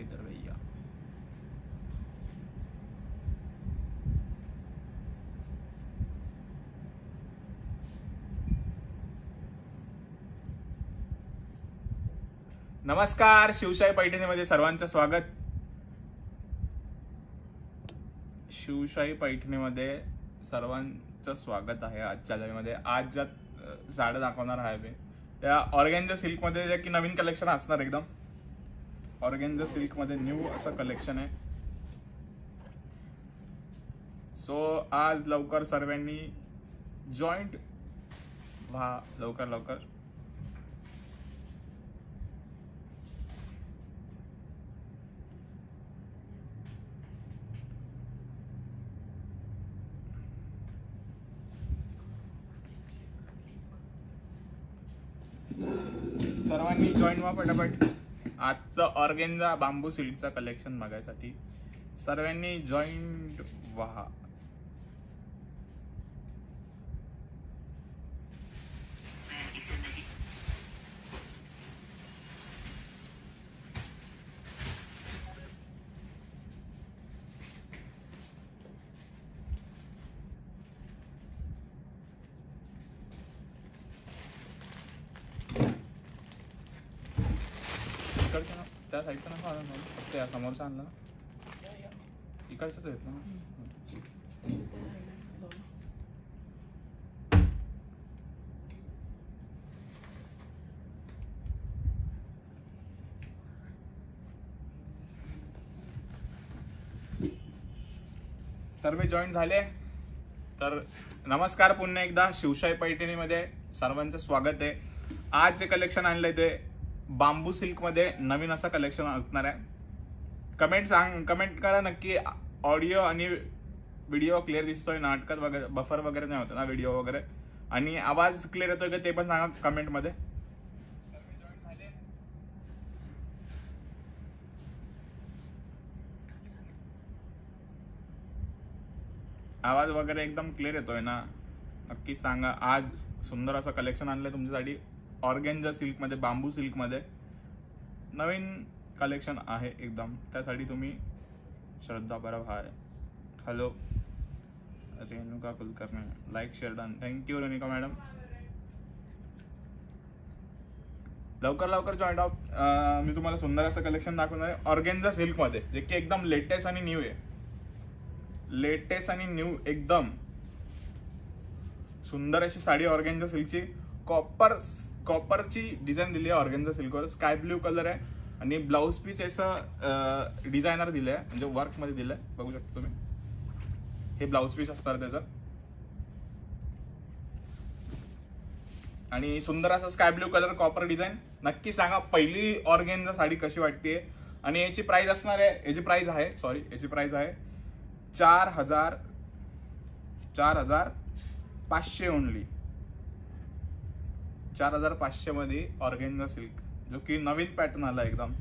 इधर भैया। नमस्कार, शिवशाही पैठणीमध्ये सर्वांचं स्वागत। शिवशाही पैठणीमध्ये सर्वांचं स्वागत आहे आजच्या लाईव्ह मध्ये। आज ज्या साड्या दाखवणार आहे मी त्या ऑर्गेन्झा सिल्क मध्ये, जे की नवीन कलेक्शन असणार एकदम। ऑर्गेन्झा सिल्क मध्ये न्यू असं कलेक्शन आहे। सो आज लवकर सर्वांनी जॉईंट व्हा, लवकर लवकर। सर्वांनी जॉईन व्हा पटापट। आजचं ऑर्गेन्झा बांबू सिल्कचं कलेक्शन बघायसाठी सर्वांनी जॉईंट व्हा। त्या साईडचं नका आला ना, फक्त या समोरचा आणला ना, इकडचंच येत ना। सर्व जॉईन झाले तर नमस्कार पुन्हा एकदा शिवशाही पैठणीमध्ये सर्वांचं स्वागत आहे। आज जे कलेक्शन आणलंय ते बांबू सिल्क मध्ये नवीन असं कलेक्शन असणार आहे। कमेंट करा नक्की, ऑडिओ आणि व्हिडिओ क्लिअर दिसतोय, नाटकात वगैरे बफर वगैरे नाही होत ना व्हिडिओ वगैरे, आणि आवाज क्लिअर येतोय का ते पण सांगा कमेंट मध्ये। आवाज वगैरे एकदम क्लिअर येतोय ना, नक्की सांगा। आज सुंदर असं कलेक्शन आणलंय तुमच्यासाठी ऑर्गेन्झा सिल्क मध्ये, बांबू सिल्क मध्ये नवीन कलेक्शन आहे एकदम। त्यासाठी तुम्ही Shraddha Parab hi, hello Renuka Kulkarni, like share done, thank you Renuka madam. लवकर लवकर जॉईन ऑफ। मी तुम्हाला सुंदर असं कलेक्शन दाखवणार आहे ऑर्गेन्झा सिल्क मध्ये, जे की एकदम लेटेस्ट आणि न्यू आहे। लेटेस्ट आणि न्यू एकदम सुंदर अशी साडी ऑर्गेन्झा सिल्कची, कॉपरची डिझाईन दिली आहे ऑर्गेन्झा सिल्कवर। स्काय ब्ल्यू कलर आहे आणि ब्लाउज पीस असं डिझायनर दिलंय, म्हणजे वर्क मध्ये दिलंय, बघू शकता तुम्ही। हे ब्लाउज पीस असणार त्याचं, आणि सुंदर असं sky blue colour copper design. नक्की सांगा पहिली ऑर्गेन्झा साडी कशी वाटते, आणि याची प्राइस असणार आहे, याची प्राइस आहे 4,500 ओनली। 4,500 मध्ये ऑर्गेन्झा सिल्क, जो की नवीन पॅटर्न आला एकदम।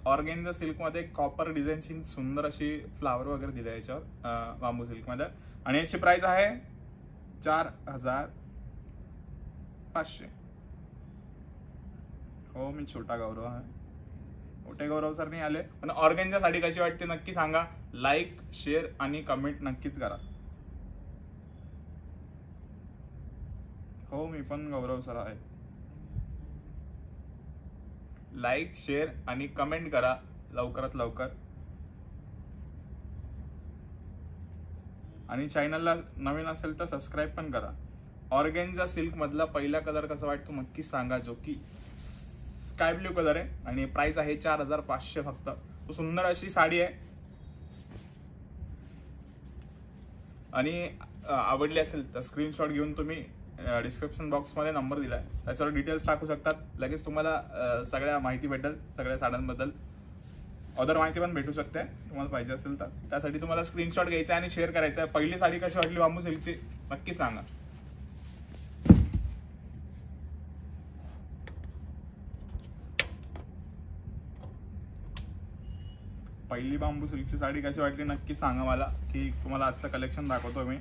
ऑर्गेन्झा सिल्क मध्ये कॉपर डिझाईनची सुंदर अशी फ्लावर वगैरे दिले याच्यावर बांबू सिल्क मध्ये, आणि याची प्राइस आहे 4,500। हो, मी छोटा गौरव आहे, मोठे गौरव सर नाही आले। पण ऑर्गेन्झा साडी कशी वाटते नक्की सांगा, लाईक शेअर आणि कमेंट नक्कीच करा। हो, मी पण गौरव सर आहे। लाईक शेअर आणि कमेंट करा लवकरात लवकर, आणि चॅनलला नवीन असेल तर सबस्क्राईब पण करा। ऑर्गेन्झा सिल्क मधला पहिला कलर कसा वाटतो नक्की सांगा, जो की स्काय ब्ल्यू कलर आहे, आणि प्राइस आहे 4,500 फक्त। तो सुंदर अशी साडी आहे, आणि आवडली असेल तर स्क्रीनशॉट घेऊन तुम्ही डिस्क्रिप्शन बॉक्स मध्ये नंबर दिलाय, त्याच्यावर डिटेल्स टाकू शकतात। लगेच तुम्हाला सगळ्या माहिती भेटेल, सगळ्या साड्यांबद्दल अदर माहिती पण भेटू शकते तुम्हाला पाहिजे असेल तर। त्यासाठी तुम्हाला स्क्रीनशॉट घ्यायचा आणि शेअर करायचा आहे। पहिली साडी कशी वाटली बांबू सिल्कची नक्की सांगा। पहिली बांबू सिल्कची साडी कशी वाटली नक्की सांगा मला, की तुम्हाला आजचं कलेक्शन दाखवतो मी।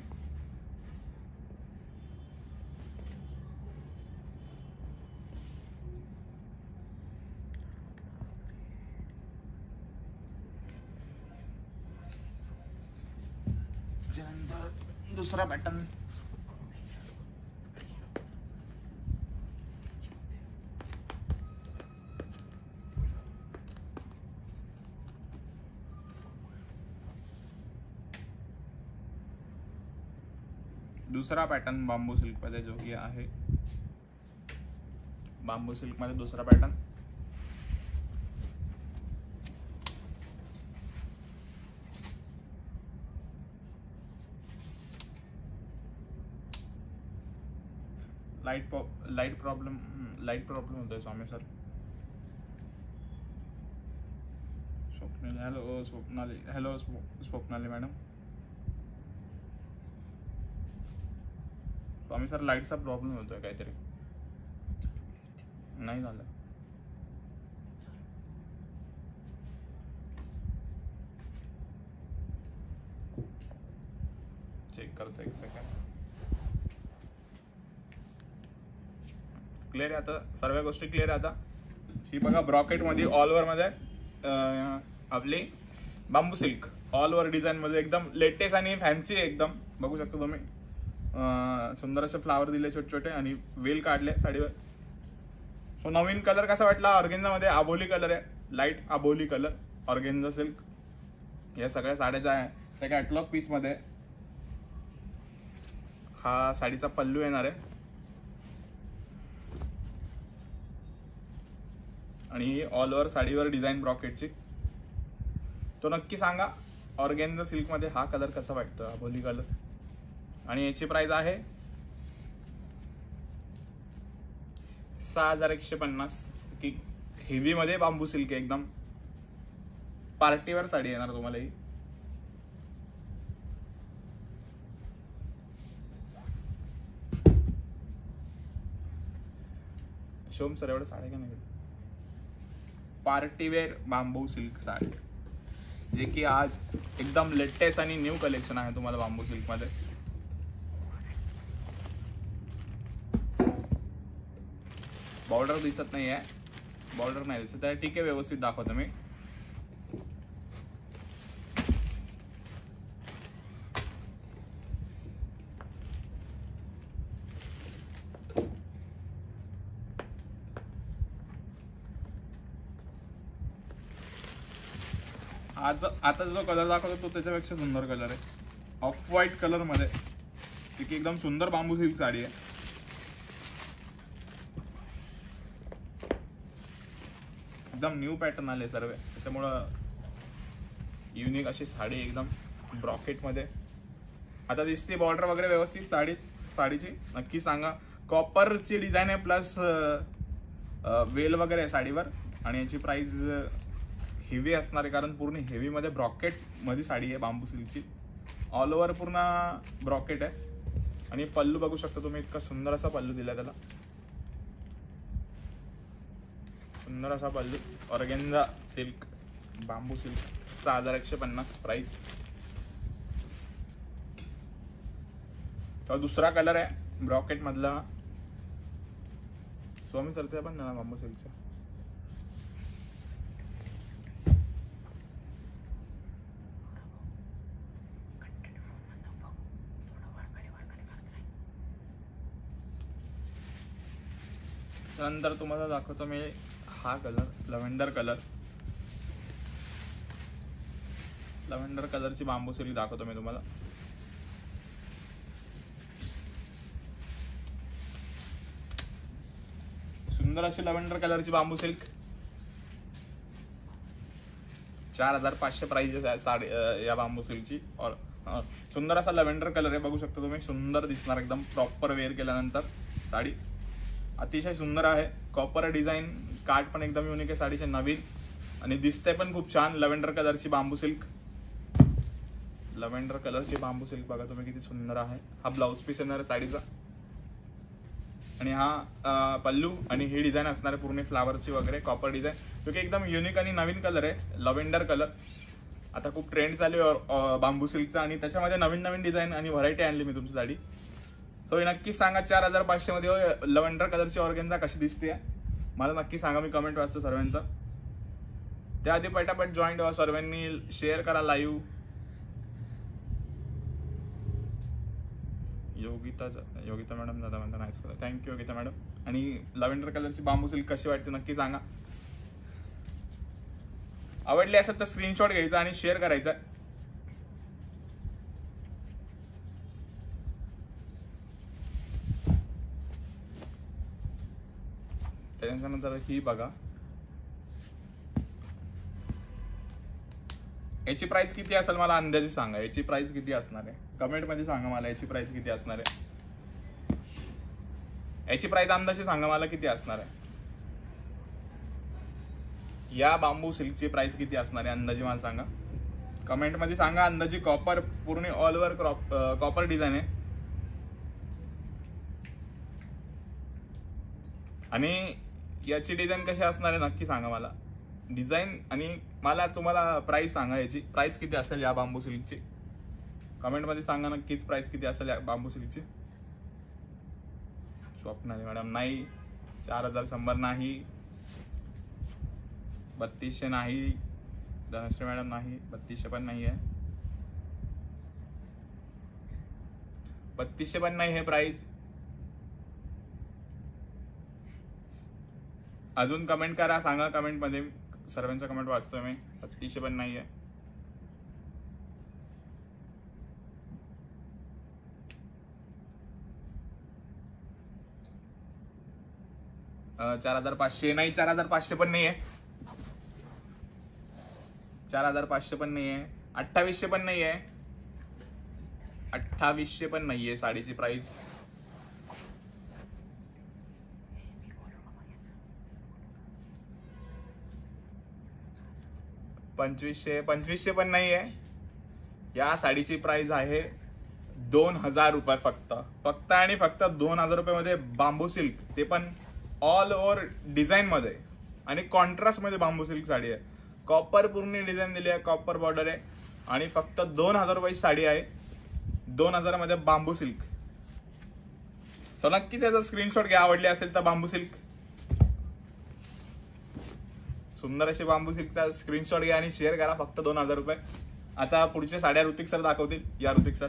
त्याच्यानंतर दुसरा पॅटर्न, दुसरा पॅटर्न बांबू सिल्क मध्ये जो की आहे बांबू सिल्क मध्ये दुसरा पॅटर्न. लाईट प्रॉब्लेम होतोय Swami sir. Hello Swapnali madam. Swami sir लाईटचा प्रॉब्लेम होतोय काहीतरी, नाही झालं. चेक करतो एक सेकंड. क्लिअर आहे आता, सर्व गोष्टी क्लिअर आहे आता. ही बघा ब्रॉकेट मध्ये ऑल ओव्हर मध्ये आपली बांबू सिल्क ऑल ओव्हर डिझाईन मध्ये एकदम लेटेस्ट आणि फॅन्सी एकदम बघू शकता तुम्ही. सुंदर असे फ्लावर दिले छोटे छोटे आणि वेल काढले साडीवर. सो नवीन कलर कसा वाटला? ऑर्गेन्झा मध्ये आबोली कलर आहे, लाईट आबोली कलर ऑर्गेन्झा सिल्क. या सगळ्या साड्याच्या आहे त्या कॅटलॉग पीस मध्ये. हा साडीचा पल्लू येणार आहे आणि ऑल ओव्हर साडीवर डिझाईन ब्रॉकेटची. तो नक्की सांगा ऑर्गेन्झा सिल्क मध्ये हा कलर कसा वाटतो, आबोली कलर. आणि याची प्राइस आहे 6150 की हेवी मध्ये बांबू सिल्क एकदम पार्टीवर साडी येणार तुम्हाला ही. शोम सर एवढं साडी का नाही, पार्टीवेअर बांबू सिल्क साडी जे की आज एकदम लेटेस्ट आणि न्यू कलेक्शन आहे तुम्हाला बांबू सिल्क मध्ये. बॉर्डर दिसत नाही आहे, बॉर्डर नाही दिसत आहे, ठीक आहे व्यवस्थित दाखवतो मी. आता जो कलर दाखवतो तो त्याच्यापेक्षा सुंदर कलर आहे, ऑफ व्हाईट कलर मध्ये. ठीक एकदम सुंदर बांबू सिल्क साडी आहे. एकदम न्यू पॅटर्न आले सर्व, त्याच्यामुळं युनिक अशी साडी एकदम ब्रॉकेट मध्ये. आता दिसते बॉर्डर वगैरे व्यवस्थित साडीची. नक्की सांगा. कॉपरची डिझाईन आहे प्लस वेल वगैरे आहे साडीवर. आणि याची प्राइस हेवी असणार आहे कारण पूर्ण हेवी मध्ये ब्रॉकेट्स मध्ये साडी आहे बांबू सिल्कची. ऑल ओव्हर पूर्ण ब्रॉकेट आहे आणि पल्लू बघू शकता तुम्ही, इतका सुंदर असा पल्लू दिला त्याला. सुंदर असा पल्लू ऑर्गेन्झा सिल्क बांबू सिल्क 6150 प्राइस. दुसरा कलर आहे ब्रॉकेट मधला स्वामी सर ते पण ना बांबू सिल्कचा. नंतर तुम्हाला दाखवतो मी हा कलर लव्हेंडर कलरची बांबू सिल्क दाखवतो मी तुम्हाला. सुंदर अशी लव्हेंडर कलरची बांबू सिल्क 4500 प्राइस आहे साडी या बांबू सिल्कची. और सुंदर असा लव्हेंडर कलर आहे बघू शकता तुम्ही, सुंदर दिसणार एकदम प्रॉपर वेअर केल्यानंतर. साडी अतिशय सुंदर आहे, कॉपर डिझाईन, काठ पण एकदम युनिक आहे साडीचे नवीन आणि दिसते पण खूप छान. लव्हेंडर कलरची बांबू सिल्क बघा तुम्ही किती सुंदर आहे. हा ब्लाउज पीस येणार आहे साडीचा आणि हा पल्लू आणि ही डिझाईन असणार आहे पूर्ण फ्लावरची वगैरे कॉपर डिझाईन, जो की एकदम युनिक आणि नवीन कलर आहे लव्हेंडर कलर. आता खूप ट्रेंड चालू आहे बांबू सिल्कचा आणि त्याच्यामध्ये नवीन डिझाईन आणि व्हरायटी आणली मी तुमची साडी. सो नक्की सांगा 4500 मध्ये लव्हेंडर कलरची ऑर्गेन्झा कशी दिसते मला नक्की सांगा, मी कमेंट वाचतो सर्वांचा. त्याआधी पटापट जॉईंट व्हा सर्वांनी, शेअर करा लाईव्ह. योगिता मॅडम दादा म्हणता nice colour. Thank you Yogita madam. आणि लव्हेंडर कलरची बांबू सिल्क कशी वाटते नक्की सांगा. आवडली असेल तर स्क्रीनशॉट घ्यायचा आणि शेअर करायचा. त्याच्यानंतर ही बघा, याची प्राइस किती असेल मला अंदाजे सांगा. याची प्राइस किती असणार आहे कमेंट मध्ये सांगा मला. याची प्राइस किती असणार आहे, याची प्राइस अंदाजे सांगा मला किती असणार आहे. या बांबू सिल्कची प्राइस किती असणार आहे अंदाजे मला सांगा कमेंट मध्ये सांगा. अंदाजे कॉपर पूर्ण ऑल ओव्हर कॉपर डिझाईन आहे. आणि याची डिझाईन कशी असणार आहे नक्की सांगा मला डिझाईन. आणि मला तुम्हाला प्राइस सांगा, याची प्राइस किती असेल या बांबू सिल्कची कमेंट मध्ये सांगा नक्कीच. प्राइस किती असेल या बांबू सिल्कची. स्वप्नाली मॅडम नाही, 4100 नाही, 3200 नाही, धनश्री मॅडम नाही, 3200 पण नाही आहे, 3200 पण नाही आहे प्राइस. अजून कमेंट करा, सांगा कमेंट मध्ये. सर्वांचा कमेंट वाचतोय मी. 3200 पण नाहीये. अ 4500 नाही, 4500 पण नाहीये, 4500 पण नाहीये, 2800 पण नाहीये, 2800 पण नाहीये साडीची प्राइस. 2500 पण नाहीये. या साडीची प्राइस आहे 2000 रुपये. फक्त आणि फक्त 2000 रुपये मध्ये बांबू सिल्क, ते पण ऑल ओव्हर डिझाईन मध्ये आणि कॉन्ट्रास्ट मध्ये बांबू सिल्क साडी आहे. कॉपर पूर्ण डिझाईन दिली आहे, कॉपर बॉर्डर आहे आणि फक्त 2000 रुपयाची साडी आहे. 2000 मध्ये बांबू सिल्क. तर नक्कीच याचा स्क्रीनशॉट घ्या आवडली असेल तर. बांबू सिल्क सुंदर अशी बांबू सिल्कचा स्क्रीनशॉट घ्या आणि शेअर करा. फक्त 2000 रुपये. आता पुढच्या साड्या ऋतिक सर दाखवतील. या ऋतिक सर.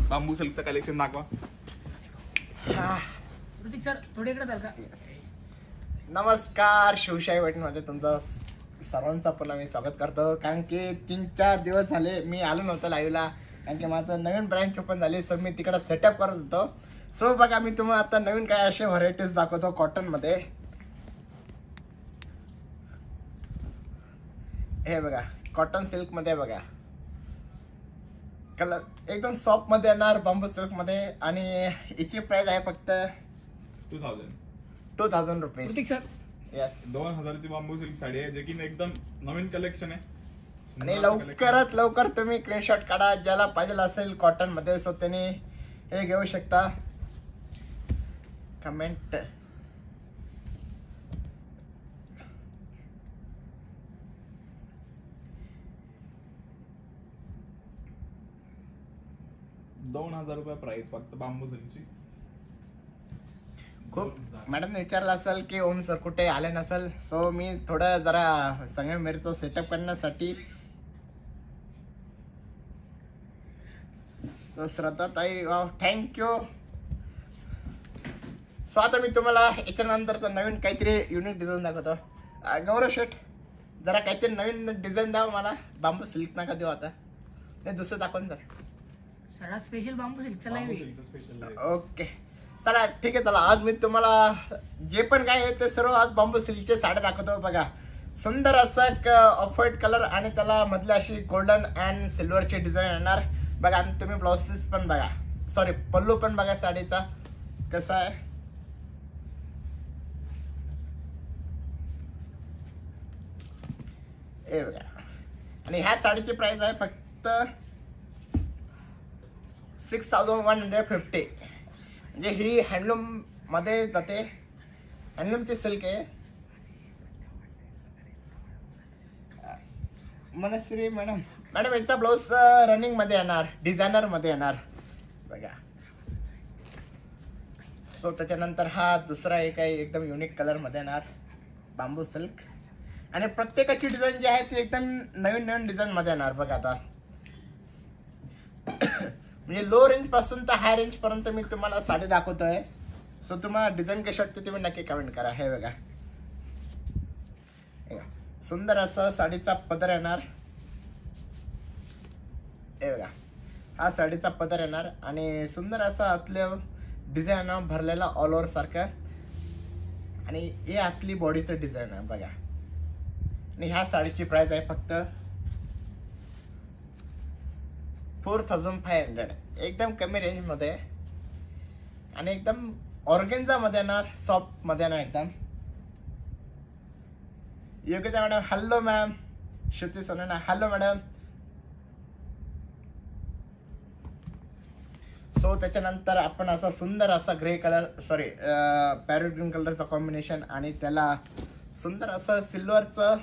बांबू सिल्कचं कलेक्शन दाखवा. ऋतिक सर थोडे इकडे चाल का. नमस्कार, शिवशाही पैठणीमध्ये तुमचं सर्वांचं पुन्हा मी स्वागत करतो. कारण की 3-4 दिवस झाले मी आलो नव्हतो लाईव्हला, कारण की माझं नवीन ब्रँच ओपन झाली. सो मी तिकडे सेटअप करत होतो. सो बघा, मी तुम्हाला आता नवीन काय असे व्हरायटीज दाखवतो कॉटन मध्ये. हे बघा, कॉटन सिल्क मध्ये बघा, कलर एकदम सॉफ्ट मध्ये येणार बांबू सिल्क मध्ये. आणि याची प्राइस आहे फक्त 2000 रुपये. ऋतिक सर यस, 2000 ची बांबू सिल्क साडी आहे, जे की एकदम नवीन कलेक्शन आहे. आणि लवकरात लवकर तुम्ही स्क्रीनशॉट काढा. ज्याला पाहिजे असेल कॉटन मध्ये सो त्यांनी हे घेऊ शकता. कमेंट ₹2000 प्राइस फक्त बांबू सिल्कची. खूप मॅडमने विचारलं असेल की ओम सर कुठे आले नसेल. सो मी थोडं जरा संगमेरचं सेटअप करण्यासाठी. तो श्रद्धा ताई, वाव थँक्यू. सो आता मी तुम्हाला याच्यानंतरचं नवीन काहीतरी युनिक डिझाईन दाखवतो. गौरव शेठ, जरा काहीतरी नवीन डिझाईन द्यावं मला. बांबू सिल्क नका देऊ आता, नाही दुसरं दाखवून जर. सगळा स्पेशल बांबू सिल्कचा लाईव्ह. ओके चला ठीक आहे. चला आज मी तुम्हाला जे पण काय आहे ते सर्व आज बांबू सिल्कचे साड्या दाखवतो. बघा, सुंदर असा ऑफ व्हाईट कलर आणि त्याला मधली अशी गोल्डन अँड सिल्वरची डिझाईन येणार. बघा, आणि तुम्ही ब्लाउज पीस पण बघा, सॉरी पल्लू पण बघा साडीचा कसा आहे. हे बघा, आणि ह्या साडीची प्राइस आहे फक्त 6150. म्हणजे ही हँडलूम मध्ये जाते, हँडलूमची सिल्क आहे. मनश्री मॅडम, याचा ब्लाउज रनिंग मध्ये येणार, डिझायनर मध्ये येणार बघा. सो त्याच्यानंतर हा दुसरा एक आहे, एकदम युनिक कलर मध्ये येणार बांबू सिल्क. आणि प्रत्येकाची डिझाईन जी आहे ती एकदम नवीन नवीन डिझाईन मध्ये येणार बघा. आता म्हणजे लो रेंज पासून तर हाय रेंज पर्यंत मी तुम्हाला साडी दाखवतोय. सो तुम्हाला डिझाईन कशी वाटते तुम्ही नक्की कमेंट करा. हे बघा, सुंदर असं साडीचा पदर येणार. हे बघा, हा साडीचा पदर येणार आणि सुंदर असा आतल्या डिझाईन भरलेला ऑल ओव्हर सारखा. आणि हे आतली बॉडीचं डिझाईन आहे बघा. आणि ह्या साडीची प्राइस आहे फक्त 4500. एकदम कमी रेंज मध्ये आणि एकदम ऑर्गेन्झा मध्ये येणार, सॉफ्ट मध्ये येणार एकदम. Yogita madam hello ma'am. Shruti सोनना हॅलो मॅडम. सो त्याच्यानंतर आपण असा सुंदर असा ग्रे कलर पॅरोट ग्रीन कलरचा कॉम्बिनेशन आणि त्याला सुंदर असं सिल्वरचं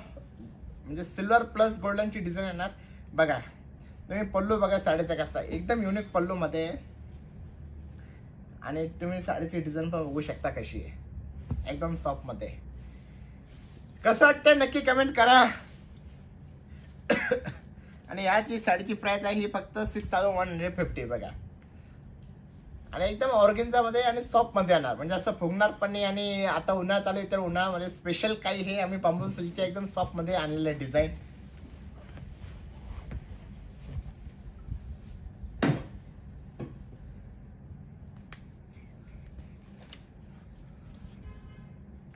म्हणजे सिल्वर प्लस गोल्डनची डिझाईन येणार बघा. तुम्ही पल्लू बघा साडीचा कसा एकदम युनिक पल्लू मध्ये आणि तुम्ही साडीची डिझाईन पण बघू शकता कशी आहे एकदम सॉफ्ट मध्ये. कसं वाटतं नक्की कमेंट करा. आणि याची साडीची प्राइस आहे ही फक्त 6150 बघा. आणि एकदम ऑर्गेन्झा मध्ये आणि सॉफ्ट मध्ये येणार म्हणजे असं फुगणार पण नाही. आणि आता उन्हाळ्यात आले तर उन्हाळ्यामध्ये स्पेशल काही हे आम्ही बांबू सिल्कचे एकदम सॉफ्ट मध्ये आणलेले डिझाईन.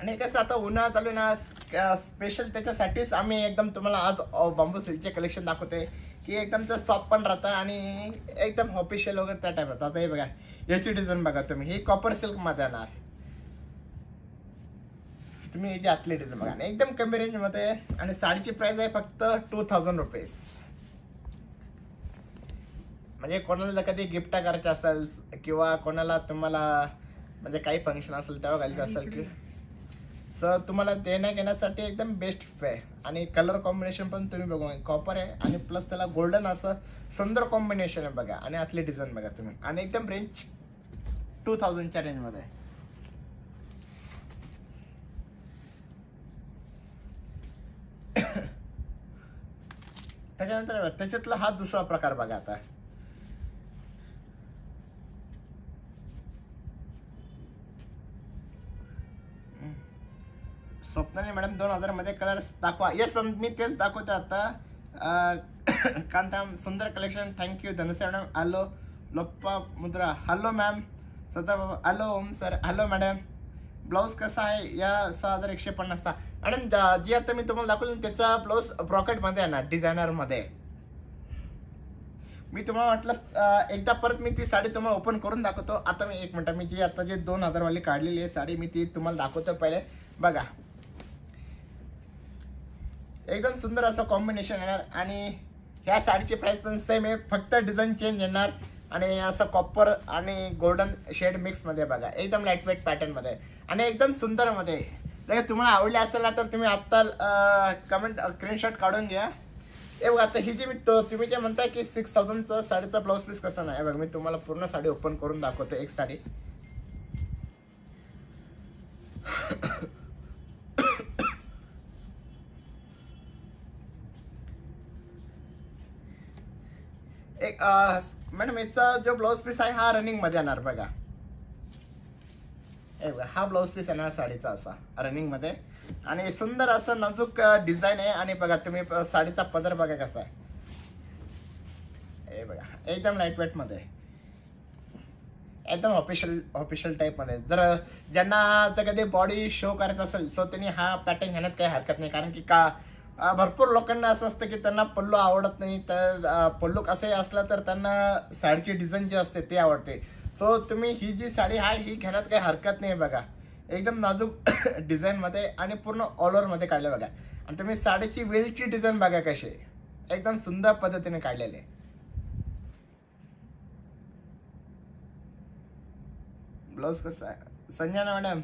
आणि कसं आता उन्हाळा चालू ना स्पेशल त्याच्यासाठीच आम्ही एकदम तुम्हाला आज बांबू सिल्कचे कलेक्शन दाखवतोय की एकदम ते सॉफ्ट पण राहतं आणि एकदम ऑफिशियल वगैरे त्या टाईप राहतं. आता हे बघा याची डिझाईन बघा तुम्ही, ही कॉपर सिल्क मध्ये येणार. तुम्ही याची आतली डिझाईन बघा एकदम कमी रेंज मध्ये. आणि साडीची प्राइस आहे फक्त 2000 रुपीज. म्हणजे कोणाला कधी गिफ्ट करायचं असेल किंवा कोणाला तुम्हाला म्हणजे काही फंक्शन असेल तेव्हा घालायचं असेल की सर तुम्हाला देण्या घेण्यासाठी एकदम बेस्ट आहे. आणि कलर कॉम्बिनेशन पण तुम्ही बघा कॉपर आहे आणि प्लस त्याला गोल्डन असं सुंदर कॉम्बिनेशन आहे बघा. आणि आतली डिझाईन बघा तुम्ही आणि एकदम रेंज 2000च्या रेंज मध्ये. त्याच्यानंतर त्याच्यातला हा दुसरा प्रकार बघा. आता स्वप्नाली मॅडम 2000 मध्ये कलर दाखवा. येस मॅम मी तेच दाखवतो आता. कांताम सुंदर collection thank you. Dhanushe madam hello. लोप्पा Mudra hello ma'am. Sada Baba hello. Om sir hello madam. Blouse कसा आहे या 6150 चा मॅडम. जी आता मी तुम्हाला दाखवलं त्याचा ब्लाऊज ब्रॉकेट मध्ये आहे ना डिझायनर मध्ये. मी तुम्हाला वाटलं एकदा परत मी ती साडी तुम्हाला ओपन करून दाखवतो. आता मी 1 मिनिट मी जी आता जे 2000 वाली काढलेली आहे साडी मी ती तुम्हाला दाखवतो. पहिले बघा एकदम सुंदर असं कॉम्बिनेशन येणार. आणि ह्या साडीची प्राइस पण सेम आहे फक्त डिझाईन चेंज येणार. आणि असं कॉपर आणि गोल्डन शेड मिक्स मध्ये बघा एकदम लाईट वेट पॅटर्न मध्ये आणि एकदम सुंदर मध्ये. जर तुम्हाला आवडले असेल ना तर तुम्ही आत्ता कमेंट स्क्रीनशॉट काढून घ्या. हे बघा आता ही जी तुम्ही जे म्हणताय की 6000चा साडीचा ब्लाऊज पीस कसा नाही बघा मी तुम्हाला पूर्ण साडी ओपन करून दाखवतो. एक साडी एक मॅडम याचा जो ब्लाऊज पीस आहे हा रनिंग मध्ये येणार बघा. हा ब्लाऊज पीस येणार साडीचा असा रनिंग मध्ये. आणि सुंदर असं नाजूक डिझाईन आहे. आणि बघा तुम्ही साडीचा पदर बघा कसा आहे. हे बघा एकदम लाईट वेट मध्ये एकदम ऑफिशियल टाईप मध्ये. जर ज्यांना जर कधी बॉडी शो करायचं असेल सो त्यांनी हा पॅटर्न घेण्यात काही हरकत नाही. कारण की भरपूर लोकांना असं असतं की त्यांना पल्लू आवडत नाही. तर पल्लू असंही असला तर त्यांना साडीची डिझाईन जी असते ते आवडते. सो तुम्ही ही जी साडी आहे ही घेण्यात काही हरकत नाही बघा. एकदम नाजूक डिझाईन मध्ये आणि पूर्ण ऑल ओव्हर मध्ये काढले बघा. आणि तुम्ही साडीची वेलची डिझाईन बघा कशी एकदम सुंदर पद्धतीने काढलेले. ब्लाऊज कसा आहे संजना मॅडम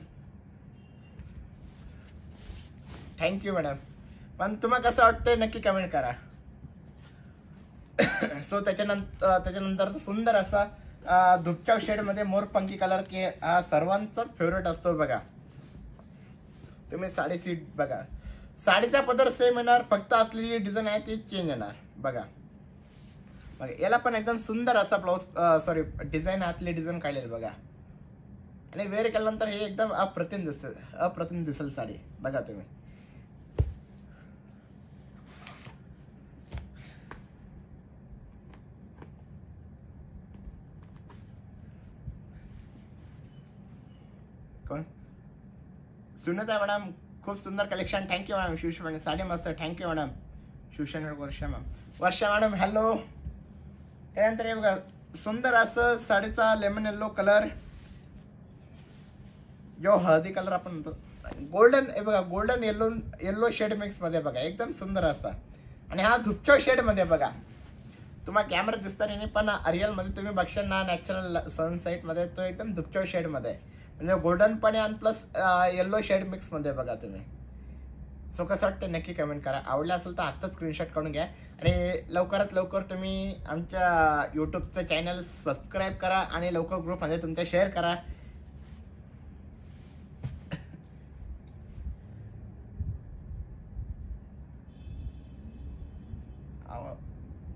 थँक्यू मॅडम. पण तुम्हाला कसं वाटतंय नक्की कमेंट करा. सो त्याच्यानंतर सुंदर असा धुपच्या शेड मध्ये मोरपंखी कलर की हा सर्वांचाच फेवरेट असतो बघा. तुम्ही साडी सीट बघा साडीचा पदर सेम येणार, फक्त आपली जी डिझाईन आहे ती चेंज येणार. बघा याला पण एकदम सुंदर असा ब्लाऊज डिझाईन आतली डिझाईन काढलेली बघा. आणि वेअर केल्यानंतर हे एकदम अप्रतिम दिसेल साडी. बघा तुम्ही कोण सुनीता मॅडम, खूप सुंदर collection. Thank you madam. Shivsha madam sari मस्त. Thank you madam. Shivsha Varsha madam hello. त्यानंतर हे बघा सुंदर असं साडीचा लेमन येल्लो कलर, जो हळदी कलर आपण म्हणतो, गोल्डन. हे बघा गोल्डन येल्लो शेड मिक्स मध्ये बघा, एकदम सुंदर असा. आणि हा धुपच्या शेड मध्ये बघा. तुम्हाला कॅमेरा दिसता नाही, पण रिअल मध्ये तुम्ही बघशाल ना नॅचरल सनसेट मध्ये, तो एकदम धुपच्या शेड मध्ये म्हणजे गोल्डन पण आणि प्लस येल्लो शेड मिक्स मध्ये बघा तुम्ही. सो कसं वाटतं नक्की कमेंट करा. आवडलं असेल तर आत्ताच स्क्रीनशॉट काढून घ्या आणि लवकरात लवकर तुम्ही आमच्या यूट्यूबचं चॅनल सबस्क्राईब करा आणि लवकर ग्रुपमध्ये तुमच्या शेअर करा.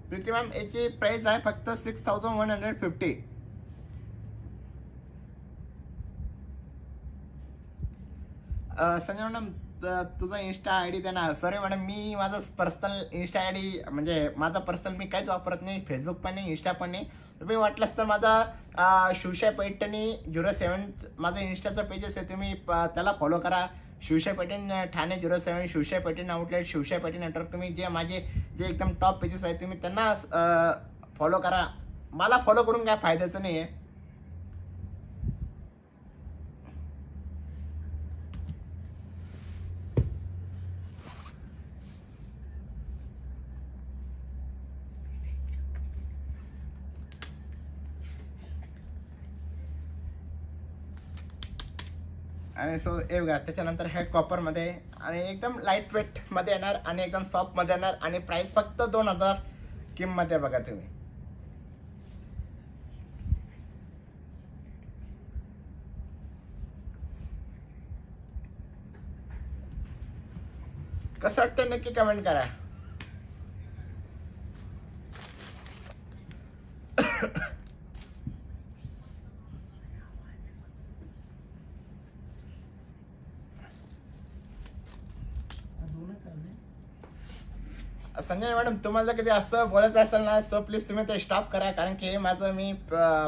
प्रीती मॅम याची प्राइस आहे फक्त 6150. संजय मॅडम तुझा इन्स्टा आय डी देणार. सॉरी मॅडम, मी माझा पर्सनल इन्स्टा आय डी म्हणजे माझा पर्सनल मी काहीच वापरत नाही. फेसबुक पण नाही, इन्स्टा पण नाही. तुम्ही वाटलंच तर माझा शिवशाय पैठणी 07 माझं इन्स्टाचं पेजेस आहे, तुम्ही त्याला फॉलो करा. शिवशाय पैठण ठाणे 07, शिवशाय पैठण आउटलेट, शिवशाय पैठण नेटवर्क. तुम्ही जे माझे एकदम टॉप पेजेस आहेत तुम्ही त्यांना फॉलो करा. मला फॉलो करून काय फायद्याचं नाही आहे. आणि सो हे बघा त्याच्यानंतर हे कॉपरमध्ये आणि एकदम लाईट वेट मध्ये येणार आणि एकदम सॉफ्ट मध्ये येणार आणि प्राइस फक्त 2000 किंमत आहे. बघा तुम्ही कसं वाटतं नक्की कमेंट करा. संजय मॅडम तुम्हाला कधी असं बोलायचं असेल ना सो प्लीज तुम्ही ते स्टॉप करा, कारण की हे माझं मी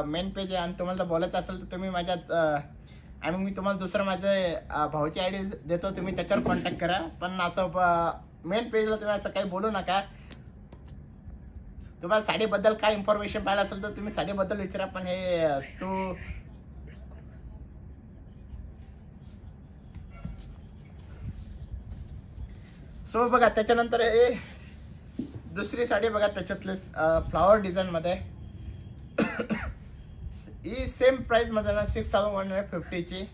मेन पेज आहे आणि तुम्हाला बोलायचं असेल तर तुम्ही माझ्यात आणि मी तुम्हाला दुसरं माझे भाऊची आय डी देतो, तुम्ही त्याच्यावर कॉन्टॅक्ट करा. पण असं मेन पेजला तुम्ही असं काही बोलू नका. तुम्हाला साडीबद्दल काय इन्फॉर्मेशन पाहिजे असेल तर तुम्ही साडीबद्दल विचारा. पण हे तू सो बघा त्याच्यानंतर हे दुसरी साडी बघा त्याच्यातले फ्लावर डिझाईन मध्ये ही सेम प्राइस मध्ये ना 6150 ची.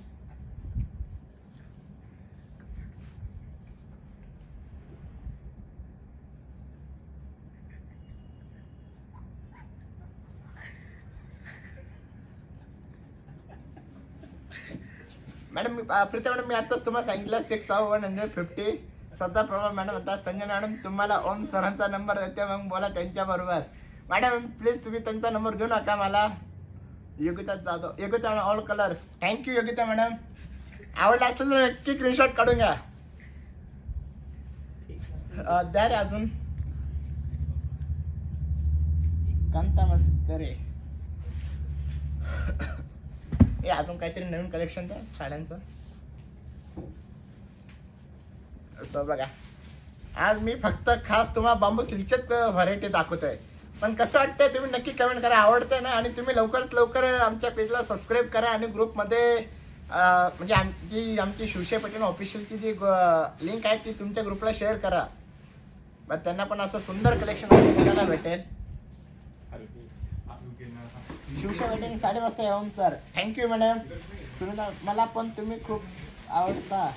मॅडम प्रीता मॅडम मी आताच तुम्हाला सांगितलं 6150. सध्या प्रभा मॅडम म्हणतात संजय मॅडम तुम्हाला ओम सरांचा नंबर देते मग बोला त्यांच्या बरोबर. मॅडम प्लीज तुम्ही त्यांचा नंबर देऊ नका मला. Yogita Jadhav, Yogita madam all colours. Thank you Yogita madam. आवडला असेल तर नक्की स्क्रीनशॉट काढून घ्या. द्या रे अजून कांता मस्करे हे अजून काहीतरी नवीन कलेक्शन द्या साड्यांचं. सो बघा आज मी फक्त खास तुम्हाला बांबू सिल्कचेच व्हरायटी दाखवतोय. पण कसं वाटतंय तुम्ही नक्की कमेंट करा. आवडतंय ना. आणि तुम्ही लवकरात लवकर आमच्या पेजला सबस्क्राईब करा आणि ग्रुपमध्ये म्हणजे आमची शिवशाय पैठण ऑफिशियलची जी लिंक आहे ती तुमच्या ग्रुपला शेअर करा. मग त्यांना पण असं सुंदर कलेक्शन बघायला भेटेल. शिवशाय पैठण साडे वाजता येऊन सर. Thank you madam. तुम्ही मला पण तुम्ही खूप आवडता.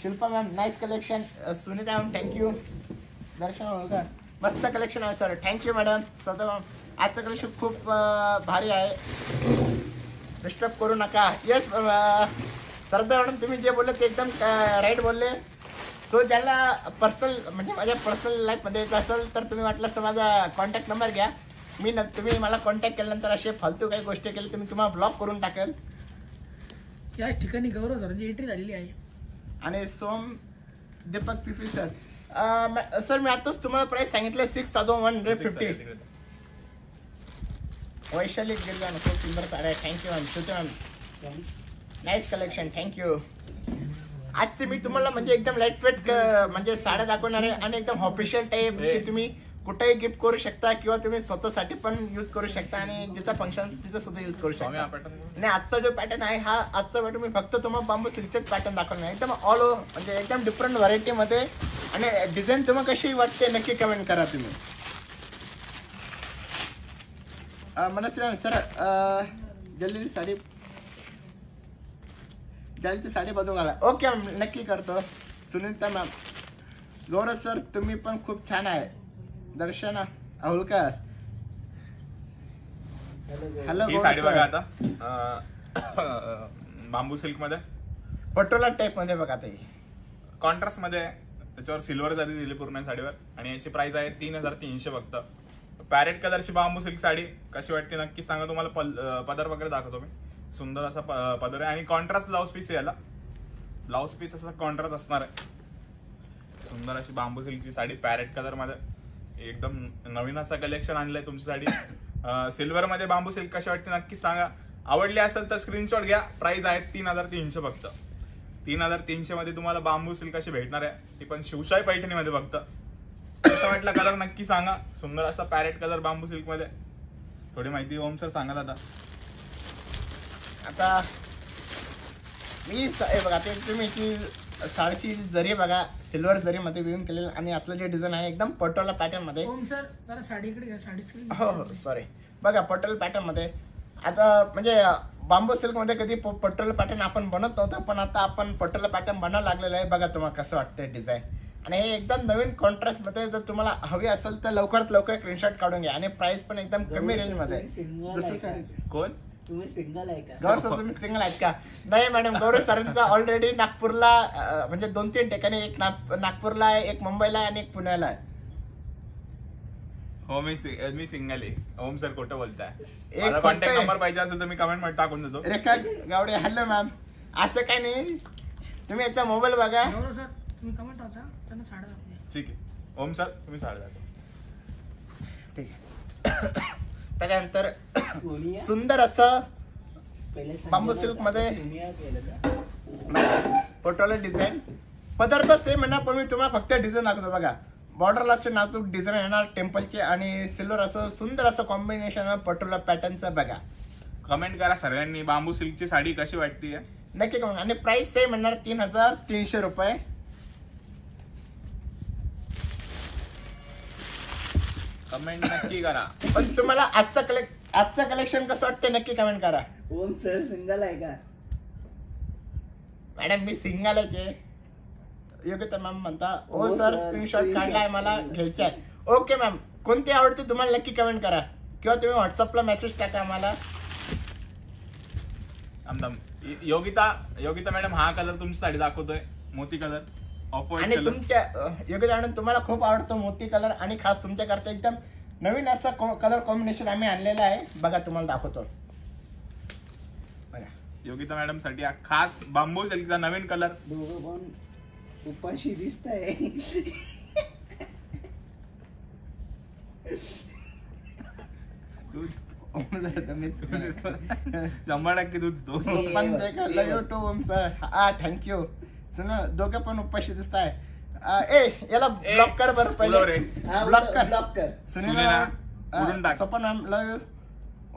Shilpa ma'am nice collection. Sunita ma'am thank you. Darshan Holkar मस्त कलेक्शन आहे sir. Thank you madam. Sada ma'am आजचं कलेक्शन खूप भारी आहे. डिस्टर्ब करू नका. येस सरदा मॅडम तुम्ही जे बोलले ते एकदम राईट बोलले. सो ज्याला पर्सनल म्हणजे माझ्या पर्सनल लाईफमध्ये यायचं असेल तर तुम्ही वाटलं तर माझा कॉन्टॅक्ट नंबर घ्या. तुम्ही मला कॉन्टॅक्ट केल्यानंतर असे फालतू काही गोष्टी केल्या तर मी तुम्हाला ब्लॉक करून टाकेल. याच ठिकाणी गौरव सरांची एंट्री झालेली आहे. आणि सोम दीपक पिपी सर. सर मी आताच तुम्हाला प्राइस सांगितलं 6150. वैशाली गिरगान खूप सुंदर साड्या. Thank you ma'am. सुते मॅम नाईस कलेक्शन. थँक्यू. आजचे मी तुम्हाला म्हणजे एकदम लाईट वेट म्हणजे साड्या दाखवणार आहे आणि एकदम ऑफिशियल टाईप की तुम्ही कुठेही गिफ्ट करू शकता किंवा तुम्ही स्वतःसाठी पण यूज करू शकता आणि जिथं फंक्शन तिथं सुद्धा यूज करू शकता. आणि आजचा जो पॅटर्न आहे हा आजचा पॅटर्न मी फक्त तुम्हाला बांबू सिल्कचेच पॅटर्न दाखवणार आहे. एकदम ऑल ओव्हर म्हणजे एकदम डिफरंट व्हरायटीमध्ये. आणि डिझाईन तुम्हाला कशी वाटते नक्की कमेंट करा तुम्ही. मनस्वी सर जल्दी साडी जल्दी साडी बदलून घाला. ओके मॅम नक्की करतो. सुनीता मॅम. गौरव सर तुम्ही पण खूप छान आहे. दर्शना अहुलकर. हॅलो ही साडी बघा आता बांबू सिल्क मध्ये पटोला टाईप मध्ये बघा ते कॉन्ट्रास्ट मध्ये त्याच्यावर सिल्वर जरी दिली पूर्ण साडीवर. आणि याची प्राइस आहे 3300 फक्त. पॅरेट कलरची बांबू सिल्क साडी कशी वाटते नक्की सांगा. तुम्हाला पदर वगैरे दाखवतो मी. सुंदर असा पदर आहे आणि कॉन्ट्रास्ट ब्लाउज पीस आहे याला. ब्लाउज पीस असा कॉन्ट्रास्ट असणार आहे. सुंदर अशी बांबू सिल्कची साडी पॅरेट कलर मध्ये. एकदम नवीन असं कलेक्शन आणलंय तुमच्यासाठी. सिल्वर मध्ये बांबू सिल्क कशी वाटते नक्की सांगा. आवडली असेल तर स्क्रीनशॉट घ्या. प्राइस आहे 3300 फक्त. 3300 मध्ये तुम्हाला बांबू सिल्क अशी भेटणार आहे. ती पण शिवशाही पैठणी मध्ये फक्त. कसा वाटला कलर नक्की सांगा. सुंदर असा पॅरेट कलर बांबू सिल्क मध्ये. थोडी माहिती ओम सर सांगा आता मी बघा ते तुम्ही साडीची जरी बघा सिल्वर जरी मध्ये विविंग केलेलं आणि आतलं जे डिझाईन आहे एकदम पटोला पॅटर्न मध्ये. ओम सर जरा साडीकडे घ्या. साडी हो हो सॉरी. बघा पटोला पॅटर्न मध्ये आता म्हणजे बांबू सिल्क मध्ये कधी पटोला पॅटर्न आपण बनवत नव्हतं पण आता आपण पटोला पॅटर्न बनायला लागलेलं आहे. बघा तुम्हाला कसं वाटतंय डिझाईन. आणि हे एकदम नवीन कॉन्ट्रास्ट मध्ये जर तुम्हाला हवी असेल तर लवकरात लवकर स्क्रीनशॉट काढून घ्या. आणि प्राइस पण एकदम कमी रेंज मध्ये. दुसरी साडी कोण तुम्ही सिंगल आहे का? गौरव सर तुम्ही सिंगल आहेत का? नाही मॅडम गौरव सरांचा ऑलरेडी नागपूरला म्हणजे 2-3 ठिकाणी एक नागपूरला आहे एक मुंबईला आहे आणि एक पुण्याला आहे. हो मी सिंगल आहे. ओम सर खोटं बोलताय. एक मला कॉन्टॅक्ट फक्त- नंबर पाहिजे असेल तर मी कमेंट मध्ये टाकून देतो. रेखा गावडे. Hello ma'am. असं काही नाही तुम्ही याचा मोबाईल बघा. गौरव सर तुम्ही कमेंट वाचा त्यांना साड्या दाखवूया. ठीक आहे ओम सर तुम्ही साडी दाखवा. ठीक आहे. त्याच्यानंतर सोनिया सुंदर असं पहिले बांबू सिल्क मध्ये सोनिया केलं का? पटोला डिझाईन. पदार्थ सेम येणार पण मी तुम्हाला फक्त डिझाईन दाखवतो. बघा बॉर्डरला असे नाजूक डिझाईन येणार टेम्पलचे आणि सिल्वर असं सुंदर असं कॉम्बिनेशन पटोला पॅटर्नचं. बघा कमेंट करा सर्वांनी बांबू सिल्कची साडी कशी वाटते. नक्की कमेंट. आणि प्राइस सेम येणार 3300 रुपये. कमेंट नक्की करा. पण तुम्हाला आजचं कलेक्शन कसं वाटतं नक्की कमेंट करा. ओम सर सिंगल आहे का? मॅडम मी सिंगलच आहे. योग्यता मॅम म्हणता ओ हो सर सर, स्क्रीनशॉट screenshot काढलाय मला घ्यायचा आहे. ओके मॅम कोणती आवडते तुम्हाला नक्की कमेंट करा किंवा तुम्ही व्हॉट्सअपला मेसेज टाका आम्हाला. योगिता मॅडम हा कलर तुमची साडी दाखवतोय मोती कलर ऑफ व्हाईट आणि कलर. तुमच्या योग्यता मॅडम तुम्हाला खूप आवडतो मोती कलर आणि खास तुमच्याकरता एकदम नवीन असं कलर कॉम्बिनेशन आम्ही आणलेलं आहे. बघा तुम्हाला दाखवतो. बघा योगिता मॅडम साठी हा खास बांबू सिल्कचा नवीन कलर. दोघं पण उपाशी दिसत आहे. तुम्ही 100% तूच तो. पण लव यू टू ओम सर. हा थँक्यू. सुना दोघं पण उपाशी दिसत आहे. याला ब्लॉक कर बरं बोलव रे. पहिले. ब्लॉक कर. ब्लॉक कर. सुनीला उडून टाक. Sapan ma'am love you.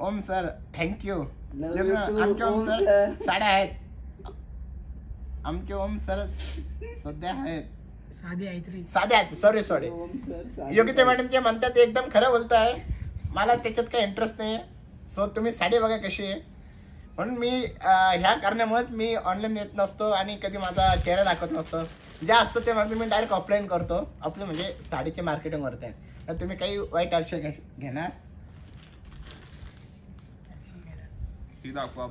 Om sir thank you. Love you too, आमचे ओम ओम सर sir. साड्या आहेत. आमचे ओम सर सध्या आहेत साधी आहे तरी साध्या आहेत. सॉरी ओम सर योगिता मॅडम जे म्हणतात ते एकदम खरं बोलत आहे. मला त्याच्यात काही इंटरेस्ट नाही. सो तुम्ही साडी बघा कशी आहे. म्हणून मी ह्या कारणामुळेच मी ऑनलाईन येत नसतो आणि कधी माझा चेहरा दाखवत नसतो. जे असतं ते म्हणजे मी डायरेक्ट ऑफलाईन करतो. आपलं म्हणजे साडीचे मार्केटिंग करते. तर तुम्ही काही वाईट आशय घेणार.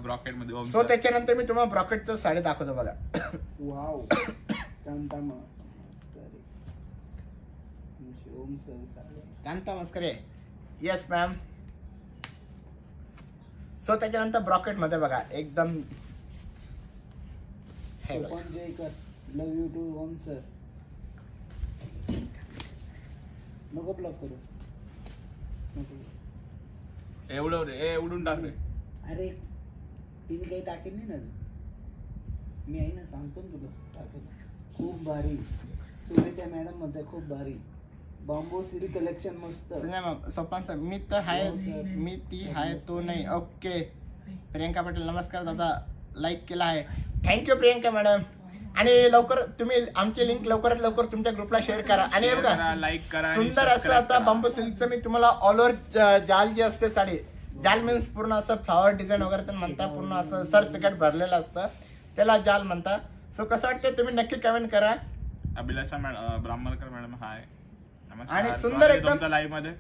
ब्रॉकेट मध्ये ओम सो सर. त्याच्यानंतर मी तुम्हाला ब्रॉकेटचं साडी दाखवतो. बघा वाव. थांब. ओम सर साडे. Kanta Maskare. Yes ma'am. So त्याच्यानंतर ब्रॉकेट मध्ये बघा एकदम हे बघा. Sopan Jaykar love you too Om sir. नको ब्लॉक करू. नको. एवढं रे एवढून टाक रे. अरे तिने काही टाकेल नाही ना अजून. मी आहे ना, सांगतो ना तुला टाकायचं. खूप भारी. सुनीता मॅडम म्हणते खूप भारी. बांबू सिरी कलेक्शन मस्त. संजय मॅम सोपान सर मी तर हाय हो, सर. मी ती हाय तो नाही. ओके प्रियंका पाटील नमस्कार दादा लाईक केला आहे. Thank you Priyanka madam. आणि लवकर तुम्ही आमची लिंक लवकरात लवकर तुमच्या ग्रुपला शेअर करा. आणि हे Share करा, बघा like करा आणि सुंदर असं subscribe आता करा. बांबू सिल्कचं मी तुम्हाला ऑल ओव्हर जाल जी असते साडी, जाल मीन्स पूर्ण असं फ्लॉवर डिझाईन वगैरे पण म्हणता, पूर्ण असं सरसकट भरलेलं असतं त्याला जाल म्हणता. सो कसं वाटतं तुम्ही नक्की कमेंट करा. अभिलाषा मॅडम ब्राह्मणकर मॅडम हाय. नमस्कार. आणि सुंदर स्वागत आहे एकदम- तुमचं लाईव्ह मध्ये.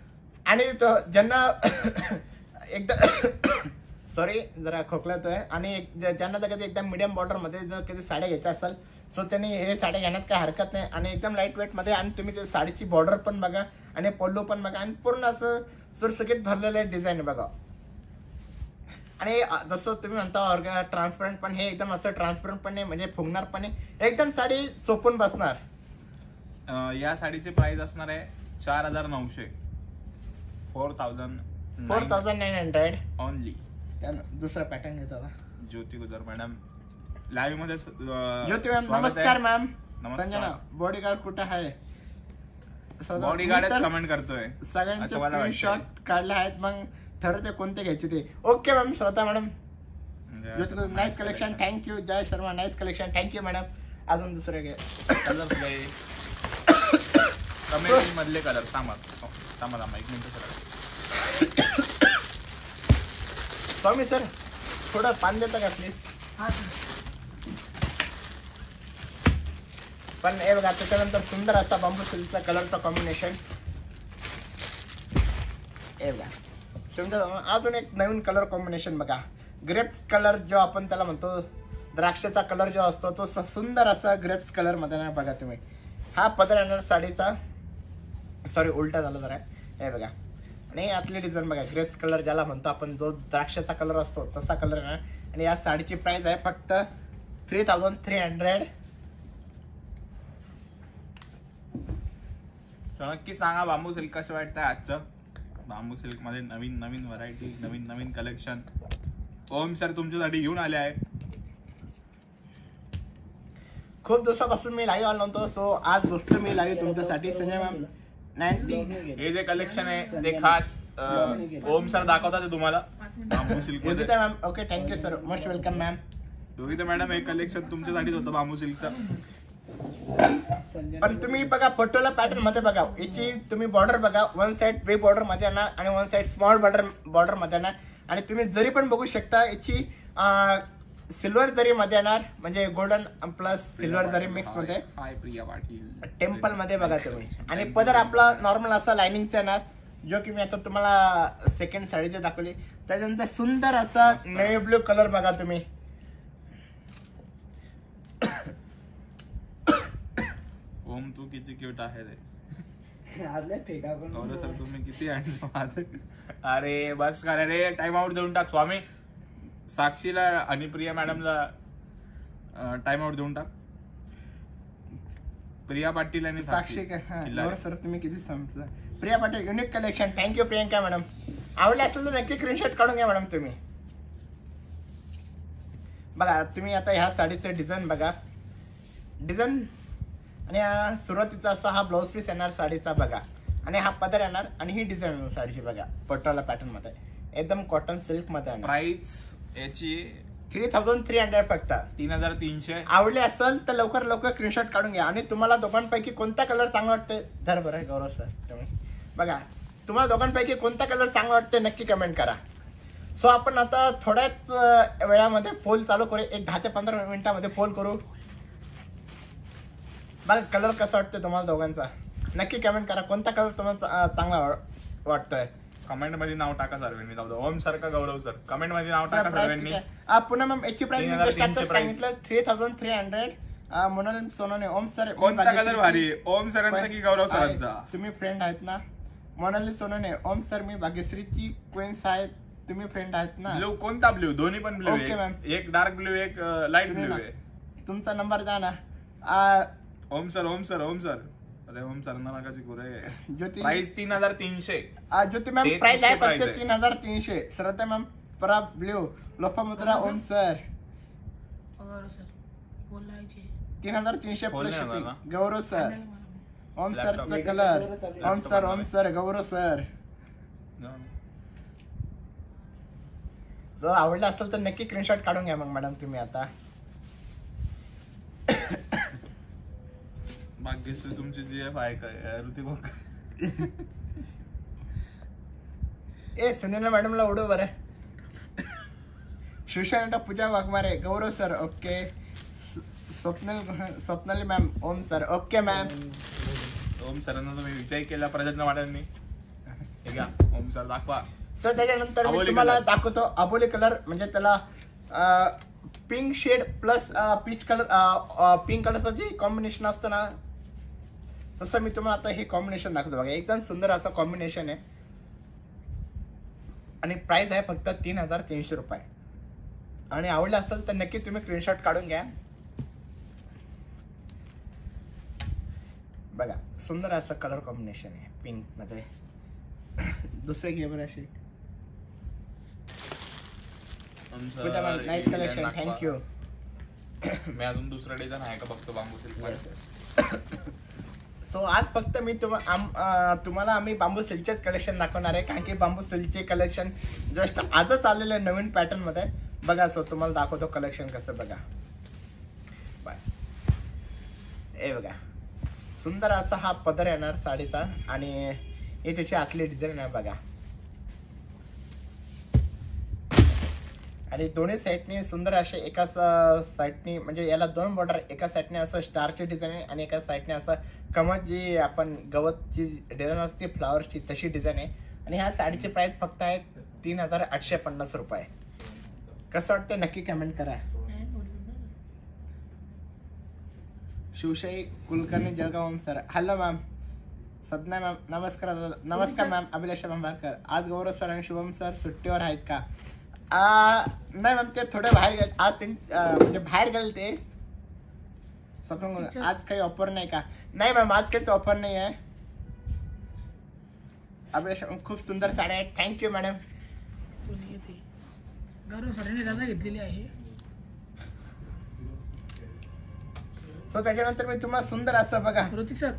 आणि ज्यांना एकदा सॉरी जरा खोकलतोय. आणि ज्यांना तर कधी एकदम मिडियम बॉर्डर मध्ये जर कधी साड्या घ्यायच्या असेल सो त्यांनी हे साड्या घेण्यात काही हरकत नाही. आणि एकदम लाईट वेट मध्ये. आणि तुम्ही ते साडीची बॉर्डर पण बघा आणि पल्लू पण बघा आणि पूर्ण असं सुरसुकीत भरलेलं डिझाईन बघा. आणि जसं तुम्ही म्हणता ट्रान्सपरंट पण, हे एकदम असं ट्रान्सपरंट पण नाही म्हणजे फुगणार पण नाही, एकदम साडी चोपून बसणार. या साडीचे प्राइस असणार आहे 4,900. 4,900 ओनली. दुसरा पॅटर्न घेतो का? ज्योती गुजर मॅडम लाईव्ह मध्ये ज्योती मॅम नमस्कार मॅम. संजना बॉडीगार्ड कुठे आहे? बॉडीगार्डच कमेंट करतोय. सगळ्यांचे असं मला वाटतंय. स्क्रीनशॉट काढले आहेत, मग ठरवते कोणते घ्यायचे ते. Okay ma'am. Shraddha madam Jyoti nice collection thank you. Jay Sharma nice collection thank you madam. अजून दुसरे घे. कलर्स गए कमेंट मधले कलर थांबा एक मिनिट सर. स्वामी सर थोडं पान देता का प्लीज? हा सर. पण हे बघा त्याच्यानंतर सुंदर असा बांबू सिल्कचा कलरचा कॉम्बिनेशन. हे बघा तुमच्या अजून एक नवीन कलर कॉम्बिनेशन बघा. ग्रेप्स कलर जो आपण त्याला म्हणतो, द्राक्षाचा कलर जो असतो तो सुंदर असा ग्रेप्स कलर मध्ये ना बघा तुम्ही. हा पदर येणार साडीचा. सॉरी उलटा झाला जरा. हे बघा. आणि आतली डिझाईन बघा ग्रेप्स कलर ज्याला म्हणतो आपण, जो द्राक्षाचा कलर असतो तसा कलर येणार. आणि या साडीची प्राइस आहे फक्त 3,300. नक्की सांगा बांबू सिल्क कसं वाटतंय आजचं. बांबू सिल्क मध्ये नवीन नवीन व्हरायटी, नवीन नवीन कलेक्शन ओम सर तुमच्यासाठी घेऊन आले आहे. खूप दिवसापासून मी लाईव्ह आलो नव्हतो, सो आज बसतो मी लाईव्ह तुमच्यासाठी. संजय मॅम 90 हे जे कलेक्शन आहे ते खास ओम सर दाखवतात ते तुम्हाला बांबू सिल्क मध्ये. Yogita ma'am okay thank you sir most welcome ma'am. Yogita madam हे कलेक्शन तुमच्यासाठीच होतं बांबू सिल्कचं. पण तुम्ही बघा पटोला पॅटर्न मध्ये बघा, याची तुम्ही बॉर्डर बघा. वन साइड बिग बॉर्डर मध्ये येणार आणि वन साइड स्मॉल बॉर्डर मध्ये येणार. आणि तुम्ही जरी पण बघू शकता याची सिल्वर जरी मध्ये येणार, म्हणजे गोल्डन प्लस सिल्वर जरी मिक्स मध्ये. हाय प्रिया पाटील. टेम्पल मध्ये बघा तुम्ही. आणि पदर आपला नॉर्मल असा लाइनिंगचा येणार, जो की मी आता तुम्हाला सेकंड साडीचे दाखवली. त्याच्यानंतर सुंदर असा नेव्ही ब्लू कलर बघा तुम्ही. ओम तू किती क्यूट आहे रे. आदल्या फेका पण गौरव सर तुम्ही किती आणि अरे बस करा रे. टाइम आउट देऊन टाक स्वामी. साक्षीला आणि प्रिया मॅडमला टाइम आउट देऊन टाक. प्रिया पाटील आणि साक्षी किल्लारे. सर तुम्ही किती समजलं. Priya Patil unique collection thank you Priyanka madam. आवडले असेल तर नक्की स्क्रीनशॉट काढून घ्या मॅडम तुम्ही. बघा तुम्ही आता ह्या साडीचे डिझाईन बघा. डिझाईन आणि सुरुवातीचा असा हा ब्लाऊज पीस येणार साडीचा बघा. आणि हा पदर येणार आणि ही डिझाईन येणार साडीची बघा पटोला पॅटर्न मध्ये, एकदम कॉटन सिल्क मध्ये येणार. प्राइस याची 3,300 फक्त. 3,300. आवडले असेल तर लवकर लवकर स्क्रीनशॉट काढून घ्या. आणि तुम्हाला दोघांपैकी कोणता कलर चांगला वाटतोय धर बरं गौरव सर तुम्ही बघा. तुम्हाला दोघांपैकी कोणता कलर चांगला वाटतोय नक्की कमेंट करा. सो आपण आता थोड्याच वेळामध्ये पोल चालू करू. एक 10 ते 15 मिनिटामध्ये पोल करू. बघा कलर कसा वाटतोय तुम्हाला दोघांचा नक्की कमेंट करा. कोणता कलर तुम्हाला चांगला वाटतोय कमेंट मध्ये नाव टाका सर्वांनी. जाऊ दे ओम सर का गौरव सर कमेंट मध्ये नाव टाका सर्वांनी. पुन्हा मॅम याची प्राइस 3,300 सांगितलं 3,300. मोनालिसा सोनवणे. ओम सर कोणता कलर भारी आहे? ओम सरांचा की गौरव सरांचा? तुम्ही फ्रेंड आहेत ना? मोनालिसा सोनवणे. ओम सर मी भाग्यश्रीची क्वीन्स आहे, तुम्ही फ्रेंड आहेत ना? ब्ल्यू कोणता ब्ल्यू? दोन्ही पण ब्ल्यू Okay, ma'am. आहे, एक डार्क ब्ल्यू एक लाईट ब्ल्यू आहे. तुमचा नंबर द्या ना. ओम सर ओम सर ओम सर. अरे ओम सर नकाची कुरे. ज्योती प्राइस 3300. ज्योती मॅम 3300 प्राइस आहे price फक्त आहे. 3300. श्रद्धा मॅम परा ब्ल्यू लोपामुद्रा. ओम सर गौरव सर बोलायचे 3300 बोलणे प्लस आला ना? शिपिंग. गौरव सर. ओम Laptop. सरचा कलर. ओम सर गौरव सर. जर आवडला असेल तर नक्की स्क्रीनशॉट काढून घ्या मग मॅडम तुम्ही आता. भाग्यश्री तुमची जीएफ आहे काय ऋतिक भाऊ? ए सुनील मॅडमला उडू बरं. शिवसेना पूजा वाघमारे. गौरव सर ओके. स्वप्नाली मॅम. ओम सर ओके मॅम. ओम सरांना तुम्ही विजय केला प्रजन्य वाड्यांनी. हे घ्या ओम सर दाखवा. सो त्याच्यानंतर मी अबोली तुम्हाला color. दाखवतो अबोली कलर म्हणजे त्याला pink shade plus peach colour pink कलरचं जे कॉम्बिनेशन असतं ना तसं मी तुम्हाला आता हे कॉम्बिनेशन दाखवतो बघा. एकदम सुंदर असं कॉम्बिनेशन आहे आणि प्राइस आहे फक्त 3300 रुपये. आणि आवडलं असेल तर नक्की तुम्ही स्क्रीनशॉट काढून घ्या. बघा सुंदर असं कलर कॉम्बिनेशन आहे पिंक मध्ये. दुसरे घे बरं अशी. ओम सर, नाईस कलेक्शन दाखवा. थँक्यू. मी अजून दुसरा डिझाईन आहे का बघतो बांबू सिल्क. सो आज फक्त मी तुम्हाला आम्ही बांबू सिल्कचेच कलेक्शन दाखवणार आहे कारण की बांबू सिल्कचे कलेक्शन जस्ट आजच आलेलं आहे नवीन पॅटर्न मध्ये. बघा सो तुम्हाला दाखवतो कलेक्शन कसं. बघा बाय. हे बघा सुंदर असा हा पदर येणार साडीचा आणि हे त्याची आतली डिझाईन आहे बघा. आणि दोन्ही साईडनी सुंदर असे एका साईडनी म्हणजे याला 2 बॉर्डर. एका साईडने असं स्टारची डिझाईन आहे आणि एका साईडने असं कमत जी आपण गवतची डिझाईन असते फ्लावरची तशी डिझाईन आहे. आणि ह्या साडीची प्राइस फक्त आहे 3850 रुपये. कसं वाटतं नक्की कमेंट करा. शिवशाही कुलकर्णी जळगाव. ओम सर हॅलो मॅम. सदना मॅम नमस्कार. नमस्कार मॅम. अभिलाषा भांबारकर. आज गौरव सर आणि शुभम सर सुट्टीवर आहेत का? नाही मॅम ते थोडे बाहेर गेले आज. म्हणजे बाहेर गेले ते स्वतः. आज काही ऑफर नाही का? नाही मॅम आज काहीच ऑफर नाही आहे. अभिलाषा खूप सुंदर साड्या आहेत. Thank you madam. गौरव सरांनी दादा घेतलेली आहे. सो त्याच्यानंतर मी तुम्हाला सुंदर असं बघा ऋतिक सर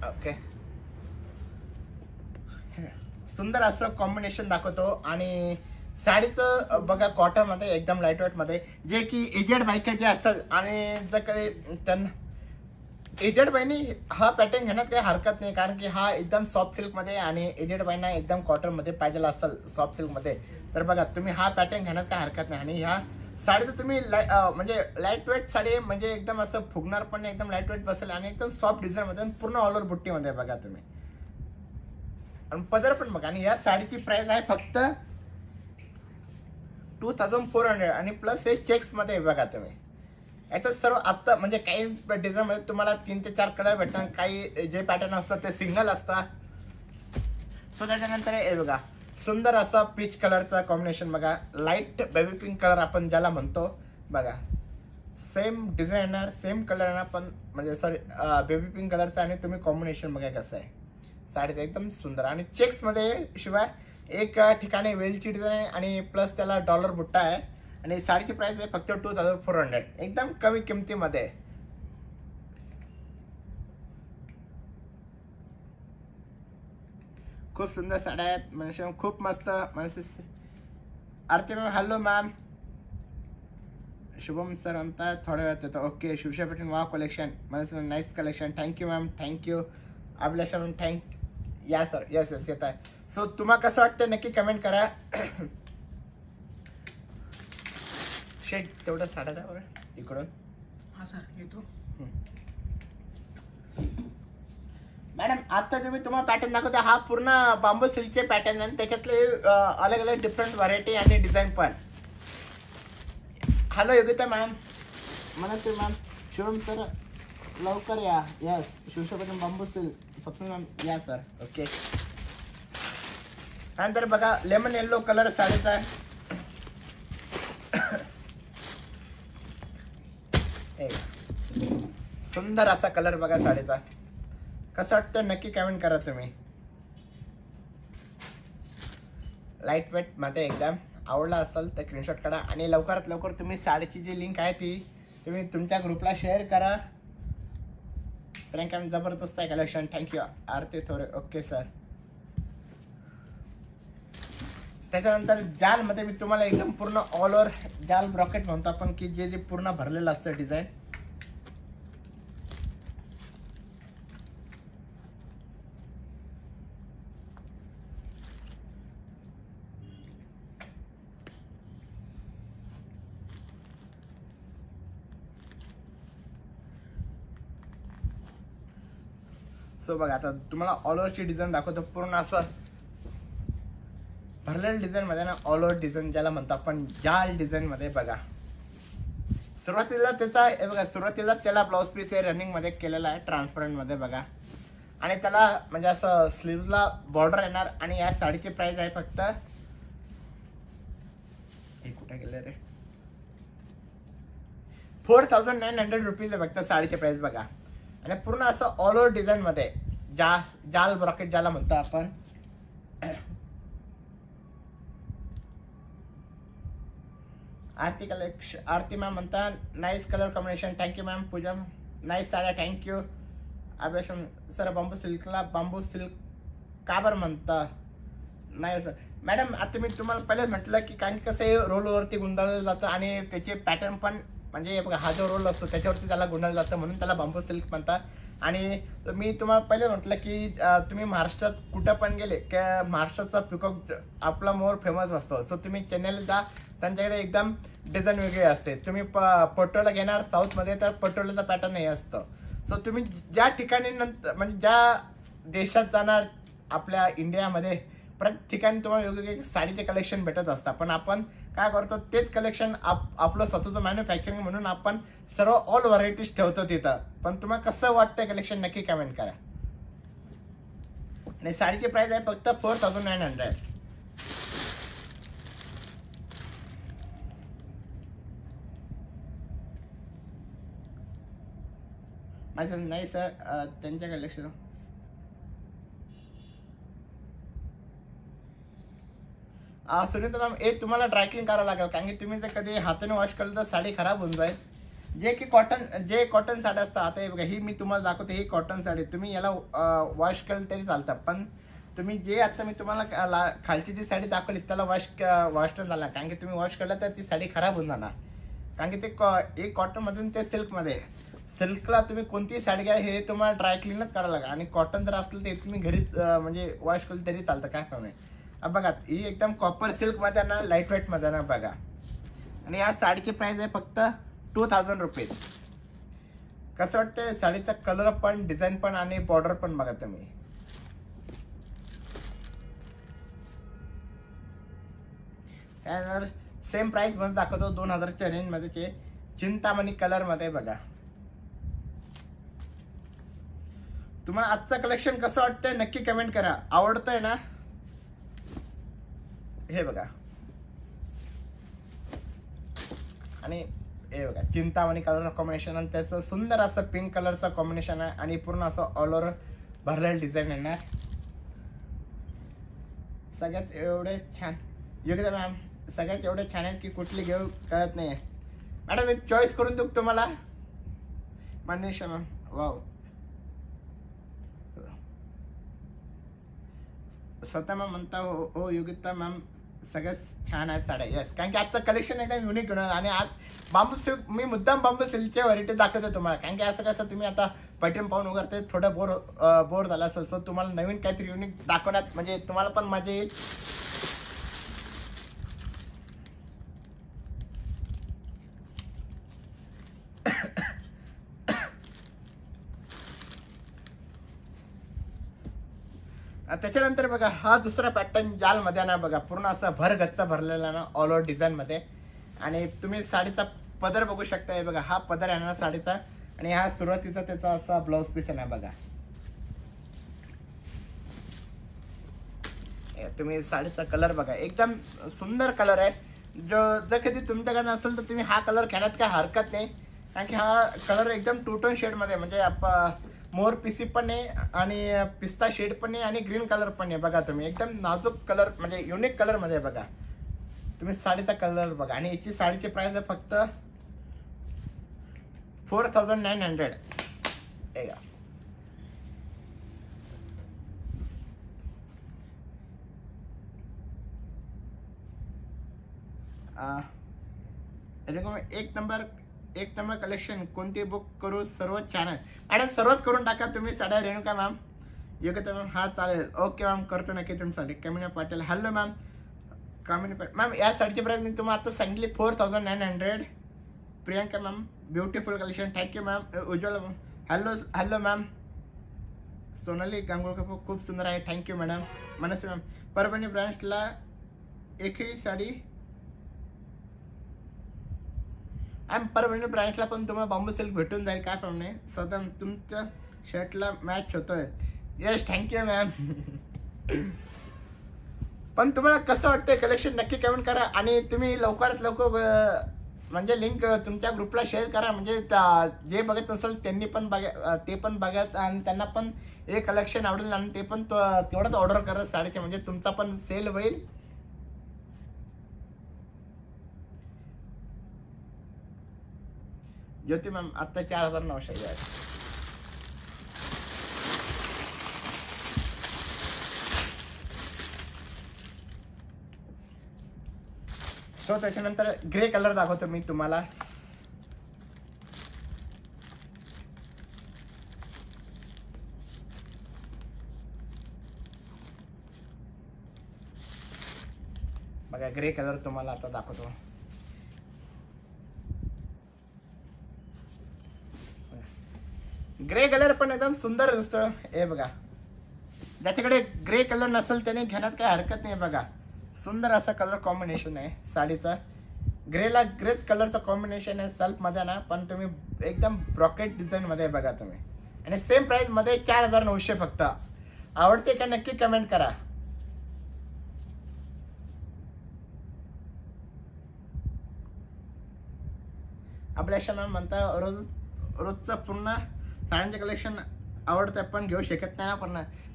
ओके सुंदर असं कॉम्बिनेशन दाखवतो. आणि साडीचं बघा कॉटन मध्ये एकदम लाईट वेट मध्ये जे की एजेड बायका जे असेल आणि जर काही त्यांना एजेड बाईनी हा पॅटर्न घेण्यात काही हरकत नाही कारण की हा एकदम सॉफ्ट सिल्क मध्ये आणि एजेड बाईना एकदम कॉटन मध्ये पाहिजे असेल सॉफ्ट सिल्क मध्ये तर बघा तुम्ही हा पॅटर्न घेण्यात काही हरकत नाही. आणि ह्या साडीचं तुम्ही म्हणजे लाईट वेट साडी म्हणजे एकदम असं फुगणार पण एकदम लाईट वेट बसेल आणि एकदम सॉफ्ट डिझाईन मध्ये पूर्ण ऑल ओव्हर बुट्टीमध्ये बघा तुम्ही. आणि पदर पण बघा. आणि या साडीची प्राइस आहे फक्त 2400 आणि प्लस हे चेक्स मध्ये बघा तुम्ही. याच्यात सर्व आता म्हणजे काही डिझाईन मध्ये तुम्हाला 3 ते 4 कलर भेटतात. काही जे पॅटर्न असतात ते सिंगल असतात. सो त्याच्यानंतर हे बघा सुंदर असा पीच कलरचा कॉम्बिनेशन बघा. लाईट बेबी पिंक कलर आपण ज्याला म्हणतो बघा. सेम डिझाईन येणार सेम कलर येणार पण म्हणजे सॉरी बेबी पिंक कलरचा. आणि तुम्ही कॉम्बिनेशन बघा कसं आहे साडीचं एकदम सुंदर. आणि चेक्स मध्ये शिवाय एक ठिकाणी वेलची डिझाईन आहे आणि प्लस त्याला डॉलर बुट्टा आहे. आणि साडीची प्राइस आहे फक्त 2400 एकदम कमी किमतीमध्ये. खूप सुंदर साड्या आहेत म्हणजे खूप मस्त म्हणजे. Aarti ma'am hello ma'am. Shubham sir म्हणतात थोड्या वेळात येतो. ओके शिवशाही पॅटर्न वा कलेक्शन म्हणजे nice collection. Thank you ma'am thank you. Abhilasha ma'am या सर यस यस येत आहे. सो तुम्हाला कसं वाटतं नक्की कमेंट करा. शेट तेवढं साड्या द्या बरं इकडून. हा सर येतो. मॅडम आता तुम्हाला पॅटर्न दाखवतो. हा पूर्ण बांबू सिल्कचे पॅटर्न आणि त्याच्यातले अलग अलग डिफरंट व्हरायटी आणि डिझाईन पण. Hello Yogita ma'am. म्हणा तुम्ही मॅम. शिवम सर लवकर या. यस, शिवशापासून बांबू सिल्क फक्त मॅम या सर. ओके. त्यानंतर बघा लेमन येल्लो कलर साडीचा आहे. सुंदर असा कलर बघा साडीचा. कसं वाटतं नक्की कमेंट करा तुम्ही. लाईट वेट मध्ये एकदम आवडला असेल तर स्क्रीनशॉट काढा आणि लवकरात लवकर तुम्ही साडीची जी लिंक आहे ती तुम्ही तुमच्या ग्रुपला शेअर करा. प्रियंका जबरदस्त आहे कलेक्शन. थँक्यू आरती थोरे. Okay sir. त्याच्यानंतर जालमध्ये मी तुम्हाला एकदम पूर्ण ऑल ओव्हर जाल ब्रॉकेट म्हणतो आपण की जे जे पूर्ण भरलेलं असतं डिझाईन. सो बघा आता तुम्हाला ऑल ओव्हरची डिझाईन दाखवतो. पूर्ण असं भरलेल्या डिझाईन मध्ये ना ऑल ओव्हर डिझाईन ज्याला म्हणतो आपण जाल डिझाईन मध्ये बघा. सुरुवातीला त्याचा हे बघा सुरुवातीला त्याला ब्लाउज पीस हे रनिंग मध्ये केलेला आहे ट्रान्सपरंट मध्ये बघा. आणि त्याला म्हणजे असं स्लीव्हजला बॉर्डर येणार. आणि या साडीची प्राइस आहे फक्त हे कुठे गेले रे 4900 रुपीज आहे फक्त साडीची प्राइस बघा. आणि पूर्ण असं ऑल ओव्हर डिझाईन मध्ये जाल ब्रॉकेट ज्याला म्हणतो आपण. आरती मॅम म्हणता nice colour combination. Thank you ma'am. Pooja nice साड्या. थँक्यू. अभ्यास सर बांबू सिल्कला बांबू सिल्क का बरं म्हणता. नाही सर मॅडम आता मी तुम्हाला पहिले म्हटलं की कारण कसं हे रोलवरती गुंडाळलं जातं आणि त्याचे पॅटर्न पण म्हणजे बघा हा जो रोल असतो त्याच्यावरती त्याला गुंडाळलं जातं म्हणून त्याला बांबू सिल्क म्हणतात. आणि मी तुम्हाला पहिले म्हटलं की तुम्ही महाराष्ट्रात कुठं पण गेले की महाराष्ट्राचा पिकॉक आपला मोर फेमस असतो. सो तुम्ही चेन्नईला जा त्यांच्याकडे एकदम डिझाईन वेगळी असते. तुम्ही पटोला घेणार साऊथमध्ये तर पटोलाचा पॅटर्न हे असतं. सो तुम्ही ज्या ठिकाणी नंतर म्हणजे ज्या देशात जाणार आपल्या इंडियामध्ये प्रत्येक ठिकाणी तुम्हाला वेगवेगळे साडीचे कलेक्शन भेटत असतात. पण आपण काय करतो तेच कलेक्शन आपलं स्वतःचं मॅन्युफॅक्चरिंग म्हणून आपण सर्व ऑल व्हरायटीज ठेवतो तिथं. पण तुम्हाला कसं वाटतं कलेक्शन नक्की कमेंट करा. आणि साडीची प्राइस आहे फक्त 4900. माझं नाही सर त्यांच्या कलेक्शन सुनीता मॅम हे तुम्हाला ड्रायक्लिंग करावं लागेल कारण की तुम्ही जर कधी हाताने वॉश केलं तर साडी खराब होऊन जाईल. जे कॉटन साड्या असतात आता हे बघा ही मी तुम्हाला दाखवते ही कॉटन साडी तुम्ही याला वॉश केलं तरी चालतं. पण तुम्ही जे आता मी तुम्हाला खालची जी साडी दाखवली त्याला वॉश झाला कारण की तुम्ही वॉश केलं तर ती साडी खराब होऊन जाणार. कारण की ते कॉटनमधून ते सिल्कमध्ये सिल्कला तुम्ही कोणतीही साडी घ्या हे तुम्हाला ड्राय क्लीनच करावं लागेल. आणि कॉटन जर असलं तर तुम्ही घरीच म्हणजे वॉश केलं तरी चालतं काय प्रॉब्लेम. बघा ही एकदम कॉपर सिल्क मध्ये ना लाईट वेट मध्ये ना बघा. आणि या साडीची प्राइस आहे फक्त 2000 रुपीज. कसं वाटतंय साडीचा कलर पण डिझाईन पण आणि बॉर्डर पण बघा तुम्ही. त्यानंतर सेम प्राइस मध्ये दाखवतो 2000च्या रेंज मध्ये चिंतामणी कलर मध्ये बघा. तुम्हाला आजचं कलेक्शन कसं वाटतंय नक्की कमेंट करा. आवडतंय ना हे बघा. आणि हे बघा चिंतामणी कलरचं कॉम्बिनेशन आणि त्याचं सुंदर असं पिंक कलरचं कॉम्बिनेशन आहे. आणि पूर्ण असं ऑल ओव्हर भरलेलं डिझाईन येणार. सगळ्यात एवढे छान योग्य मॅम सगळ्यात एवढे छान आहेत की कुठली घेऊ कळत नाही. मॅडम एक चॉईस करून देऊ तुम्हाला. Manisha ma'am wow. स्वतः मॅम म्हणता हो योगिता मॅम सगळ्यात छान आहे साड्या. यस कारण की आजचं कलेक्शन एकदम युनिक होणार. आणि आज बांबू सिल्क मी मुद्दाम बांबू सिल्कच्या व्हरायटी दाखवते तुम्हाला कारण की असं कसं तुम्ही आता पैठण पाहून वगैरे ते थोडं बोर झालं असेल. सो तुम्हाला नवीन काहीतरी युनिक दाखवण्यात म्हणजे तुम्हाला पण मजा येईल. त्याच्यानंतर बघा हा दुसरा पॅटर्न जाल मध्ये ना बघा पूर्ण असा भर गच्चा भरलेला ना ऑल ओव्हर डिझाईन मध्ये. आणि तुम्ही साडीचा पदर बघू शकता. बघा हा पदर आहे ना साडीचा आणि हा सुरुवातीचा त्याचा असा ब्लाउज पीस आहे ना बघा. तुम्ही साडीचा कलर बघा, एकदम सुंदर कलर आहे. जर कधी तुमच्याकडे नसेल तर तुम्ही हा कलर घेण्यात काय हरकत नाही, कारण की हा कलर एकदम टू टोन शेड मध्ये, म्हणजे मोर पिसी पण आहे आणि पिस्ता शेड पण आहे आणि ग्रीन कलर पण आहे. बघा तुम्ही एकदम नाजूक कलर, म्हणजे युनिक कलर मध्ये बघा. तुम्ही साडीचा कलर बघा. आणि याची साडीची प्राइस आहे फक्त 4900. एक नंबर कलेक्शन. कोणती बुक करू? सर्व छान आहे मॅडम, सर्वच करून टाका तुम्ही साड्या. रेणुका मॅम, योग्यता मॅम, हा चालेल, ओके मॅम, करतो नक्की तुमच्यासाठी. Kamina Patil, hello ma'am. Kamini Patil ma'am, या साडीची प्राइस मी तुम्हाला आता सांगितली 4900. Priyanka ma'am, beautiful collection, thank you ma'am. Ujjwala ma'am, hello ma'am. Sonali Gangulkar, खूप सुंदर आहे, thank you madam. Manasvi ma'am, Parbhani ब्रांचला एकही साडी. परभणी ब्रांचला पण तुम्हाला बांबू सिल्क भेटून जाईल, काय प्रॉब्लेम नाही. सध्या तुमच्या शर्टला मॅच होतोय. Yes, thank you ma'am. पण तुम्हाला कसं वाटतंय कलेक्शन नक्की कमेंट करा. आणि तुम्ही लवकरात लवकर म्हणजे लिंक तुमच्या ग्रुपला शेअर करा, म्हणजे जे बघत नसेल त्यांनी पण ते पण बघत आणि त्यांना पण हे कलेक्शन आवडेल आणि ते पण तेवढंच ऑर्डर करा साडीचे, म्हणजे तुमचा पण सेल होईल. ज्योती मॅम, आता 4900 आहे. सो त्याच्यानंतर ग्रे कलर दाखवतो मी तुम्हाला. बघा, ग्रे कलर तुम्हाला आता दाखवतो. ग्रे कलर पण एकदम सुंदर दिसतं. हे बघा, ज्याच्याकडे ग्रे कलर नसेल त्याने घेण्यात काही हरकत नाही. बघा, सुंदर असा कलर कॉम्बिनेशन आहे साडीचा. ग्रेला ग्रेच कलरचं कॉम्बिनेशन आहे सेल्फ मध्ये ना, पण तुम्ही एकदम ब्रॉकेट डिझाईन मध्ये बघा तुम्ही. आणि सेम प्राइस मध्ये 4900 फक्त. आवडते का नक्की कमेंट करा. आपल्या मॅम म्हणता रोजचं पूर्ण साड्यांचे कलेक्शन आवडतं पण घेऊ शकत नाही ना. पण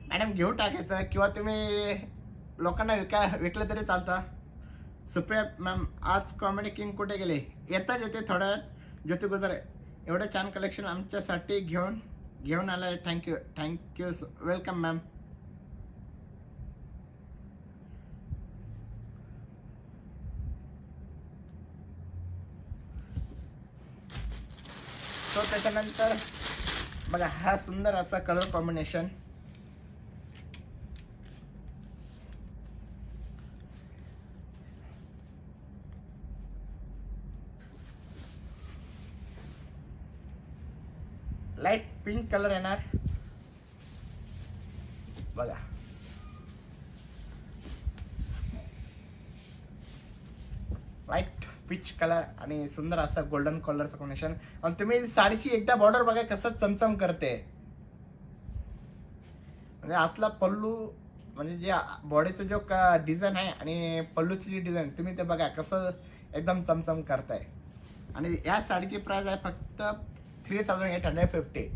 मॅडम घेऊ टाकायचं किंवा तुम्ही लोकांना विकलं तरी चालतं. सुप्रिया मॅम, आज कॉमेडी किंग कुठे गेले? येते थोड्या वेळात. ज्योती गुजर, एवढं छान कलेक्शन आमच्यासाठी घेऊन आलाय, थँक्यू वेलकम मॅम. तो त्याच्यानंतर बघा, हा सुंदर असा colour combination. Light pink colour येणार बघा. लाईट पिच कलर आणि सुंदर असा गोल्डन कलरचं कॉम्बिनेशन. आणि तुम्ही साडीची एकदा बॉर्डर बघा कसं चमचम करते. म्हणजे आतला पल्लू, म्हणजे जे बॉडीचं जो डिझाईन आहे आणि पल्लूची जी डिझाईन तुम्ही ते बघा कसं एकदम चमचम करताय. आणि या साडीची प्राइस आहे फक्त 3850.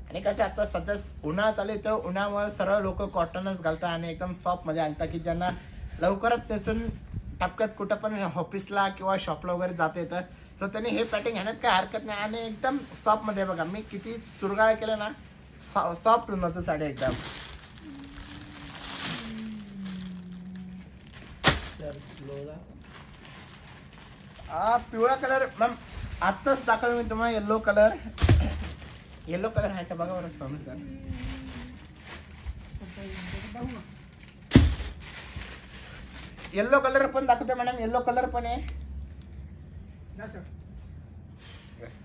आणि कसं आता सध्या उन्हाळा चालू आहे, तर उन्हामुळे सर्व लोक कॉटनच घालतात आणि एकदम सॉफ्ट मध्ये आणतात की ज्यांना लवकरच नसून टपक्यात कुठं पण ऑफिसला किंवा शॉपला वगैरे जाता येतं. सो त्यांनी हे पॅटर्न घेण्यात काही हरकत नाही. आणि एकदम सॉफ्ट मध्ये बघा, मी किती चुरगाळ केलं ना, सॉफ्ट होऊन जातं साडी एकदम. पिवळा कलर मॅम आत्ताच दाखवलं मी तुम्हाला. येल्लो कलर आहे का बघा बरं स्वामी सर. येल्लो कलर पण दाखवतो मॅडम. येल्लो कलर पण आहे. यस,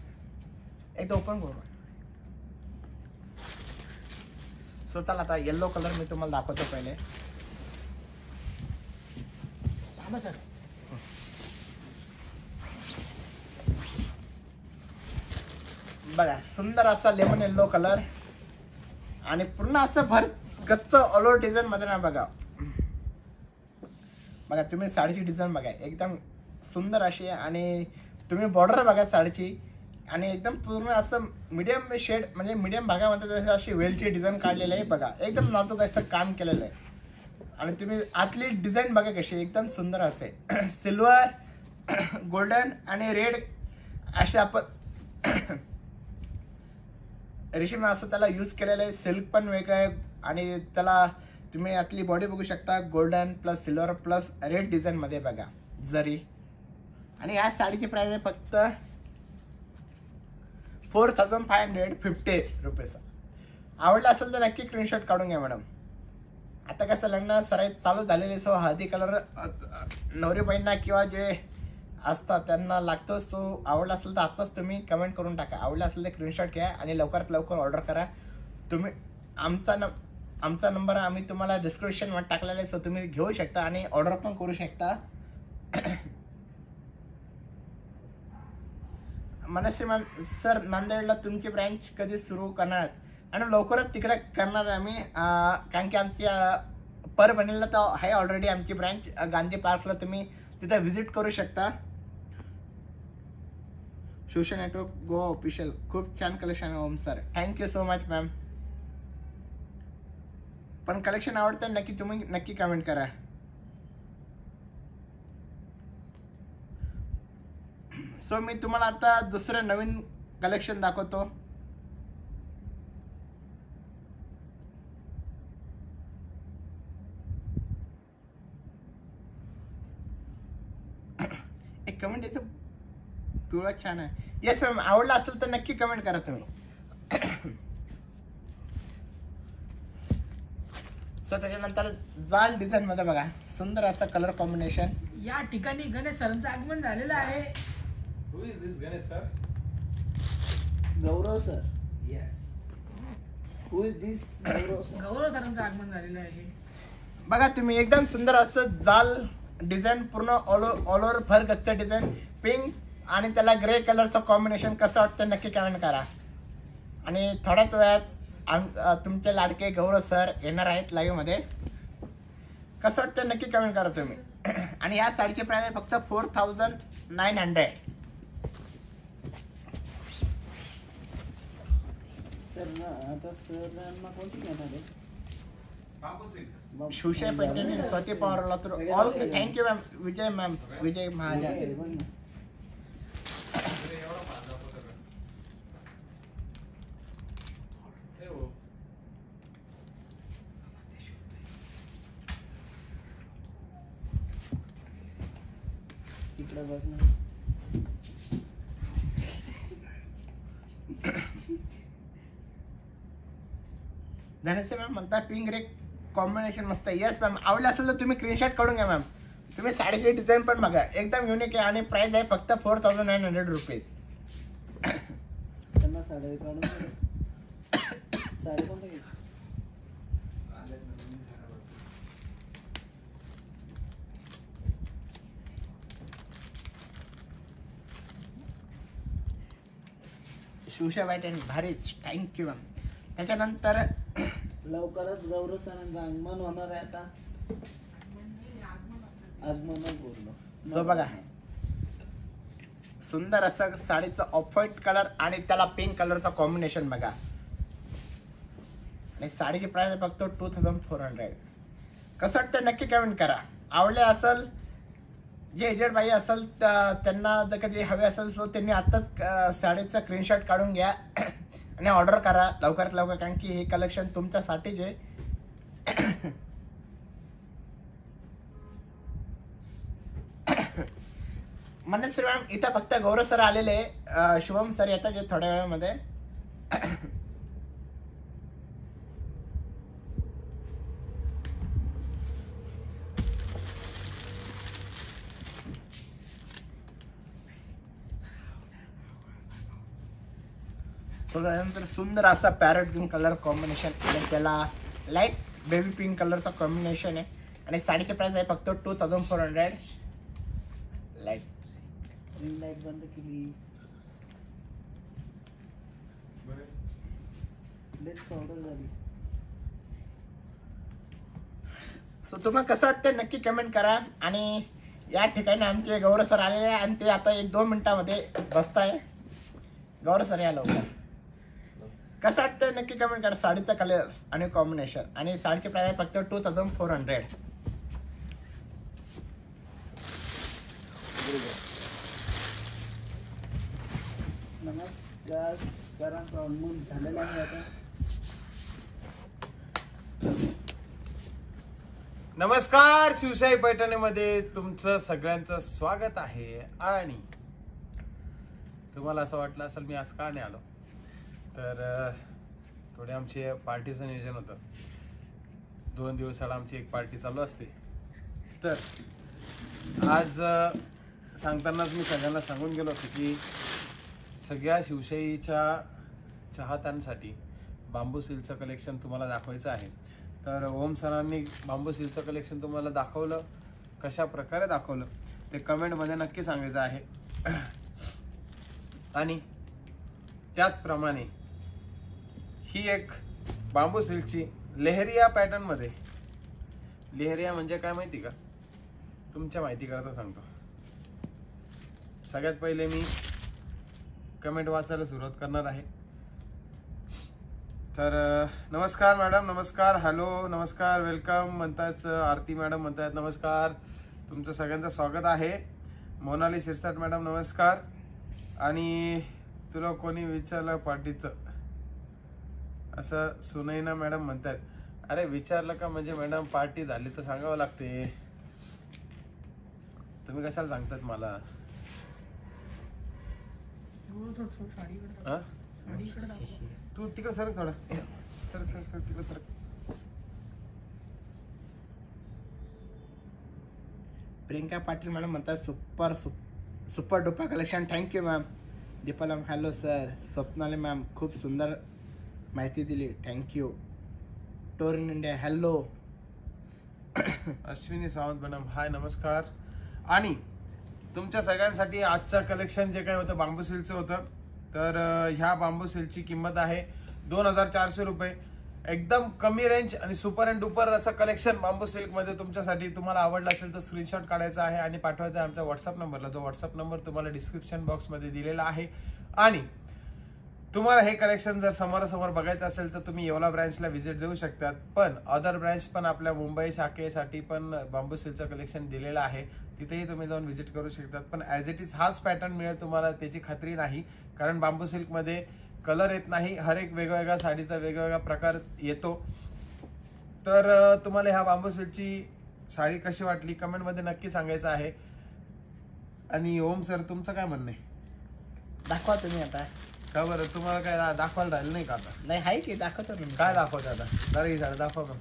एकदा ओपन करू. सो चला आता येल्लो कलर मी तुम्हाला दाखवतो पहिले. सर बघा सुंदर असा लेमन येल्लो कलर आणि पूर्ण असं भर गच्च ऑल ओव्हर डिझाईन मध्ये ना बघा. बघा तुम्ही साडीची डिझाईन बघा एकदम सुंदर अशी आहे आणि तुम्ही बॉर्डर बघा साडीची आणि एकदम पूर्ण असं मीडियम शेड म्हणजे मीडियम भागामध्ये जसं अशी वेलची डिझाईन काढलेली आहे बघा. एकदम नाजूक असं काम केलेलं आहे आणि तुम्ही आतली डिझाईन बघा कशी एकदम सुंदर असे सिल्वर गोल्डन आणि रेड असे आपण रेशीम असं त्याला यूज केलेलं आहे. सिल्क पण वेगळं आहे आणि त्याला तुम्ही आतली बॉडी बघू शकता golden plus silver plus red design मध्ये बघा जरी. आणि या साडीची प्राइस आहे फक्त 4550 रुपीज. आवडलं असेल तर नक्की स्क्रीनशॉट काढून घ्या मॅडम. आता कसं लग्न सराई चालू झालेली सो हळदी कलर नवरी बहिणींना किंवा जे असतात त्यांना लागतो. सो आवडला असेल तर आताच तुम्ही कमेंट करून टाका. आवडला असेल तर स्क्रीनशॉट घ्या आणि लवकरात लवकर ऑर्डर करा. तुम्ही आमचा नंबर आम्ही तुम्हाला डिस्क्रिप्शनमध्ये टाकलेला आहे. सो तुम्ही घेऊ शकता आणि ऑर्डर पण करू शकता. मनश्री मॅम सर नांदेडला तुमची ब्रँच कधी सुरू करणार आणि लवकरच तिकडे करणार आम्ही कारण की आमची परभणीला तर आहे ऑलरेडी आमची ब्रँच गांधी पार्कला. तुम्ही तिथे व्हिजिट करू शकता. सोशल नेटवर्क गोवा ऑफिशियल खूप छान कलेक्शन आहे Om sir. Thank you so much ma'am. पण कलेक्शन आवडतं नक्की तुम्ही नक्की कमेंट करा. सो मी तुम्हाला आता दुसरं नवीन कलेक्शन दाखवतो. एक कमेंट याचं पिवळा छान आहे. येस मॅम आवडला असेल तर नक्की कमेंट करा तुम्ही. सो त्याच्यानंतर जाल डिझाईन मध्ये बघा सुंदर असा कलर कॉम्बिनेशन. या ठिकाणी गणेश सरांचं आगमन झालेलं आहे. Who is this Ganesh sir? Gaurav sir. Yes. Who is this Gaurav sir? Gaurav सरांचं आगमन झालेलं आहे. बघा तुम्ही एकदम सुंदर असं जाल डिझाईन पूर्ण ऑल ओव्हर भर गच्च डिझाईन पिंक आणि त्याला ग्रे कलरचं कॉम्बिनेशन कसं वाटतं नक्की कमेंट करा. आणि थोड्याच वेळात तुमचे लाडके गौरव सर येणार आहेत लाईव्ह मध्ये. कसं वाटतं नक्की कमेंट करा तुम्ही. आणि या साडीची प्राइस आहे फक्त 4900. सर ना आता सरांना कोणती घेणार आहे? Bamboo silk. शिवशाही पैठणी स्वती पवारला तर ऑल थँक्यू मॅम. विजय मॅम विजय महाजन. हे बघ ना. अरे एवढा माझा होता सगळं. हे हो. तिकडं बघ ना. धनसे मॅम म्हणता पिंक रेड कॉम्बिनेशन मस्त आहे. येस मॅम आवडलं असेल तर तुम्ही स्क्रीनशॉट काढून घ्या मॅम. तुम्ही साडीची डिझाईन पण बघा एकदम युनिक आहे आणि प्राइस आहे फक्त 4900 रुपीज. त्यांना साडी काढून दे. साडी कोणती घ्यायची? शिवशा वाईट आणि भारीच थँक्यू मॅम. त्याच्यानंतर लवकरच गौरव सरांचं आगमन होणार आहे आता. आगमनच बोललो. जो बघा सुंदर असं साडीचं ऑफ व्हाईट कलर आणि त्याला पिंक कलरचं कॉम्बिनेशन बघा. आणि साडीची प्राइस आहे फक्त 2400. कसं वाटतं नक्की कमेंट करा. आवडले असेल जे एजेड बाई असेल त्यांना जर कधी हवे असेल सो त्यांनी आत्ताच साडीचा स्क्रीनशॉट काढून घ्या आणि ऑर्डर करा लवकरात लवकर कारण की हे कलेक्शन तुमच्यासाठीच आहे. मनश्री मॅम इथं फक्त गौरव सर आलेले शुभम सर येतात जे थोड्या वेळामध्ये. त्यानंतर सुंदर असा पॅरेट ग्रीन कलर कॉम्बिनेशन आणि त्याला लाईट बेबी पिंक कलरचा कॉम्बिनेशन आहे आणि साडीची प्राइस आहे फक्त 2400. लाईट रिंग लाईट बंद केली. लेस पावडर झाली. सो तुम्हाला कसं वाटतं नक्की कमेंट करा. आणि या ठिकाणी आमचे गौरव सर आलेले आहे आणि ते आता 1-2 मिनिटामध्ये बसताय. गौरव सर या लवकर. कसं वाटतं नक्की कमेंट करा. साडीचा कलर आणि कॉम्बिनेशन आणि साडीची प्राइस फक्त 2400. नमस्कार सरांचा ऑलमोस्ट झालेला आहे आता. नमस्कार, शिवशाही पैठणीमध्ये तुमचं सगळ्यांचं स्वागत आहे. आणि तुम्हाला असं वाटलं असेल मी आज का नाही आलो, तर थोडे आमचे पार्टीचं नियोजन होतं. 2 दिवसाला आमची एक पार्टी चालू असते. तर आज सांगतानाच मी सगळ्यांना सांगून गेलो होतो की सगळ्या शिवशाहीच्या चाहत्यांसाठी बांबू सिल्कचं कलेक्शन तुम्हाला दाखवायचं आहे. तर ओम सरांनी बांबू सिल्कचं कलेक्शन तुम्हाला दाखवलं, कशा प्रकारे दाखवलं ते कमेंटमध्ये नक्की सांगायचं आहे. आणि त्याचप्रमाणे ही एक बांबू सिल्कची लेहरिया पॅटर्नमध्ये, लेहरिया म्हणजे काय माहिती का, तुमच्या माहिती करता सांगतो. सगळ्यात पहिले मी कमेंट वाचायला सुरुवात करणार आहे. तर नमस्कार मॅडम, नमस्कार, हॅलो, नमस्कार, वेलकम म्हणतायत. आरती मॅडम म्हणतायत नमस्कार, तुमचं सगळ्यांचं स्वागत आहे. मोनाली शिरसाट मॅडम नमस्कार. आणि तुला कोणी विचारलं पार्टीचं असं सुनैना मॅडम म्हणतायत. अरे विचारलं का म्हणजे मॅडम पार्टी झाली तर सांगावं लागते, तुम्ही कशाला सांगतात मला? तू तिकडे सरक थोडा, सरक सरक सरक तिकडे सरक. प्रियंका पाटील मॅडम म्हणतात super duper collection. Thank you ma'am. दीपाला हॅलो सर. स्वप्नाली मॅम खूप सुंदर माहिती दिली, थँक्यू. टोरिन India hello. Ashwini Sawant madam hi, नमस्कार. आणि तुमच्या सगळ्यांसाठी आजचं कलेक्शन जे काही होतं बांबू सिल्कचं होतं. तर ह्या बांबू सिल्कची किंमत आहे 2400 रुपये. एकदम कमी रेंज आणि सुपर अँड डुपर असं कलेक्शन बांबू सिल्कमध्ये तुमच्यासाठी. तुम्हाला आवडलं असेल तर स्क्रीनशॉट काढायचा आहे आणि पाठवायचा आहे आमच्या व्हॉट्सअप नंबरला, जो व्हॉट्सअप नंबर तुम्हाला डिस्क्रिप्शन बॉक्समध्ये दिलेला आहे. आणि तुम्हाला हे कलेक्शन जर समोरासमोर बघायचं असेल तर तुम्ही येवला ब्रँचला व्हिजिट देऊ शकतात. पण अदर ब्रँच पण आपल्या मुंबई शाखेसाठी पण बांबू सिल्कचं कलेक्शन दिलेलं आहे, तिथेही तुम्ही जाऊन व्हिजिट करू शकतात. पण ॲज इट इज हाच पॅटर्न मिळेल तुम्हाला त्याची खात्री नाही, कारण बांबू सिल्कमध्ये कलर येत नाही. हर एक वेगवेगळ्या साडीचा वेगवेगळा प्रकार येतो. तर तुम्हाला ह्या बांबू सिल्कची साडी कशी वाटली कमेंटमध्ये नक्की सांगायचं आहे. आणि ओम सर तुमचं काय म्हणणं आहे? दाखवा तुम्ही आता. का बरं, तुम्हाला काय दाखवायला राहिलं नाही का आता? नाही आहे की दाखवतो मी. काय दाखवत आता? जरा ही साडी दाखवा मग.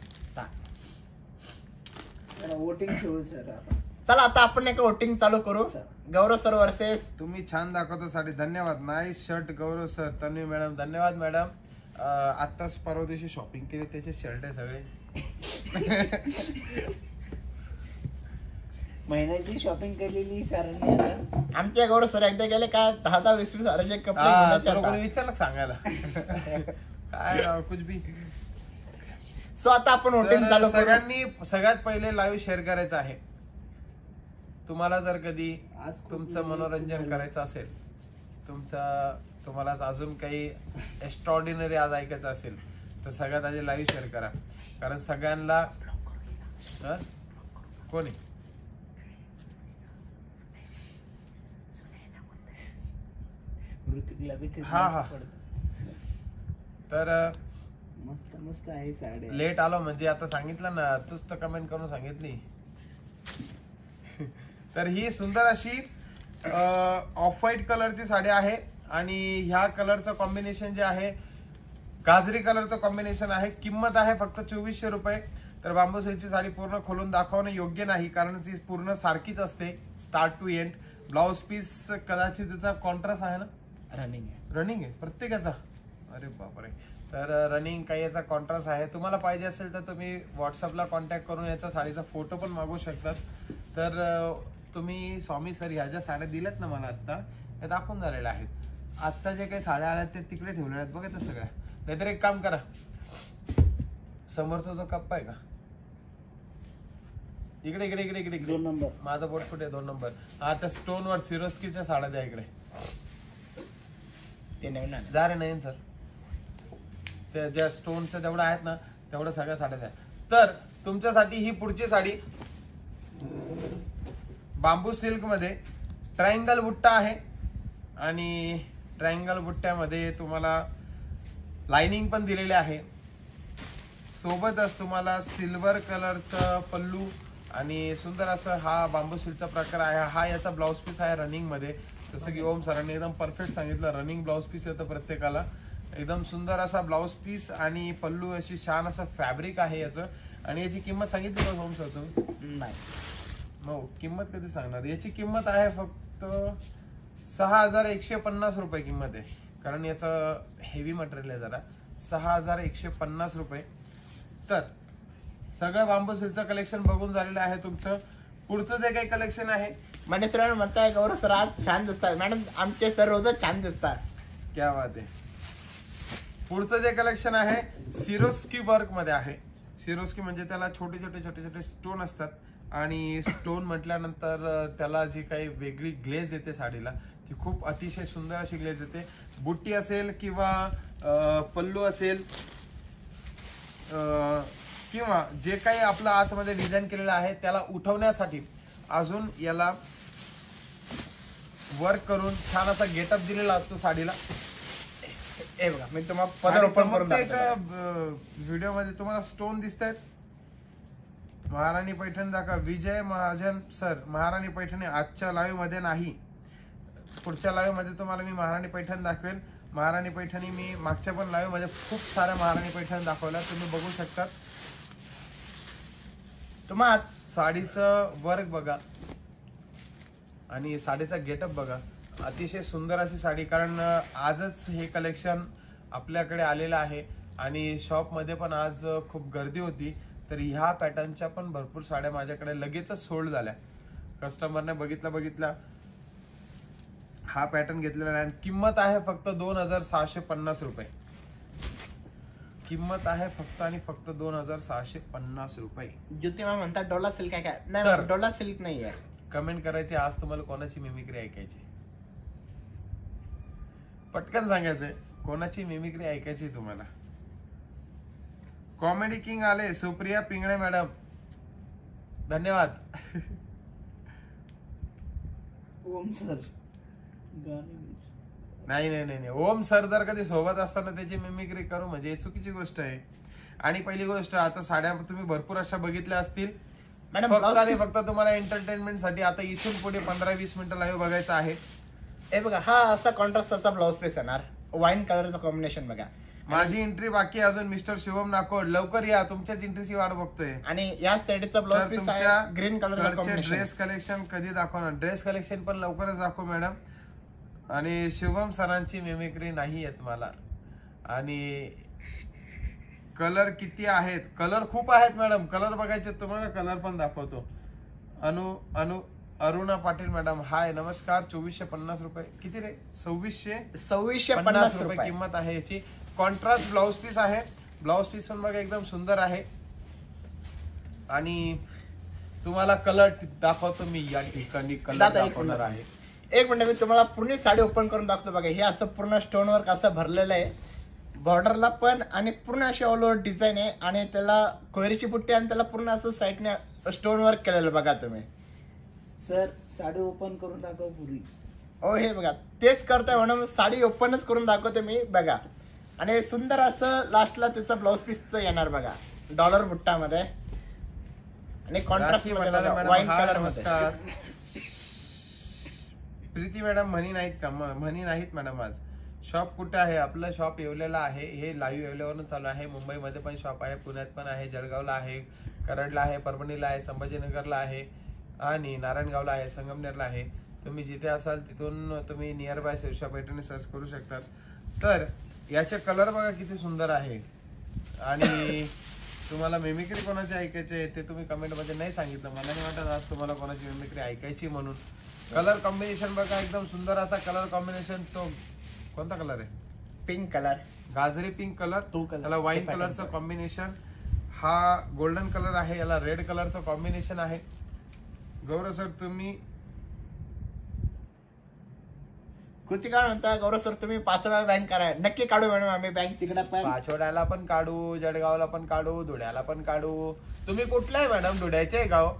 वोटिंग ठेवू सर आता. चला आता आपण एक वोटिंग चालू करू. गौरव सर वर्सेस. तुम्ही छान दाखवता साडी, धन्यवाद. नाईस शर्ट गौरव सर. तन्वी मॅडम धन्यवाद मॅडम. आत्ताच परवा दिवशी शॉपिंग केली, त्याचे शर्ट आहे सगळे. महिन्याची शॉपिंग केलेली सरांनी आता. आमच्या गौरव सर एकदा गेले का 10-20 हजाराचे कपडे घेण्याचे तुला आता. कोणी विचारलं सांगायला? काय राव कुछ भी. सो आता आपण वोटिंग तर चालू करू. सगळ्यांनी सगळ्यात पहिले लाईव्ह शेअर करायचं आहे. तुम्हाला जर कधी आज खूप तुमचं मनोरंजन करायचं असेल, तुम्हाला अजून काही एक्स्ट्रॉर्डिनरी आज ऐकायचं असेल तर सगळ्यात आधी लाईव्ह शेअर करा. कारण सगळ्यांना कोणी ऋतिकला बी ते हा हा. तर मस्त मस्त आहे साड्या. लेट आलो म्हणजे आता सांगितलं ना, तूच तर कमेंट करून सांगितली. तर ही सुंदर अशी ऑफ व्हाईट कलरची साडी आहे. आणि ह्या कलरचं कॉम्बिनेशन जे आहे गाजरी कलरचं कॉम्बिनेशन आहे. किंमत आहे फक्त 2400 रुपये. तर बांबू सिल्कची साडी पूर्ण खोलून दाखवणं योग्य नाही, कारण ती पूर्ण सारखीच असते start to end. Blouse piece कदाचित त्याचा कॉन्ट्रास्ट आहे ना, रनिंग आहे प्रत्येकाचा. अरे बापरे. तर रनिंग काही याचा कॉन्ट्रास्ट आहे. तुम्हाला पाहिजे असेल तर तुम्ही व्हॉट्सअपला कॉन्टॅक्ट करून याचा साडीचा फोटो पण मागवू शकतात. तर तुम्ही स्वामी सर ह्या ज्या साड्या दिल्यात ना मला आत्ता, त्या दाखवून झालेल्या आहेत. आत्ता जे काही साड्या आल्या ते तिकडे ठेवलेल्या आहेत बघा त्या सगळ्या. नाहीतर एक काम करा, समोरचा जो कप्पा आहे का, इकडे इकडे इकडे इकडे इकडे 2 नंबर. माझा बोट फुटे 2 नंबर. हा त्या स्टोन वर सिरोस्कीच्या साड्या द्या इकडे. ते नवीन आहे. जा रे नयन सर, त्या ज्या स्टोनच्या तेवढ्या आहेत ना तेवढ्या सगळ्या साड्या द्या. तर तुमच्यासाठी ही पुढची साडी बांबू सिल्क मध्ये ट्रायंगल बुट्टा आहे आणि ट्रायंगल बुट्ट्यामध्ये तुम्हाला लाइनिंग पण दिलेली आहे. सोबतच तुम्हाला सिल्वर कलरचं पल्लू आणि सुंदर असं हा बांबू सिल्कचा प्रकार आहे. हा याचा ब्लाउज पीस आहे रनिंग मध्ये. जसं की ओम सरांनी एकदम परफेक्ट सांगितलं, रनिंग ब्लाउज पीस येतं प्रत्येकाला. एकदम सुंदर असा ब्लाउज पीस आणि पल्लू अशी छान असं फॅब्रिक आहे याचं. आणि याची किंमत सांगितली का ओम सर तुम्ही? नाही. मग किंमत कधी सांगणार? याची किंमत आहे फक्त 6150 रुपये किंमत आहे. कारण याचं हेवी मटेरियल आहे जरा. 6150 रुपये. तर सगळं बांबू सिल्कचं कलेक्शन बघून झालेलं आहे तुमचं. पुढचं जे काही कलेक्शन आहे, मनीष सर म्हणताय गौरव सर आज छान दिसतात. मॅडम आमचे सर रोजच छान दिसतात. क्या बात आहे. पुढचं जे कलेक्शन आहे सिरोस्की वर्क मध्ये आहे. सिरोस्की म्हणजे त्याला छोटे छोटे छोटे छोटे स्टोन असतात आणि स्टोन म्हटल्यानंतर त्याला जी काही वेगळी ग्लेज येते साडीला, ती खूप अतिशय सुंदर अशी ग्लेज येते. बुट्टी असेल किंवा पल्लू असेल किंवा जे काही आपलं आतमध्ये डिझाईन केलेलं आहे त्याला उठवण्यासाठी अजून याला वर्क करून छान असा गेटअप दिलेला असतो साडीला. हे बघा मी तुम्हाला पदर ओपन करून व्हिडिओ मध्ये तुम्हाला स्टोन दिसत आहेत. महाराणी पैठणी दाखवा. विजय महाजन सर, महाराणी पैठणी आजच्या लाईव्ह मध्ये नाही, पुढच्या लाईव्ह मध्ये तुम्हाला मी महाराणी पैठणी दाखवेल. महाराणी पैठणी मी मागच्या पण लाईव्ह मध्ये खूप साऱ्या महाराणी पैठणी दाखवल्या, तुम्ही बघू शकता. तुम्हाला साडीचं वर्क बघा आणि साडीचा गेटअप बघा. अतिशय सुंदर अशी साडी. कारण आजच हे कलेक्शन आपल्याकडे आलेलं आहे आणि शॉप मध्ये पण आज खूप गर्दी होती. तर ह्या पॅटर्नच्या पण भरपूर साड्या माझ्याकडे लगेचच सोल्ड झाल्या. कस्टमरने बघितल्या हा पॅटर्न घेतलेला आहे. किंमत आहे फक्त 2650 रुपये. किंमत आहे फक्त आणि फक्त 2650 रुपये. ज्योती मॅम म्हणतात डोला सिल्क आहे काय? तर- नाही डोला सिल्क नाही आहे. कमेंट करायची आज तुम्हाला कोणाची मिमिक्री ऐकायची, पटकन सांगायचंय कोणाची मिमिक्री ऐकायची तुम्हाला. कॉमेडी किंग आले, सुप्रिया पिंगळे मॅडम, धन्यवाद. ओम सर गाणी नाही नाही नाही नाही, ओम सर जर कधी सोबत असताना त्याची मिमिक्री करू म्हणजे चुकीची गोष्ट आहे. आणि पहिली गोष्ट, आता साड्या तुम्ही भरपूर अशा बघितल्या असतील. मॅडम फक्त ब्लाउज आणि पीस- फक्त तुम्हाला एंटरटेनमेंट साठी आता इथून पुढे 15-20 मिनिटं लाईव्ह बघायचं आहे. हे बघा हा असा कॉन्ट्रास्ट असा ब्लाउज पीस येणार. वाईन कलरचं कॉम्बिनेशन बघा. माझी एंट्री बाकी आहे अजून. मिस्टर शिवम नाकोड, लवकर या, तुमच्याच एंट्रीची वाट बघतोय. आणि या साडीचा ब्लाउज सर पीस तुमच्या आहे ग्रीन कलर घरचे ड्रेस कलेक्शन कधी दाखवणार? ड्रेस कलेक्शन पण लवकरच दाखवू मॅडम. आणि शिवम सरांची मिमिक्री नाही येत मला. आणि कलर किती आहेत? कलर खूप आहेत मॅडम. कलर बघायचे तुम्हाला, कलर पण दाखवतो. अरुणा पाटील मॅडम, हाय नमस्कार. 2450 रुपये. किती रे? 2650 रुपये किंमत आहे याची. कॉन्ट्रास्ट ब्लाउज पीस आहे. ब्लाउज पीस पण बघा एकदम सुंदर आहे. आणि तुम्हाला कलर दाखवतो मी या ठिकाणी. कलर दादा, एक दाखवणार मिनिट. आहे. एक मिनिट मी तुम्हाला पूर्ण साडी ओपन करून दाखवतो बघा. हे असं पूर्ण स्टोन वर्क असं भरलेलं आहे बॉर्डरला पण, आणि पूर्ण अशी ऑल ओव्हर डिझाईन आहे. आणि त्याला कोयरीची पुट्टी आणि त्याला पूर्ण असं साईडने स्टोन वर्क केलेलं बघा तुम्ही. सर साडी ओपन करून दाखव पुरी. हो हे बघा तेच करताय म्हणून साडी ओपनच करून दाखवतो मी बघा. आणि सुंदर असं लास्टला त्याचं ब्लाउज पीसचं येणार बघा डॉलर बुट्टामध्ये आणि कॉन्ट्रास्ट राखी मध्ये मंडाले बघा मॅडम, वाईन हाय, कलर नमस्कार. प्रीती मॅडम म्हणी नाहीत का? म्हणी नाहीत मॅडम. आज शॉप कुठे आहे? आपलं शॉप येवलेला आहे. हे लाईव्ह येवल्यावरून चालू आहे. मुंबईमध्ये पण शॉप आहे, पुण्यात पण आहे, जळगावला आहे, कराडला आहे, परभणीला आहे, संभाजीनगरला आहे आणि नारायणगावला आहे, संगमनेरला आहे. तुम्ही जिथे असाल तिथून तुम्ही near by Shivshahi Paithani search करू शकतात. तर याचे कलर बघा किती सुंदर आहे. आणि तुम्हाला मिमिक्री कोणाची ऐकायची ते तुम्ही कमेंट मध्ये नाही सांगितलं. मला नाही वाटत आज तुम्हाला कोणाची मिमिक्री ऐकायची म्हणून. कलर कॉम्बिनेशन बघा एकदम सुंदर असा कलर कॉम्बिनेशन. तो कोणता कलर आहे? पिंक कलर, गाजरी पिंक कलर, तो कलर, त्याला वाईन तो कलरचं pattern. कॉम्बिनेशन, हा गोल्डन कलर आहे, याला रेड कलरचं कॉम्बिनेशन आहे. गौरव सर तुम्ही कृतिका म्हणता गौरव सर तुम्ही पाचोड्याला बँक करा. नक्की काढू मॅडम आम्ही बँक तिकडे पण. पाचोड्याला पण काढू, जळगावला पण काढू, धुळ्याला पण काढू. तुम्ही कुठला आहे मॅडम? धुळ्याचे आहे गाव?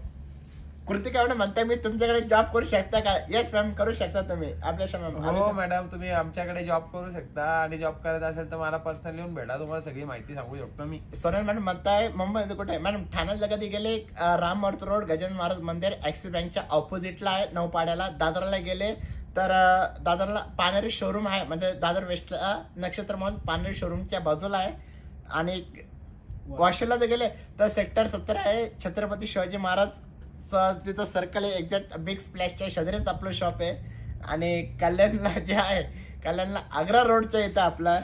कृतिका मॅडम म्हणता मी तुमच्याकडे जॉब करू शकता का? येस मॅम करू शकता तुम्ही. आपल्या हो मॅडम, तुम्ही आमच्याकडे जॉब करू शकता आणि जॉब करत असेल तर मला पर्सनली येऊन भेटा, तुम्हाला सगळी माहिती सांगू शकतो मी. सोनल मॅडम म्हणताय मुंबईमध्ये कुठे आहे? मॅडम ठाण्याला कधी गेले? राम मारुती रोड, गजानन महाराज मंदिर, ऍक्सिस बँकच्या ऑपोजिटला आहे, नौपाड्याला. दादरला गेले तर दादरला पानेरी शोरूम आहे, म्हणजे दादर वेस्टला नक्षत्र मॉल पानेरी शोरूमच्या बाजूला आहे. आणि वाशिमला जर गेले तर सेक्टर 17 आहे, छत्रपती शिवाजी महाराज तिथं सर्कल आहे, एक्झॅक्ट बिग स्प्लॅशच्या शेजारीच आपलं शॉप आहे. आणि कल्याणला जे आहे, कल्याणला आग्रा रोडच्या इथं आपलं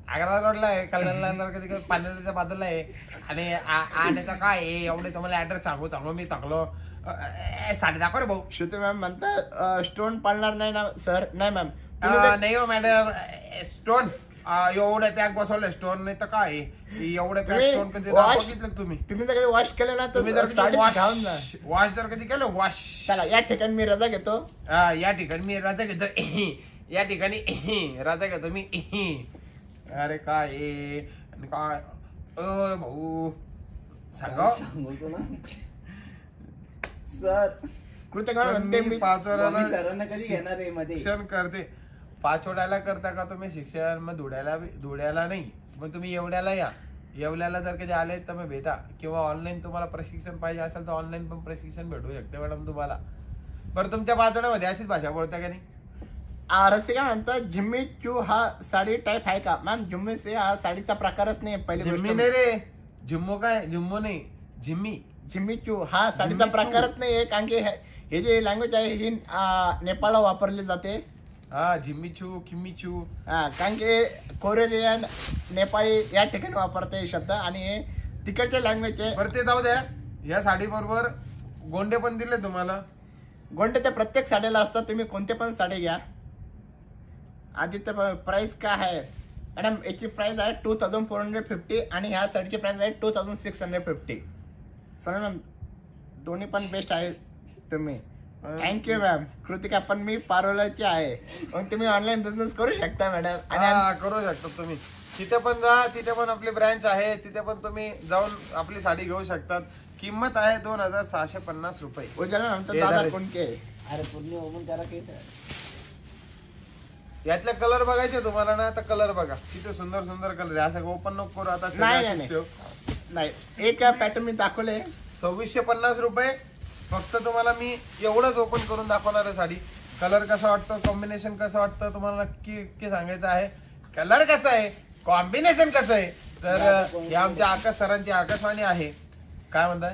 आग्रा रोडला आहे, कल्याणला कधी पाण्याच्या बाजूला आहे. आणि आण्याचं काय आहे एवढे तुम्हाला ऍड्रेस सांगू मी टाकलो. साडी दाखव रे भाऊ. श्रुती मॅम म्हणता स्टोन पाळणार नाही ना सर? नाही मॅम. नाही हो मॅडम, स्टोन एवढे पॅक बसवले स्टोन, नाही तर काय एवढे पॅक स्टोन कधी बघितलं तुम्ही? तुम्ही जर कधी वॉश केले ना तुम्ही तर जर साडीत घालून जा. वॉश जर कधी केलं वॉश. चला या ठिकाणी मी रजा घेतो. या ठिकाणी मी रजा घेतो. या ठिकाणी रजा घेतो मी. अरे काय आहे आणि काय भाऊ सांगा. सांगतो ना सर. कृतज्ञ म्हणते मी स्वामी सरांना कधी घेणार आहे मध्ये? शिक्षण करते. पाचोड्याला करता का तुम्ही शिक्षण? मग धुळ्याला नाही, मग तुम्ही येवल्याला या. येवल्याला जर कधी आले तर मग भेटा, किंवा ऑनलाईन तुम्हाला प्रशिक्षण पाहिजे असेल तर ऑनलाईन पण प्रशिक्षण भेटू शकते मॅडम तुम्हाला. बरं तुमच्या पाचोड्यामध्ये अशीच भाषा बोलता का नाही? रसिका म्हणतात जिम्मी चू हा साडी टाईप आहे का? मॅम जिम्मी से हा साडीचा प्रकारच नाही. पहिली गोष्ट जिम्मी नाही रे, जिम्मो काय? जिम्मो नाही, जिम्मी. जिम्मी चू हा साडीचा जिम्मी चू. प्रकारच नाही आहे, कारण की हे जे लँग्वेज आहे ही नेपाळला वापरली जाते. हा जिम्मीचू किम्मीचू. कारण की कोरियन नेपाळी या ठिकाणी वापरते हे शब्द, आणि हे तिकडचे लँग्वेज आहे. बरं ते जाऊ द्या. या साडी बरोबर गोंडे पण दिले तुम्हाला. गोंडे ते प्रत्येक साडीला असतात, तुम्ही कोणते पण साडी घ्या. आधी तर प्राइस काय आहे मॅडम? याची प्राइस आहे 2450 आणि ह्या साडीची प्राइस आहे 2650. सर मॅम दोन्ही पण बेस्ट आहे. तुम्ही थँक्यू मॅम. कृतिका पण मी पारोलाची आहे, मग तुम्ही ऑनलाईन बिझनेस करू शकता मॅडम. आणि करू शकता तुम्ही. तिथे पण जा, तिथे पण आपली ब्रँच आहे, तिथे पण तुम्ही जाऊन आपली साडी घेऊ शकतात. किंमत आहे 2650 रुपये. उज्ज्वला मॅम तर दादा कोणके? अरे पूर्ण ओपन करा काही सर. यातले कलर बघायचे तुम्हाला ना, तर कलर बघा किती सुंदर सुंदर कलर आहे. असं ओपन नको करू आता. नाही एक पॅटर्न मी दाखवले 2650 रुपये फक्त. तुम्हाला मी एवढंच ओपन करून दाखवणार आहे साडी. कलर कसा वाटतं, कॉम्बिनेशन कसं वाटतं तुम्हाला नक्की सांगायचं आहे. कलर कसा आहे, कॉम्बिनेशन कसं आहे, तर हे आमच्या आकाश सरांची आकाशवाणी आहे. काय म्हणताय?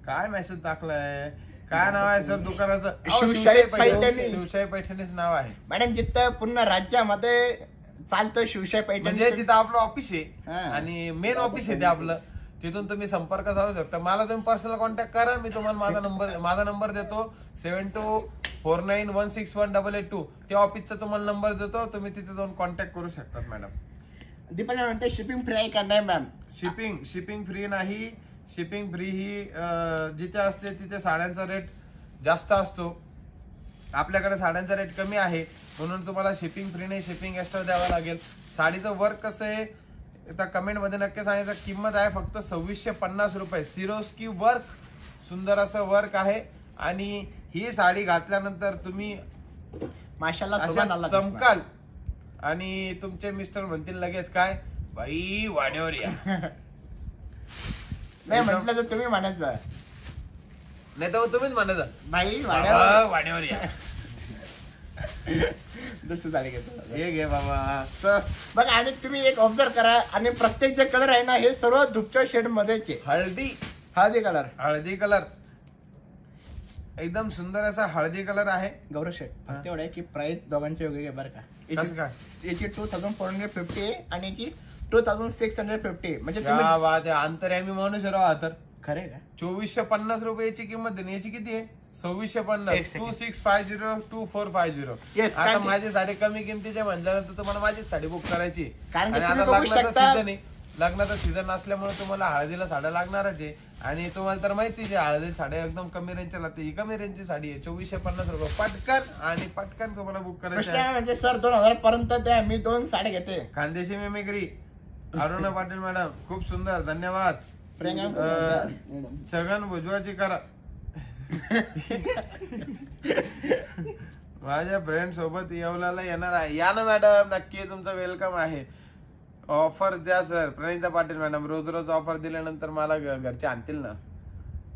काय मेसेज टाकलाय? काय नाव आहे सर दुकानाचं? शिवशाही पैठणी. शिवशाही पैठणीच नाव आहे मॅडम. जिथं पूर्ण राज्यामध्ये चालतं शिवशाही पैठणी, म्हणजे तिथं आपलं ऑफिस आहे हा. आणि मेन ऑफिस आहे ते आपलं. तिथून तुम्ही संपर्क साधू शकता. मला तुम्ही पर्सनल कॉन्टॅक्ट करा, मी तुम्हाला माझा नंबर देतो 7249161882. त्या ऑफिसचा तुम्हाला नंबर देतो, तुम्ही तिथे जाऊन कॉन्टॅक्ट करू शकतात मॅडम. दीपक म्हणते शिपिंग फ्री आहे का? नाही मॅम, शिपिंग फ्री नाही. शिपिंग फ्री ही जिथे असते तिथे साड्यांचा रेट जास्त असतो. आपल्याकडे साड्यांचा रेट कमी आहे म्हणून तुम्हाला शिपिंग फ्री नाही, शिपिंग एक्स्ट्रा द्यावं लागेल. साडीचं वर्क कसं आहे त्या कमेंट मध्ये नक्की सांगायचं. किंमत आहे फक्त 2650 रुपये. सिरोस्की वर्क, सुंदर असं वर्क आहे. आणि ही साडी घातल्यानंतर तुम्ही माशाल्लाह चमकाल आणि तुमचे मिस्टर म्हणतील लगेच काय, बाई वाड्यावर या. नाही म्हटलं तर तुम्ही म्हणायचं, नाही तर तुम्हीच म्हणायचं बाई वाड्यावर या. दुसरी साडी घेतो हे घे बाबा. बघा. आणि तुम्ही एक ऑब्झर्व करा, आणि प्रत्येक जे कलर आहे ना हे सर्व धुपच्या शेड मध्येच आहे. हळदी कलर एकदम सुंदर असा हळदी कलर आहे. गौरव शेड फक्त एवढं आहे की प्राइस दोघांची वेगळी आहे बरं का. याची 2450 आहे आणि याची 2650. म्हणजे अंतर्यामी माणूस राहा तर खरे का? 2450 रुपयाची किंमत आहे. याची किती आहे? 2650 एक second. 26502450. Yes, आता कारण- माझी साडी कमी किमतीचे म्हणल्यानंतर तुम्हाला माझीच साडी बुक करायची. कारण की आणि तुम्ही आता बघू लग्नाचा शकता- सीझन आहे. लग्नाचा सीझन असल्यामुळे तुम्हाला हळदीला साड्या लागणारच आहे. आणि तुम्हाला तर माहितीच आहे हळदीला साड्या एकदम कमी रेंजच्या लागते. ही कमी रेंजची साडी आहे 2450 रुपये. पटकन तुम्हाला बुक करायची प्रश्न आहे. आहे म्हणजे सर 2000 पर्यंत द्या, मी 2 साड्या घेते. खानदेशी मेमेकरी अरुणा पाटील मॅडम खूप सुंदर, धन्यवाद. प्रियंका मॅडम छगन भुजवाची करा. माझ्या फ्रेंड सोबत येवल्याला येणार आहे. या ना मॅडम, नक्की तुमचं वेलकम आहे. ऑफर द्या सर. प्रणिता पाटील मॅडम, रोज रोज ऑफर दिल्यानंतर मला घरचे आणतील ना.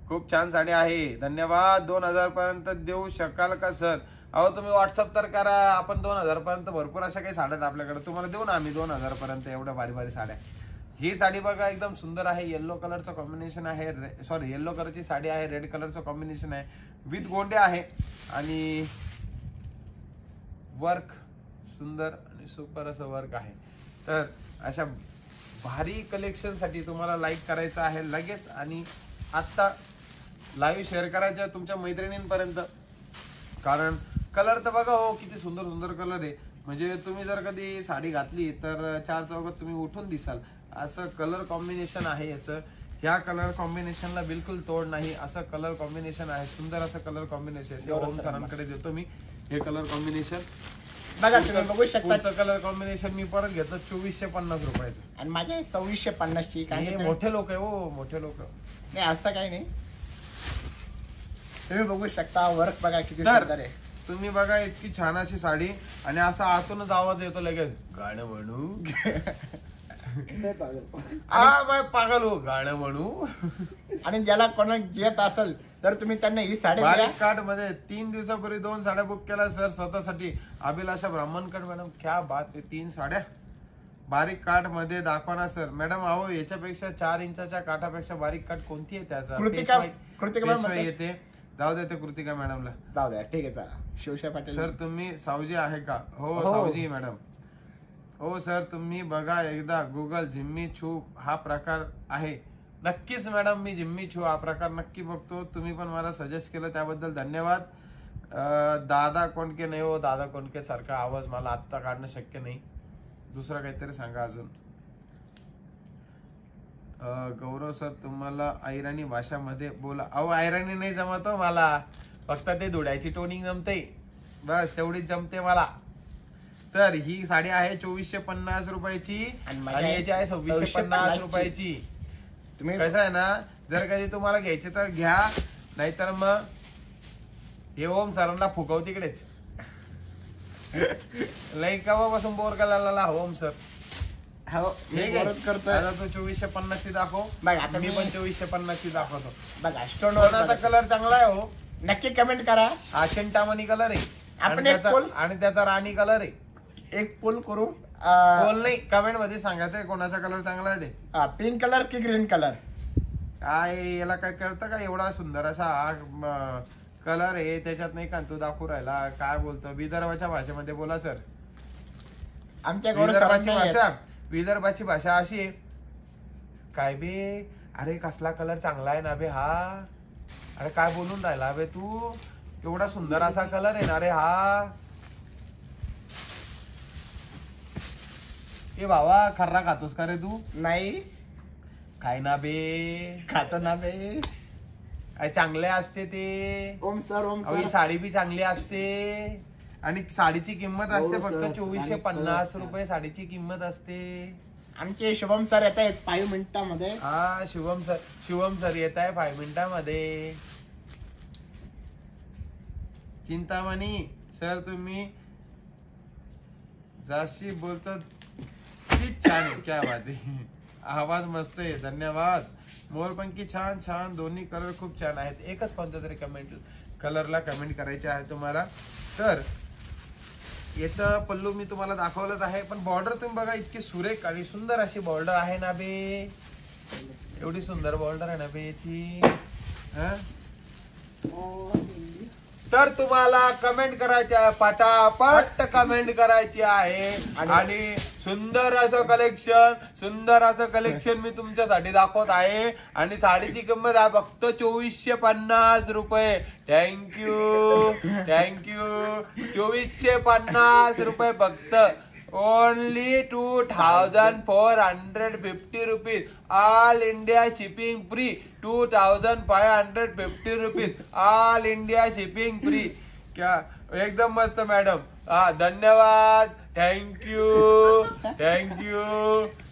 खूप छान साडी आहे, धन्यवाद. 2000 पर्यंत देऊ शकाल का सर? अहो तुम्ही व्हॉट्सअप तर करा. आपण 2000 पर्यंत भरपूर अशा काही साड्या आपल्याकडे, तुम्हाला देऊ ना आम्ही 2000 पर्यंत एवढ्या भारी भारी साड्या. ही साडी बघा एकदम सुंदर आहे. येलो कलरचं कॉम्बिनेशन आहे. सॉरी, येलो कलरची साडी आहे. रेड कलरचं कॉम्बिनेशन आहे. विथ गोंडे आहे आणि वर्क सुंदर आणि सुपर असं वर्क आहे. तर अशा भारी कलेक्शन साठी तुम्हाला लाईक करायचं आहे लगेच आणि आत्ता लाईव्ह शेअर करायचं तुमच्या मैत्रिणींपर्यंत. कारण कलर तर बघा हो किती सुंदर सुंदर कलर आहे. म्हणजे तुम्ही जर कधी साडी घातली तर 4 चौकात तुम्ही उठून दिसाल असं कलर कॉम्बिनेशन आहे याचं. ह्या कलर कॉम्बिनेशनला बिलकुल तोड नाही असं कलर कॉम्बिनेशन आहे. सुंदर असं कलर कॉम्बिनेशन. ओम सरांकडे देतो मी हे कलर कॉम्बिनेशन. बघा तुम्ही बघू शकता. पुढचं कलर कॉम्बिनेशन मी परत घेतलं 2450 रुपयाचं. आणि माझ्या 2650 ची काय हे मोठे लोक आहे हो, मोठे लोक. नाही असं काही नाही. तुम्ही बघू शकता वर्क बघा किती तर सुंदर आहे. तुम्ही बघा इतकी छान अशी साडी आणि असा आतूनच आवाज येतो लगेच गाणं म्हणू. काय पागल. बाय पागल हो गाणं म्हणू. आणि ज्याला कोणा येत असेल तर तुम्ही त्यांना ही साडी द्या. बारीक कार्ड मध्ये 3 दिवसापूर्वी 2 साड्या बुक केल्या सर स्वतःसाठी. अभिलाषा ब्राह्मणकर मॅडम, क्या बात आहे. 3 साड्या बारीक कार्ड मध्ये दाखवा ना सर. मॅडम अहो याच्यापेक्षा 4 इंचाच्या काठापेक्षा बारीक कार्ड कोणती आहे? त्याचा कृतिका पेशवाई मॅडम येते. जाऊ देते कृतिका मॅडमला. जाऊ द्या, ठीक आहे चला. शिवशाही पाटील सर तुम्ही सावजी आहे का? हो हो. सावजी मॅडम. हो सर तुम्ही बघा एकदा गुगल जिम्मी छू हा प्रकार आहे. नक्कीच मॅडम मी जिम्मी छू हा प्रकार नक्की बघतो. तुम्ही पण मला सजेस्ट केलं त्याबद्दल धन्यवाद. दादा कोंडके नाही हो, दादा कोंडके सारखा आवाज मला आत्ता काढणं शक्य नाही. दुसरा काहीतरी सांगा अजून. गौरव सर तुम्हाला ऐराणी भाषामध्ये बोला. अहो ऐराणी नाही जमत हो मला, फक्त ते धुड्याची टोनिंग जमते बस, तेवढीच जमते मला. तर ही साडी आहे 2450 रुपयाची आणि याची आहे 2650 रुपयाची. तुम्ही कसं आहे ना, जर कधी तुम्हाला घ्यायचे तर घ्या, नाहीतर मग हे ओम सरांना फुकव तिकडेच. लई कवापासून बोर करायला ओम सर. हो हे मी घे. परत करतोय. आता तू 2450 ची दाखव. बघ आता मी मी पण 2450 ची दाखवतो. बघा स्टोन कोणाचा कलर चांगला आहे हो? नक्की कमेंट करा. हा चिंतामणी कलर आहे आपण एक पोल- आणि त्याचा राणी कलर आहे. एक पोल करू. बोल नाही, कमेंट मध्ये सांगायचंय कोणाचा कलर चांगला आहे ते. पिंक कलर की ग्रीन कलर? काय याला काय कळतं का? एवढा सुंदर असा कलर आहे त्याच्यात नाही का तू दाखवू राहिला. काय बोलतो? विदर्भाच्या भाषेमध्ये बोला सर. आमच्या विदर्भाची भाषा अशी आहे काय बे. अरे कसला कलर चांगला आहे ना बे हा. अरे काय बोलून राहिला बे तू. एवढा सुंदर असा कलर आहे ना रे हा. ए बाबा खर्रा खातोस का रे तू? नाही काय ना बे. खातो ना बे. अरे चांगले असते ते. ओम सर ओम अहो, ही सर. साडी बी चांगली असते आणि साडीची किंमत असते हो, फक्त सर. 2450 रुपये साडीची किंमत असते. आमचे शुभम सर येत आहेत 5 मिनिटांमध्ये. हा शुभम सर येत आहे 5 मिनिटांमध्ये. चिंतामणी सर तुम्ही जाशी बोलतात तीच छान आहे. क्या बात आहे. आवाज मस्त आहे, धन्यवाद. मोरपंखी छान छान, दोन्ही कलर खूप छान आहेत. एकच कोणत्या तरी कलरला कमेंट करायचे आहे तुम्हाला. तर याचं पल्लू मी तुम्हाला दाखवलंच आहे, पण बॉर्डर तुम्ही बघा इतकी सुरेख आणि सुंदर अशी बॉर्डर आहे ना बे. एवढी सुंदर बॉर्डर आहे ना बे याची. तर तुम्हाला कमेंट करायची आहे, पटापट कमेंट करायची आहे. आणि सुंदर असं कलेक्शन मी तुमच्यासाठी दाखवत आहे. आणि साडीची किंमत आहे फक्त 2450 रुपये. थँक्यू 2450 रुपये फक्त. Only 2450 rupees. All India shipping free. 2550 rupees. All India shipping free. क्या एकदम मस्त मॅडम. धन्यवाद. थँक्यू.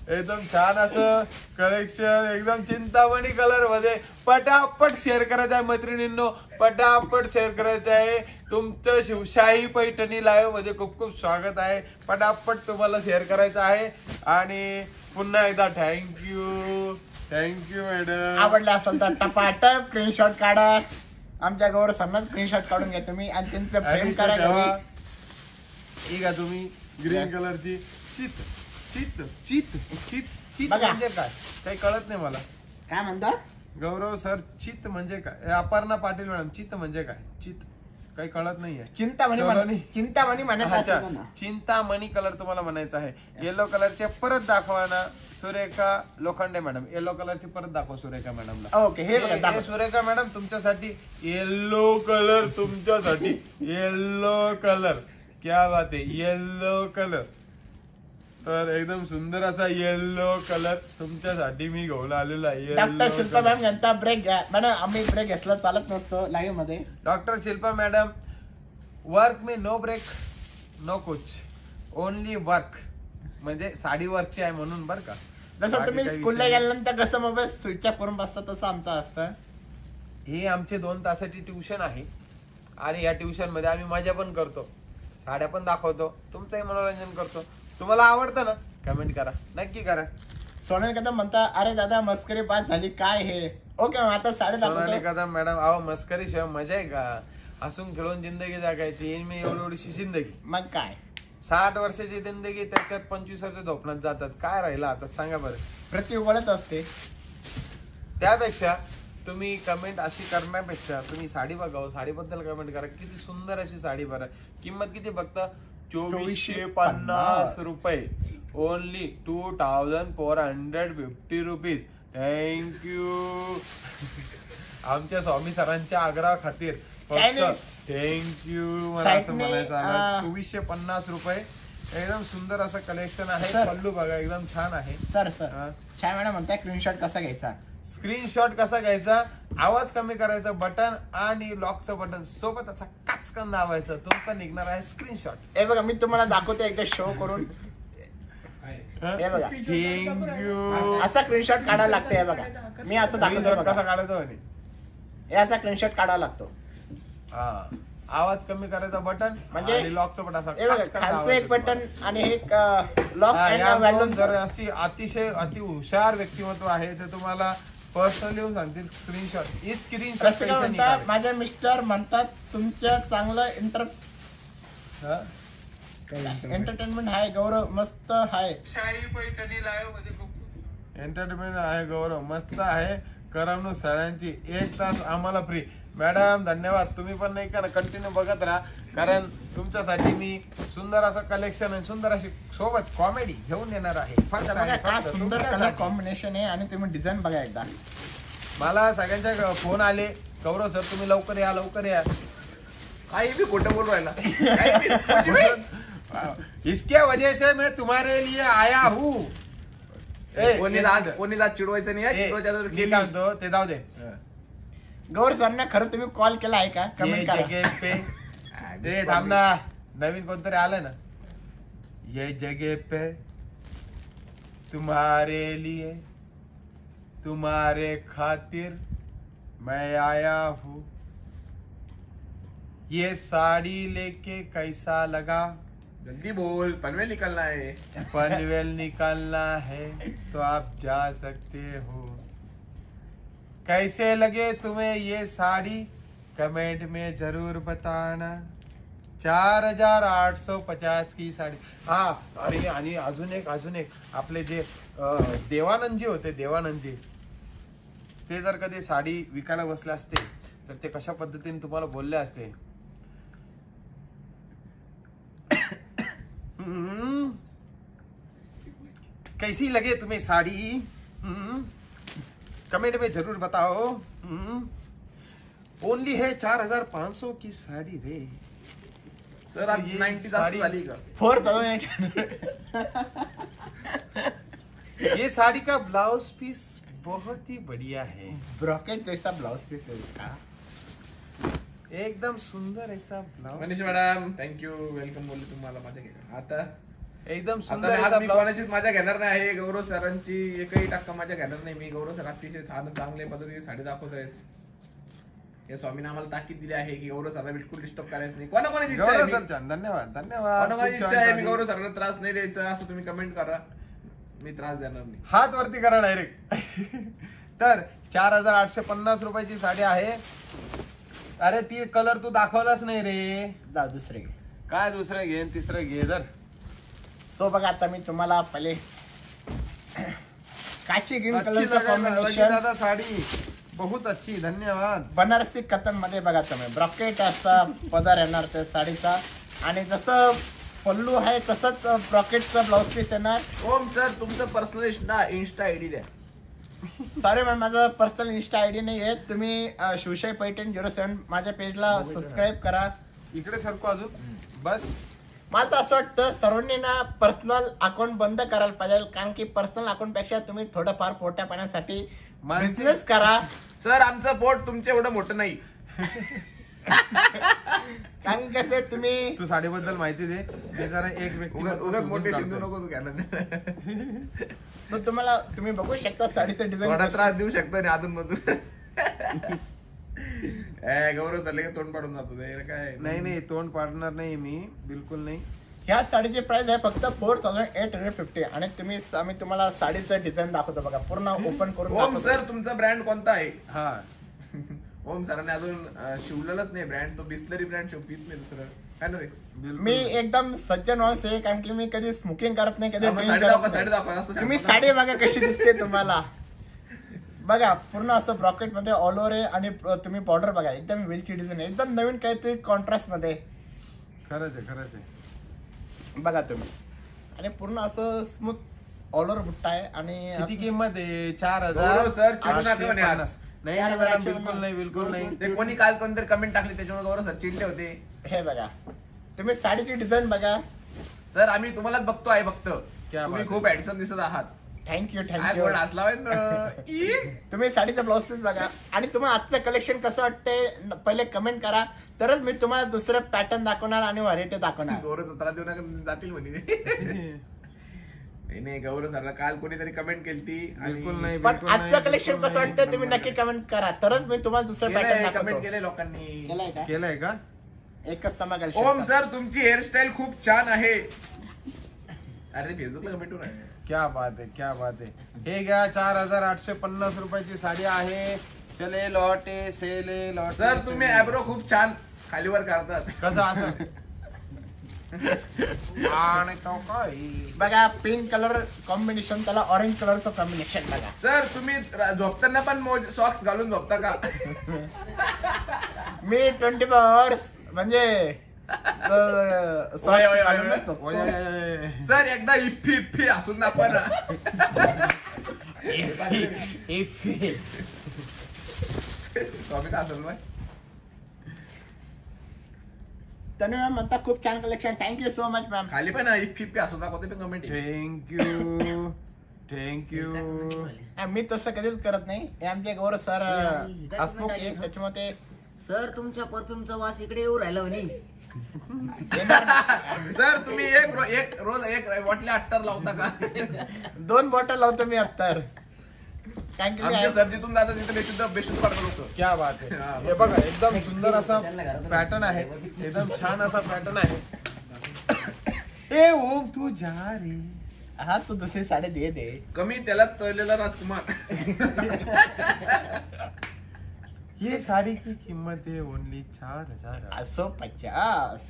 एकदम छान असं कलेक्शन, एकदम चिंतामणी कलर मध्ये. पटापट शेअर करायचं आहे मैत्रिणींनो, पटापट शेअर करायचं आहे. तुमचं शिवशाही पैठणी लाईव्ह मध्ये खूप खूप स्वागत आहे. पटापट तुम्हाला शेअर करायचं आहे. आणि पुन्हा एकदा थँक्यू मॅडम. आवडलं असेल तर टपाटप स्क्रीनशॉट काढा. आमच्या गौरव सन्मान स्क्रीनशॉट काढून घ्या तुम्ही आणि त्यांचं फ्रेम करा घरी. ही का तुम्ही ग्रीन कलरची चित बघा. म्हणजे काय काही कळत नाही मला. काय म्हणता गौरव सर, चित म्हणजे काय? अपर्णा पाटील मॅडम, चित म्हणजे काय? चित काही कळत नाहीये. चिंतामणी म्हणायचं अच्छा, असेल ना. चिंतामणी कलर तुम्हाला म्हणायचा आहे. येलो कलरचे परत दाखवा ना सुरेखा लोखंडे मॅडम. येलो कलरची परत दाखव सुरेखा मॅडमला. ओके, हे बघा दाखव. सुरेखा मॅडम तुमच्यासाठी येल्लो कलर. तुमच्यासाठी येल्लो कलर. क्या बात आहे, येल्लो कलर. तर एकदम सुंदर असा येल्लो कलर तुमच्यासाठी मी घेऊन आलेलो आहे. डॉक्टर शिल्पा मॅम यांचा ब्रेक घ्या मॅडम. आम्ही ब्रेक घेतला चालत नसतो लाईव्ह मध्ये. डॉक्टर शिल्पा मॅडम, वर्क में नो ब्रेक नो कुछ, ओनली वर्क. म्हणजे साडी वर्कची आहे म्हणून बरं का. जसं तुम्ही स्कूलला गेल्यानंतर कसं मोबाईल स्विच ऑफ करून बसता तसं आमचं असतं. हे आमचे 2 तासाची ट्युशन आहे. आणि या ट्युशन मध्ये आम्ही मजा पण करतो, साड्या पण दाखवतो, तुमचंही मनोरंजन करतो. तुम्हाला आवडतं ना? कमेंट करा, नक्की करा. सोनाली कदम म्हणता, अरे दादा मस्करी बात झाली काय हे. ओके मग आता साडे सोनाली दाखवतो. कदम मॅडम, अहो मस्करी शिवाय मजा आहे का? हसून खेळून जिंदगी जगायची. मी एवढीशी जिंदगी. मग काय 60 वर्षाची जिंदगी, त्याच्यात 25 वर्ष झोपण्यात जातात. काय राहिलं आता सांगा बरं. प्रति उघडत असते. त्यापेक्षा तुम्ही कमेंट अशी करण्यापेक्षा तुम्ही साडी बघावं, साडीबद्दल कमेंट करा. किती सुंदर अशी साडी. बरं किंमत किती? फक्त 2450 रुपये. Only 2450 rupees. थँक्यू. आमच्या स्वामी सरांच्या आग्रहा खातीर फक्त थँक्यू मला असं म्हणायचं आलं. 2450 रुपये. एकदम सुंदर असं कलेक्शन आहे. पल्लू बघा एकदम छान आहे. सर छान मॅडम म्हणताय स्क्रीनशॉट कसा घ्यायचा? स्क्रीनशॉट कसा घ्यायचा? आवाज कमी करायचा बटन आणि लॉकचं बटन सोबत असा काचकन दाबायचं. तुमचा निघणार आहे स्क्रीनशॉट. हे बघा मी तुम्हाला दाखवतो एकदा शो करून. हे बघा थँक्यू. असा स्क्रीनशॉट काढायला लागतो. हे बघा मी असं दाखवतो स्क्रीनशॉट बघा. कसा काढायचा म्हणे? हे असा स्क्रीनशॉट काढावा लागतो. हा, आवाज कमी करायचा बटन म्हणजे लॉकचं बटन असं हे बघा काचकन खालचं एक दाबायचं. बटन आणि एक लॉक हा, अँड या व्हॅल्यूम. दोन जर अशी अतिशय अति हुशार व्यक्तिमत्व आहे ते तुम्हाला पर्सनली येऊन सांगतील स्क्रीनशॉट. ही स्क्रीनशॉट रसिका म्हणतात, माझे मिस्टर म्हणतात तुमचं चांगलं एंटरटेनमेंट आहे. गौरव मस्त आहे. शाही पैठणी लाईव्ह मध्ये खूप एंटरटेनमेंट आहे. गौरव मस्त आहे. करमणूक सगळ्यांची 1 तास आम्हाला फ्री. मॅडम धन्यवाद. तुम्ही पण नाही का कंटिन्यू बघत राहा, कारण तुमच्यासाठी मी सुंदर असं कलेक्शन आणि सुंदर अशी सोबत कॉमेडी घेऊन येणार आहे. फक्त बघा काय फक्त सुंदर कलर तुमच्यासाठी. कॉम्बिनेशन आहे. आणि तुम्ही डिझाईन बघा एकदा. मला सगळ्यांच्या फोन आले, गौरव सर तुम्ही लवकर या लवकर या. काही बी खोटं बोल राहिला. इसके वजह से मैं तुम्हारे लिए आया हूँ. कोणी आज चिडवायचं नाही. मी काय म्हणतो ते जाऊ दे. गौर सरना खरं तुम्ही कॉल केला आहे का? ये कमेंट करा. जगह पे ए थांब ना, नवीन कोणतरी आलंय ना. ये जगह पे तुम्हारे लिए तुम्हारे खातिर मैं आया हूँ. ये साड़ी लेके कैसा लगा? जल्दी बोल, पनवेल निकलना है. पनवेल निकालना है तो आप जा सकते हो. कैसे लगे तुम्हें ये साड़ी? कमेंट में जरूर बताना. 4850 की साडी. हा अरे आणि अजून एक आपले जे देवानंदजी होते, देवानंदजी, ते जर कधी साडी विकायला बसले असते तर ते कशा पद्धतीने तुम्हाला बोलले असते. कैसी लगे तुम्हें साड़ी? कमेंट में जरूर बताओ। ओनली है 4500 की साड़ी रे। सर आप ये 90 साड़ी- झाली का 4800 ये साड़ी का ब्लाउज पीस बहुत ही बढ़िया है, ब्रॉकेट जैसा ब्लाउज पीस है इसका। एकदम सुंदर ऐसा blouse. Manish madam thank you welcome बोलले तुम्हाला माझ्या घ्या आता एकदम आता सुंदर आज ऐसा मी ब्लाउज कोणाचीच माझ्या घेणार नाही आहे. गौरव सरांची एकही टक्का माझ्या घेणार नाही मी. गौरव सर अतिशय छान चांगल्या पद्धतीने साडी दाखवत आहेत. या स्वामीने आम्हाला ताकीद दिली आहे की गौरव सरला बिलकुल डिस्टर्ब करायचं नाही. कोणाकोणाची इच्छा गौरव आहे सर छान, धन्यवाद धन्यवाद। कोणाकोणाची खूप छान इच्छा आहे मी साडी. गौरव सरला त्रास नाही द्यायचा असं तुम्ही कमेंट करा. मी त्रास देणार नाही. हात वरती करा डायरेक्ट। तर 4850 रुपयाची साडी आहे। अरे ती कलर तू दाखवलाच नाही रे। जा दुसरे काय दुसरं घे आणि तिसरं घे तर। सो बघा आता मी तुम्हाला पहिले काची ग्रीन अच्छी कलरचं लगी कॉम्बिनेशन दादा साडी, बहुत अच्छी, धन्यवाद। बनारसी कतन मध्ये बघा तुम्ही ब्रॉकेट असा पदर येणार त्या साडीचा आणि जसं पल्लू आहे तसंच ब्रॉकेटचा ब्लाउज पीस येणार। ओम सर तुमचं पर्सनल इंस्टा आयडी द्या. सॉरी मॅम माझं पर्सनल इंस्टा आयडी नाही आहे। तुम्ही शिवशाही पैठण 07 माझ्या पेजला सबस्क्राईब करा। इकडे सरको अजून बस। मला तर असं वाटतं सर्वांनी ना पर्सनल अकाउंट बंद करायला पाहिजे, कारण की पर्सनल अकाउंट पेक्षा तुम्ही थोडंफार पोट्या पाण्यासाठी बिझनेस करा। सर आमचं पोट तुमच्या एवढं मोठं नाही. कारण कसं तुम्ही तू साडीबद्दल माहिती दे। हे जरा एक व्यक्ती उगाच मोठे शिंदू नको तू घ्यायला. सो तुम्ही बघू शकता साडीचं थोडा डिझाईन त्रास देऊ शकतो आणि अधून मधून गौरव चालले का तोंड पाडून जातो ते काय. नाही तोंड पाडणार नाही मी, बिलकुल नाही। ह्या साडीची प्राइस आहे फक्त 4850 आणि आम्ही तुम्हाला साडीचं डिझाईन दाखवतो बघा, पूर्ण ओपन करून ओम दाखवतो। सर तुमचा ब्रँड कोणता आहे? हा ओम सरांनी अजून शिवलेलाच नाही ब्रँड. तो बिस्लरी ब्रँड शिवतीच नाही दुसरं काय ना रे. मी एकदम सज्जन माणूस आहे, कारण की मी कधी स्मोकिंग करत नाही, कधी मग drink साडी करत दाखवा नाही. साडी दाखवा असं तुम्ही सांगतो ना. साडी बघा कशी दिसते तुम्हाला। बघा पूर्ण असं ब्रॉकेट मध्ये ऑल ओव्हर आहे आणि तुम्ही बॉर्डर बघा एकदम वेलची डिझाईन आहे, एकदम नवीन काहीतरी कॉन्ट्रास्ट मध्ये खरंच आहे। बघा तुम्ही आणि पूर्ण असं स्मूथ ऑल ओव्हर बुट्टा आहे आणि किती किंमत आहे? 4000। गौरव सर चिडू नका म्हणे आज. नाही मॅडम, बिलकुल नाही। ते कोणी काल कोणतरी कमेंट टाकली त्याच्यामुळे गौरव सर चिडले होते. हे बघा तुम्ही साडीची डिझाईन बघा। सर आम्ही तुम्हालाच बघतो आहे फक्त. क्या तुम्ही बात खूप हँडसम दिसत आहात. थँक्यू काय थँक्यू। गोड हात लावाय ना. ई. तुम्ही साडीचा ब्लाउज पीस बघा आणि तुम्हाला आजचं कलेक्शन कसं वाटतंय पहिले कमेंट करा, तरच मी तुम्हाला दुसरं पॅटर्न दाखवणार आणि व्हरायटी दाखवणार। गौरव त्रास देऊ नका जातील म्हणे. नाही गौरव सरला काल कोणीतरी कमेंट केली बिलकुल नाही, पण बिलकुल आजचं नाही, कलेक्शन बिलकुल कसं नाही. वाटतं तुम्ही नक्की कमेंट करा, तरच मी तुम्हाला दुसरं पॅटर्न कमेंट दाखवतो। केले लोकांनी. केलंय का? केलंय का? एकच तमा ओम सर तुमची हेअरस्टाईल खूप छान आहे. अरे फेसबुकला कमेंट होणार. क्या बात है। हे घ्या 4850 रुपयाची साडी आहे। चले लॉटे सेले लॉटे। सर तुम्ही ॲब्रो खूप छान खालीवर करतात. कसं असं? आणि तो काय? बघा पिंक कलर कॉम्बिनेशन, त्याला ऑरेंज कलरचं कॉम्बिनेशन बघा। सर तुम्ही झोपताना पण सॉक्स घालून झोपता का? मी 24 आवर्स म्हणजे ओय, ओय, ओय, ओय. सॉरी सर एकदा इफ्फी इफ्फी असून दाखवा ना. स्वामी का असेल बाय. तनु मॅम म्हणता खूप छान collection, thank you so much ma'am. खाली पण इफ्फी इफ्फी असून दाखवते पण कमेंट. थँक्यू। मी तसं कधीच करत नाही, हे आमचे गौरव सर हसमुख आहे, त्याच्यामुळे सर तुमच्या परफ्यूमचा वास इकडे येऊ राहिला म्हणे. सर तुम्ही एक रोज एक बॉटली अट्टर लावता का? 2 बॉटल लावतो मी अत्तर, कारण की आमच्या सर्दीतून जाता तिथे बेशुद्ध काढतो लोक. क्या बात है। हे बघा एकदम सुंदर असा पॅटर्न आहे, एकदम छान असा पॅटर्न आहे। ए ओम तू जा रे। हा तू दुसरी साडी दे कमी त्याला तळलेला राजकुमार. ये साड़ी की कीमत है ओनली 4000। 850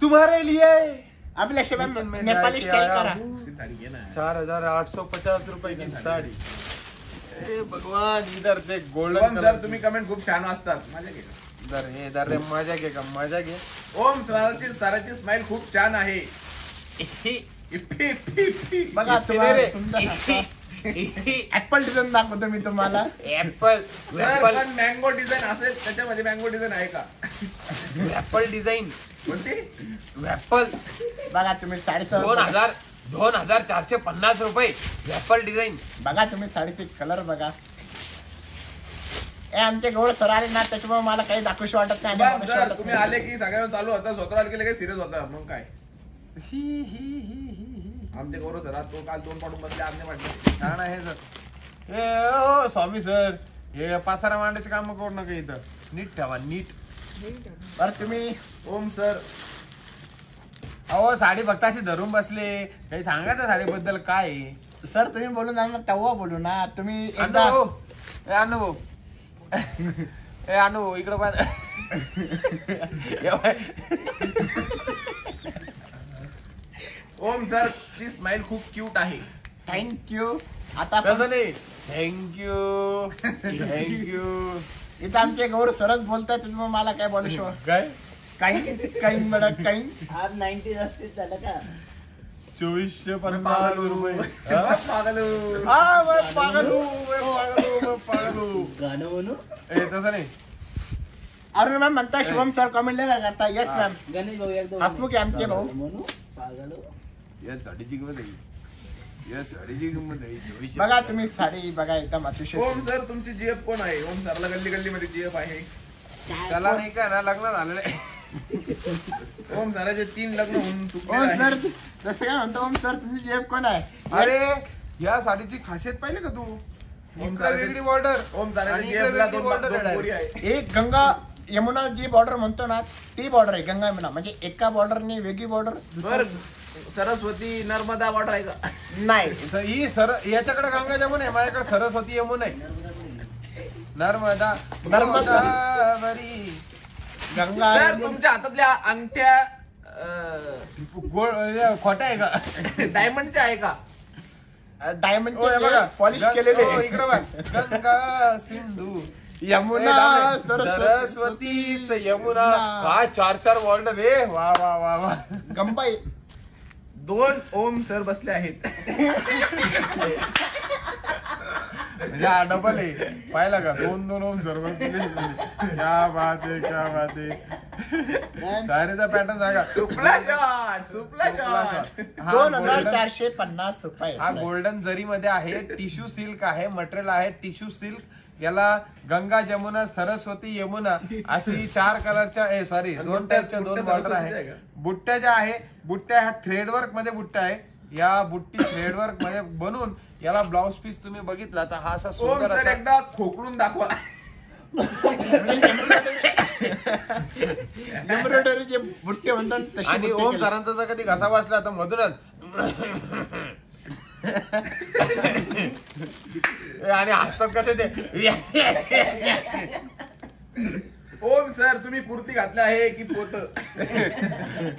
तुम्हारे लिए अभिलाष मॅम लेकिन मैं नेपाली जाके स्टाईल आया करा। हूँ। साडी घे ना. 4850 रुपए की साड़ी। ए भगवान इधर देख ओम गोल्डन सर कलर। तुम्ही कमेंट खूप छान वाचतात. माझ्या घे. दर रे मजा घे का मजा घे. ओम सराची स्माइल खूप छान आहे. बघा तुम्हाला सुंदर ऍपल डिझाईन दाखवतो मी तुम्हाला. ऍपल सर पण मँगो डिझाईन असेल त्याच्यामध्ये मँगो डिझाईन आहे का? ऍपल डिझाईन कोणती? ऍपल बघा तुम्ही साडीचा 2450 रुपये ऍपल डिझाईन. बघा तुम्ही साडीचे कलर बघा. ए आमचे गौरव सर आले ना त्याच्यामुळे मला काही दाखवशी वाटत नाही आणि बरं, बोलूशी सर वाटत तुम्ही नाही. आले की सगळ्यांना चालू होता, स्वतः आले की काही सिरियस होता. मग काय आमचे गौरव सर तो काल 2 पाडून बसले, आज नाही वाटलं. छान आहे सर. ए स्वामी सर हे पाचारा मांडायचे काम करू नका इथं. नीट ठेवा नीट. बरं तुम्ही ओम सर अहो साडी फक्त अशी धरून बसले, काही सांगा त्या साडीबद्दल काय आहे? सर तुम्ही बोलून जा ना तेव्हा बोलू ना. तुम्ही एकदा अनुभव इकडं पण ओम सर ची स्माइल खूप क्यूट आहे. थँक्यू. आता तसं नाही. थँक्यू इथं आमचे गौरव सरच बोलतात त्याच्यामुळे मला काय बोलू शकत काय काही मॅडम काही. आज 90 जास्तीत झालं का? 2450 रुपये. पागल. हा मैं पागलू. गाणं म्हणू? तसं नाही. अरुण मॅम म्हणता शुभम सर कमेंट नाही करता. Yes ma'am. गणेश भाऊ एकदम हसमुख आहे आमचे भाऊ. म्हणू पागल. या साडीची किंमत आहे. या साडीची किंमत आहे 2450. बघा तुम्ही साडी बघा एकदम अतिशय ओम सर तुमची जीएफ कोण आहे? ओम सरला गल्ली गल्ली मध्ये जीएफ आहे. त्याला नाही का ना लग्न झालेलं आहे. ओम सराचे 3 लग्न होऊन ओम चुकले सर आहे. जसं काय म्हणतो ओम सर तुमची जेब कोण आहे? अरे या साडीची खासियत पाहिली का तू? ओम इकडे साराची- वेगळी बॉर्डर. ओम सराच्या आणि इकडे जीएफला वेगळी border दोन आहे. पोरी आहे. एक गंगा यमुना जी बॉर्डर म्हणतो ना ती बॉर्डर आहे गंगा यमुना. म्हणजे एका बॉर्डरने वेगळी बॉर्डर बर सरस्वती नर्मदा वॉटर आहे का? नाही. ही याच्याकडे गंगा जमुन आहे, माझ्याकडे सरस्वती यमुन आहे. नर्मदा गोदावरी. गंगा सर तुमच्या हातातल्या अंगठ्या खोटा आहे का? डायमंडच्या आहे का? डायमंडचे बघा पॉलिश केलेले इकडे बघ. गंगा सिंधू यमुना सरस्वतीच यमुना. काय 4 बॉर्डर रे. वा वा वा वा. गंबाई 2 ओम सर बसले आहेत. म्हणजे हा डबल आहे. पाहिला का 2 ओम सर्वच. क्या बात आहे क्या बात आहे. सारेचा पॅटर्न सांगा. सुपला शॉट सुपला शॉट. 2450 रुपये. हा गोल्डन जरी मध्ये आहे. टिश्यू सिल्क आहे. मटेरियल आहे टिश्यू सिल्क. याला गंगा जमुना सरस्वती यमुना अशी 4 कलरच्या सॉरी 2 टाईपच्या 2 बॉर्डर आहे. बुट्ट्या ज्या आहे बुट्ट्या ह्या थ्रेडवर्क मध्ये बुट्ट्या आहे. या बुट्टी थ्रेडवर्क मध्ये बनवून याला ब्लाउज पीस तुम्ही बघितला तर हा असा ओम सुंदर सर असा एकदा खोकलून दाखवा. एम्ब्रॉयडरी जे बुट्टे म्हणतात तशी आणि बुट्टे ओम केले. सरांचा जर कधी घसा बसला तर मधूनच आणि हसतात कसे ते. ओम सर तुम्ही कुर्ती घातली आहे की पोत?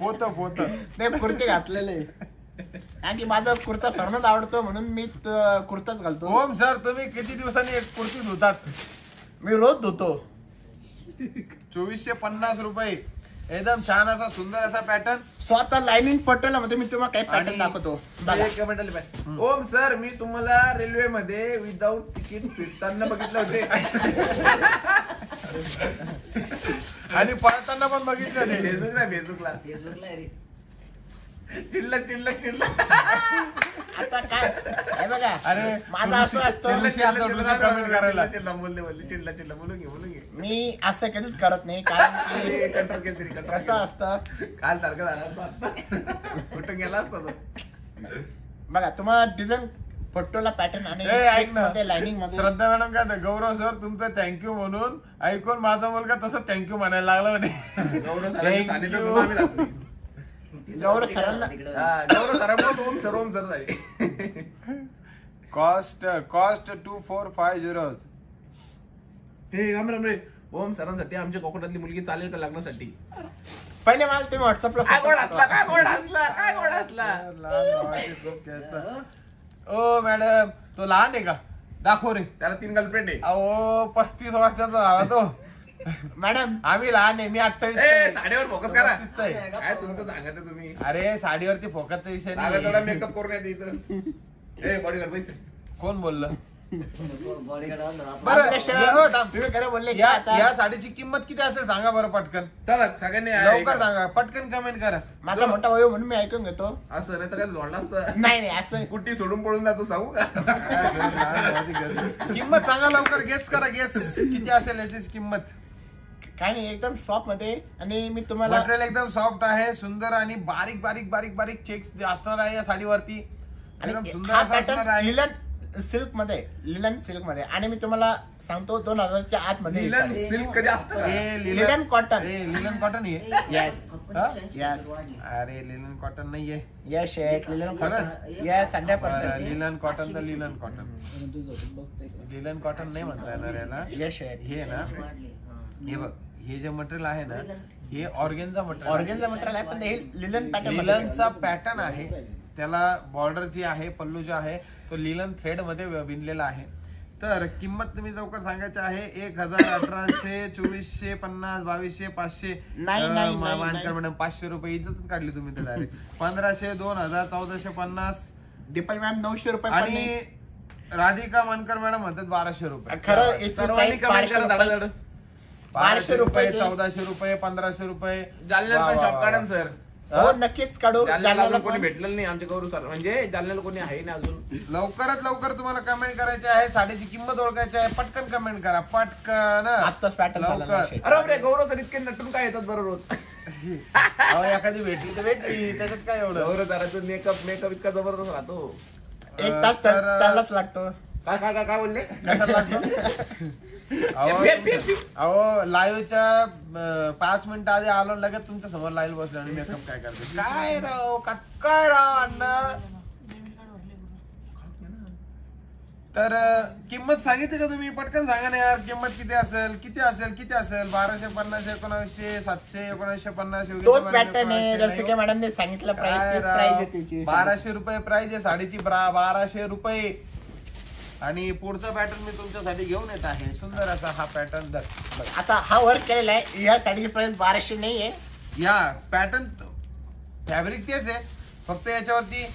पोत नाही कुर्ते घातलेले आणि माझा कुर्ता सर्वांनाच आवडतो म्हणून मी कुर्ताच घालतो. ओम सर तुम्ही किती दिवसांनी एक कुर्ती धुतात? मी रोज धुतो. 2450 रुपये. एकदम छान असा सुंदर असा पॅटर्न. स्वतः लाईनिंग पटवला मध्ये मी तुम्हाला काही पॅटर्न आणि- दाखवतो. बघा. एक comment आली पाहिजे. ओम सर मी तुम्हाला रेल्वे मध्ये विदाऊट तिकीट फिरताना बघितलं होते. आणि पळताना पण बघितलं ते. फेसबुकला फेसबुकला फेसबुकला रे. चिल्लक चिल्लक चिल्लक. आता काय हे बघा अरे माझं असं असतं कमेंट करायला. चिल्ला बोलले बोलले चिल्ला चिल्ला बोलून घे. मी असं कधीच करत नाही कारण की कंट्रोल केलं तरी कंट्रोल कसं असतं काल सारखं झालं. कुठं गेला असता तो. बघा तुम्हाला डिझाईन फोटोला पॅटर्न आणि ए, ऐक ना. मध्ये लाईनिंग मध्ये श्रद्धा मॅडम काय ते, गौरव सर तुमचं थँक्यू म्हणून ऐकून माझा मुलगा तसं थँक्यू म्हणायला लागला म्हणे. गौरव सरांच्या सानिध्यात होतो आम्ही रात्री. गौरव सरांना हा, गौरव सरांमुळे ओम सर झाले. कॉस्ट 2450. हे राम राम रे. ओम सरांसाठी आमच्या कोकणातली मुलगी चालेल का लग्नासाठी? पहिले मला तुम्ही व्हॉट्सअपला काय गोड असला काय गोड असला काय गोड असला. लहान भावाचे खूप खेळतात. ओ मॅडम तो लहान आहे का? दाखव रे. त्याला 3 गर्लफ्रेंड आहे. अहो 35 वर्षाचा झाला तो. मॅडम आम्ही लहान आहे, मी 28 ए साडीवर फोकस करा. 32 आहे. काय तुमचं सांगत तुम्ही अरे साडीवरती फोकसचा विषय लागत थोडा नाही. मेकअप करून येते इथं. ए बॉडीगार्ड पैसे कोण बोललं? बॉडीगार्ड आणला आपण. बरं आपल्या हो, थांब. तुम्ही खरं बोलले का या आता? या साडीची किंमत किती असेल सांगा बरं पटकन. चला सगळ्यांनी लवकर सांगा, पटकन कमेंट करा. माझा मोठा वय म्हणून मी ऐकून घेतो. असं नाही तर काय जोडला असतं. नाही नाही असं स्कूटी सोडून पळून जातो सांगू का? काय असेल, लहान भावाची गरज. किंमत सांगा लवकर, गेस करा, गेस किती असेल याची किंमत. काय नाही एकदम सॉफ्ट मध्ये. आणि मी तुम्हाला मटेरियल एकदम सॉफ्ट आहे, सुंदर आणि बारीक बारीक बारीक बारीक चेक्स असणार आहे या साडीवरती. एकदम सुंदर हा असं असणार पॅटर्न आहे. लिलन सिल्क मध्ये. आणि मी तुम्हाला सांगतो 2000च्या आतमध्ये ही लिलन साडी. सिल्क कधी असतं का? Linen cotton. लिलन कॉटन आहे. येस हा? येस अरे लिलन कॉटन नाहीये. येस शेट लिलन खरंच? कॉटन. येस 100%. लिलन कॉटन तर लिलन कॉटन. लिलन कॉटन नाही म्हणता येणार याला. येस शेट. हे ना, वाढली. हा. हे बघ, हे जे मटेरियल आहे ना, हे ऑर्गेनचा मटेरियल. ऑर्गेनचा मटेरियल आहे पण हे लिलन पॅटर्न. लिलनचा पॅटर्न आहे. त्याला बॉर्डर जी आहे, पल्लू जो आहे तो लिलन थ्रेड मध्ये विणलेला आहे. तर किंमत तुम्ही लवकर सांगायची आहे. 1000, 1800, 2450, 2200, 500. नाही, नाही, मानकर मॅडम 500 रुपये इज्जतच काढली तुम्ही तर डायरेक्ट. 1500, 2000, 1450 दीपल मॅम 900 रुपये. आणि राधिका मानकर मॅडम म्हणतात 1200 रुपये. खरं याची सर्वांनी price कमेंट करा 1200 धडाधड. 1200 रुपये, रुपये. 1400 रुपये, 1500 रुपये. जालन्यात वा, पण वा, शॉप वा. काढा ना सर. हो नक्कीच काढू. जालन्याला जालन्याला अजून कोणी पण. भेटलेलं नाही आमच्या गौरू सर. म्हणजे जालन्याला कोणी आहे ना अजून. लवकरात लवकर तुम्हाला कमेंट करायची आहे. साडीची किंमत ओळखायची आहे. पटकन कमेंट करा, पटकन. आत्ताच pattern झाला ना, लवकर. शेट. अरे बापरे, गौरव सर इतके नटून काय येतात बरं रोज? अहो, एखादी भेटली तर भेटली, त्याच्यात काय एवढं. गौरव सरांचं मेकअप इतका जबरदस्त राहतो. एक तास तर- त्यालाच लागतो. काय बोलले? कशात लागतो? अहो लाईव्हच्या 5 मिनिटं आधी आलो, लगेच तुमच्या समोर लाईव्ह बसलो आणि मेकअप काय करते. काय राव, काय राव अण्णा. तर किंमत सांगितली का तुम्ही? पटकन सांगा ना यार, किंमत किती असेल, किती असेल, किती असेल? 1250, 1900, 700, 1950. तोच पॅटर्न आहे. रसिका मॅडमने सांगितलं प्राइस आहे त्याची. 1200 रुपये प्राइस आहे साडीची. 1200 रुपये. आणि पुढचा पॅटर्न मी तुमच्यासाठी घेऊन येत आहे. सुंदर असा हा पॅटर्न. आता हा वर्क केलेला आहे. या साडीची प्राइस 1200 नाहीये. या पॅटर्न फॅब्रिक तेच आहे, फक्त याच्यावरती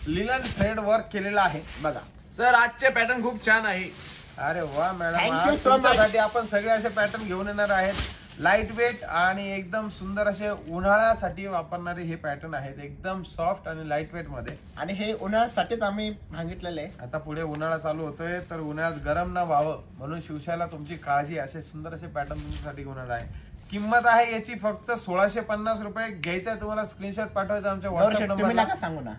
लिलन थ्रेड वर्क केलेला आहे. बघा. सर आजचे पॅटर्न खूप छान आहे. अरे वा मॅडम, Thank you आज so much. तुमच्यासाठी आपण सगळे असे पॅटर्न घेऊन येणार आहेत. लाईट वेट आणि एकदम सुंदर असे उन्हाळ्यासाठी वापरणारे हे पॅटर्न आहेत. एकदम सॉफ्ट आणि लाईट वेट मध्ये. आणि हे उन्हाळ्यासाठीच आम्ही सांगितलेलं आहे. आता पुढे उन्हाळा चालू होतोय, तर उन्हाळ्यात गरम न व्हावं म्हणून शिवशाला तुमची काळजी असे सुंदर असे पॅटर्न तुमच्यासाठी घेऊन आला आहे. किंमत आहे याची फक्त 1650 रुपये. घ्यायचा आहे तुम्हाला, स्क्रीनशॉट पाठवायचा आमच्या व्हॉट्सअप तुम्ही नंबरला. नका सांगू ना,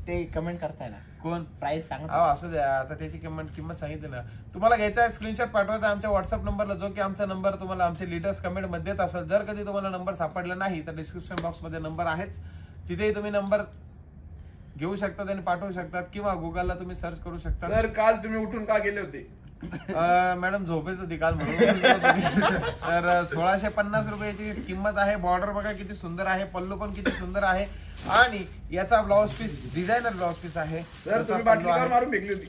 ते कमेंट करताय ना. कोण? प्राइस सांगा. अहो असू द्या, आता त्याची किंमत सांगितली ना. तुम्हाला घ्यायचा आहे, स्क्रीनशॉट पाठवायचा आमच्या व्हॉट्सअप नंबरला, जो की आमचा नंबर तुम्हाला आमचे लीडर्स कमेंट मध्ये देत असेल. जर कधी तुम्हाला नंबर सापडला नाही तर डिस्क्रिप्शन बॉक्स मध्ये नंबर आहेच, तिथेही तुम्ही नंबर घेऊ शकतात आणि पाठवू शकतात, किंवा गुगलला तुम्ही सर्च करू शकता. सर काल तुम्ही उठून का गेले होते? मॅडम झोपेत होती काल म्हणून. तर 1650 रुपयाची किंमत आहे. बॉर्डर बघा किती सुंदर आहे, पल्लू पण किती सुंदर आहे, आणि याचा blouse piece designer blouse piece आहे. सर तुम्ही बाटली कार मारून फेकली होती.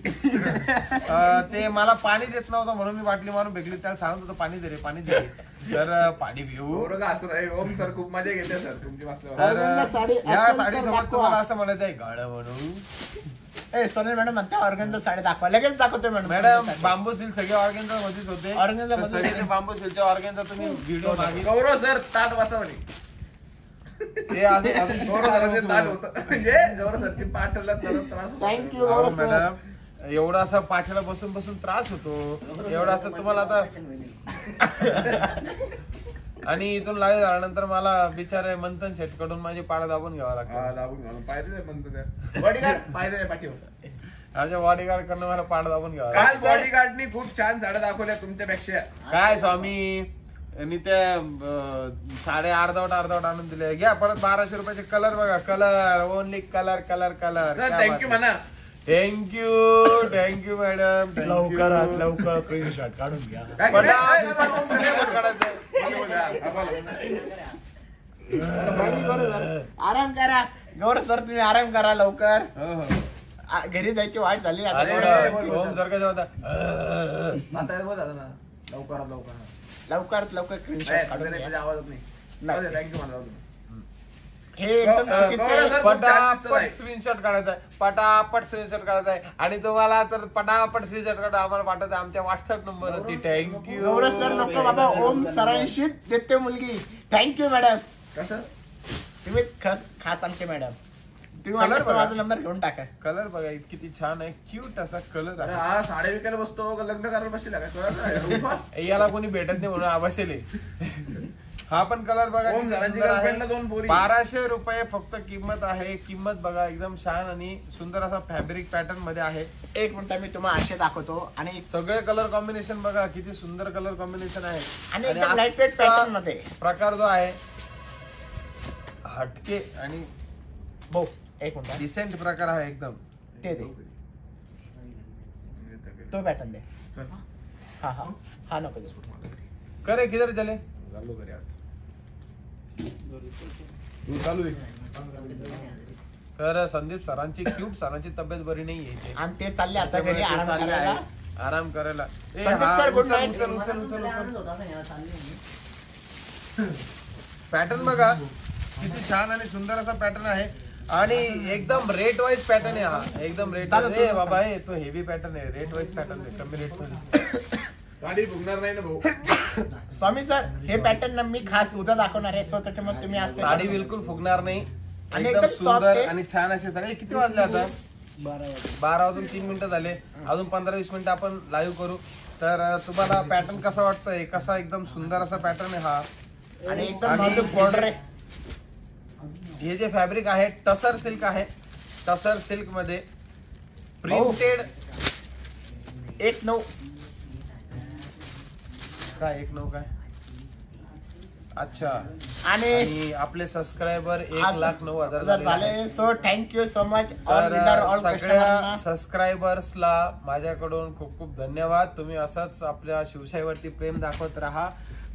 ते मला पाणी देत नव्हतं म्हणून मी बाटली मारून फेकली. त्याला सांगत होतो पाणी दे रे, पाणी दे रे. तर पाणी पिऊ. गौरव का असं आहे? ओम सर खूप मजा घेते सर तुमची वाचल्यावर. तर ऑर्गनचा साडी या असेल तर साडीसोबत दाखवा. तुम्हाला असं म्हणायचं आहे, गाणं म्हणू. ए सोनल मॅडम म्हणते ऑर्गनचा साडी दाखवा. लगेच दाखवतोय मॅडम बांबू सिल्क सगळे ऑर्गेन्झा मध्येच होते. Organza तर मध्ये सगळे ते बांबू सिल्कच्या ऑर्गेन्झा तुम्ही व्हिडिओ मागे. गौरव सर ताट वाचवणे. ते अजून गौरव सरांचे ताट होतं. म्हणजे गौरव सरची पाठला त्रास होतो. थँक्यू अहो, गौरव सर. मॅडम एवढा असा पाठीला बसून बसून त्रास होतो. एवढा असं तुम्हाला आता. आणि इथून लाईव्ह झाल्यानंतर मला बिचारे मंथन शेट कडून माझी पाडा दाबून घ्यावा लागतो. हा, दाबून घालून पाहिजे म्हणतो त्या बॉडीगार्ड पाहिजे पाठीवर. माझ्या बॉडीगार्ड कडनं मला पाडा दाबून घ्यावा काल लागतो. बॉडीगार्डनी खूप छान साड्या दाखवल्या तुमच्यापेक्षा. काय स्वामी, आणि त्या साड्या अर्धवट आणून दिले. घ्या परत 1200 रुपयाचे कलर बघा. Colour only colour colour colour. Sir thank you म्हणा. Thank you madam. लवकरात लवकर स्क्रीनशॉट काढून घ्या. काय केलं? काय आराम करा गौरव सर, तुम्ही आराम करा लवकर. हो. घरी जायची वाट झाली आता. अरे, ओम जर का जेव्हा आता बोल आता ना लवकरात लवकर. लवकरात लवकर स्क्रीनशॉट काढून घ्या. आवाज नाही. नाही. थँक्यू मला. हे एकदम चुकीचं आहे. पटापट स्क्रीनशॉट काढायचा आहे, पटापट स्क्रीनशॉट काढायचा आहे. आणि तुम्हाला तर पटापट स्क्रीनशॉट काढा आम्हाला पाठवायचं आमच्या व्हाट्सअप नंबरवरती. थँक्यू. गौरव सर नको बाबा, ओम सरांशी देते मुलगी. थँक्यू मॅडम, कसं तुम्ही खास आमचे मॅडम. तुम्ही Colour माझा बघा. नंबर घेऊन टाका. कलर बघा किती छान आहे, क्यूट असा कलर अरे आहे. हा साडे विकायला बसतो का लग्न करायला बसला काय कळलं नाही. याला कोणी भेटत नाही म्हणून आवाशेले. हा पण कलर बघा ओम किती सरांची सुंदर आहे. girlfriend ला 2 पोरी. 1200 रुपये फक्त किंमत आहे. किंमत बघा एकदम छान आणि सुंदर असा फॅब्रिक पॅटर्न मध्ये आहे. एक मिनिट मी तुम्हाला असे दाखवतो. आणि सगळे कलर कॉम्बिनेशन बघा किती सुंदर कलर कॉम्बिनेशन आहे. आणि एकदम लाईट वेट आजचा पॅटर्न मध्ये प्रकार जो आहे हटके आणि बो एक मिनिट डिसेंट प्रकार आहे एकदम. ते दे, तो पॅटर्न दे. चल. हा हा हा नको दे. करे किधर चले. चाललो घरी आज. तू चालू आहे. तर संदीप सरांची क्यूट सरांची तब्येत बरी नाही आहे. आणि ते चालले आता घरी आराम चालले करायला. आहे. आराम करायला. ए, संदीप हा, सर, good उचल, night. उचल, उचल, उचल, उचल. आणत होता असं याला चालली होती. पॅटर्न बघा किती छान आणि सुंदर असा पॅटर्न आहे. आणि एकदम रेट वाईज पॅटर्न आहे हा. एकदम रेट दादा, बाबा आहे तो हेवी पॅटर्न आहे. रेट वाईज पॅटर्न आहे कमी रेट मध्ये. गाडी फुगणार नाही ना भाऊ. स्वामी सर, हे पॅटर्न मी खास उद्या दाखवणार आहे. सो त्याच्यामध्ये तुम्ही आज साडी बिलकुल फुगणार नाही. आणि एकदम एकदम soft सुंदर आहे. आणि छान असे साडी. किती वाजले आता. 12 वाजून 3 मिनिटं झाले. अजून 15-20 मिनिटं आपण लाईव्ह करू. तर तुम्हाला पॅटर्न कसा वाटतोय. कसा एकदम सुंदर असा पॅटर्न आहे हा. आणि एकदम आणि नाजूक बॉर्डर आहे. हे जे फॅब्रिक आहे टसर सिल्क आहे. टसर सिल्क मध्ये प्रिंटेड 1-9 काय 1-9 काय. अच्छा. आणि आणि आपले सबस्क्रायबर 1,09,000 झाले झाले. सो थँक्यू सो मच तर ऑल सगळ्या सबस्क्रायबर्सला माझ्याकडून खूप खूप धन्यवाद. तुम्ही असंच आपल्या शिवशाहीवरती प्रेम दाखवत राहा.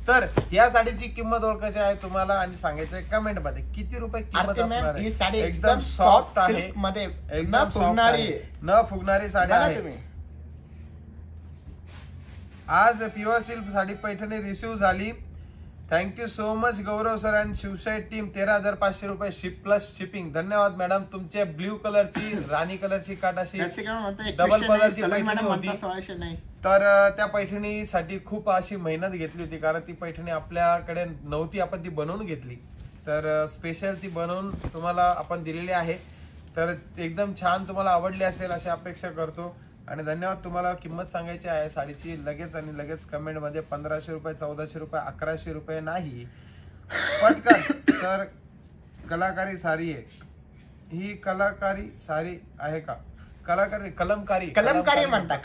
तर या साडीची किंमत ओळखायची आहे तुम्हाला आणि सांगायचं कमेंट मध्ये किती रुपये किंमत असणार ही आहे. साडी एकदम सॉफ्ट आहे. मध्ये एकदम न soft फुगणारी आहे. न फुगणारी साडी बघा आहे. तुम्ही. आज pure silk sari Paithani receive झाली. Thank you so much Gaurav sir and Shivshahi team. 13,500 रुपये शिप प्लस शिपिंग. धन्यवाद मॅडम. तुमचे ब्ल्यू कलरची राणी कलरची काटाशी डबल पदरची पैठणी होती. नाही. तर त्या पैठणीसाठी खूप अशी मेहनत घेतली होती कारण ती पैठणी आपल्याकडे नव्हती. आपण ती बनवून घेतली. तर स्पेशल ती बनवून तुम्हाला आपण दिलेली आहे. तर एकदम छान तुम्हाला आवडली असेल अशी अपेक्षा करतो. आणि धन्यवाद. तुम्हाला किंमत सांगायची आहे साडीची लगेच आणि लगेच कमेंट मध्ये. 1,500 रुपये, 1,400 रुपये, 1,100 रुपये नाही. पटकन. सर कलाकारी साडी आहे ही. कलाकारी साडी आहे का. कलाकारी कलमकारी म्हणता.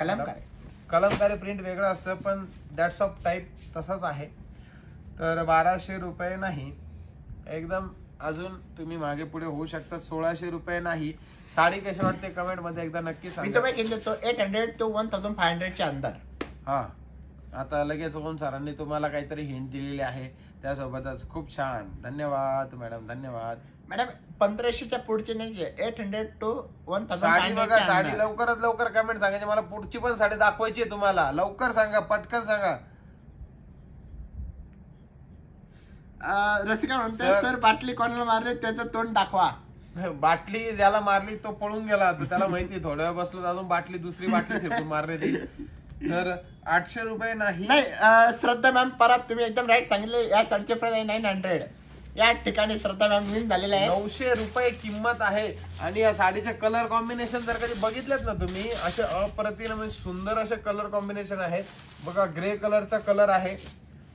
कलमकारी प्रिंट वेगळं असतं पण दॅट्स ऑफ टाईप तसाच आहे. तर 1,200 रुपये नाही. एकदम अजून तुम्ही मागे पुढे होऊ शकतात. 1,600 रुपये नाही. साडी कशी वाटते कमेंट मध्ये एकदा नक्की मी सांगा. तुम्ही घेतले तो 800 to 1,500 च्या अंदर. हा आता लगेच ओम सरांनी तुम्हाला काहीतरी हिंट दिलेली आहे त्यासोबतच. खूप छान. धन्यवाद मॅडम. धन्यवाद मॅडम. 1,500च्या पुढची नाहीये. 800 to साडी बघा. 1,500 साडी लवकरात लवकर कमेंट सांगायची. मला पुढची पण साडी दाखवायची आहे तुम्हाला. लवकर सांगा. पटकन सांगा. रसिका म्हणते सर बाटली कोणाला मारले त्याचं तोंड दाखवा. बाटली ज्याला मारली तो पळून गेला. तर त्याला माहिती थोड्या वेळ बसलो अजून बाटली दुसरी बाटली फेकून मारली ती. तर 800 रुपये नाही. श्रद्धा मॅम परत तुम्ही एकदम राईट सांगितले. या साडीचे प्राइस आहे 900. या ठिकाणी श्रद्धा मॅम विन झालेले आहे. 900 रुपये किंमत आहे. आणि या साडीचे कलर कॉम्बिनेशन जर कधी बघितलेत ना तुम्ही असे अप्रतिम सुंदर असे कलर कॉम्बिनेशन आहेत. बघा ग्रे कलरचा कलर आहे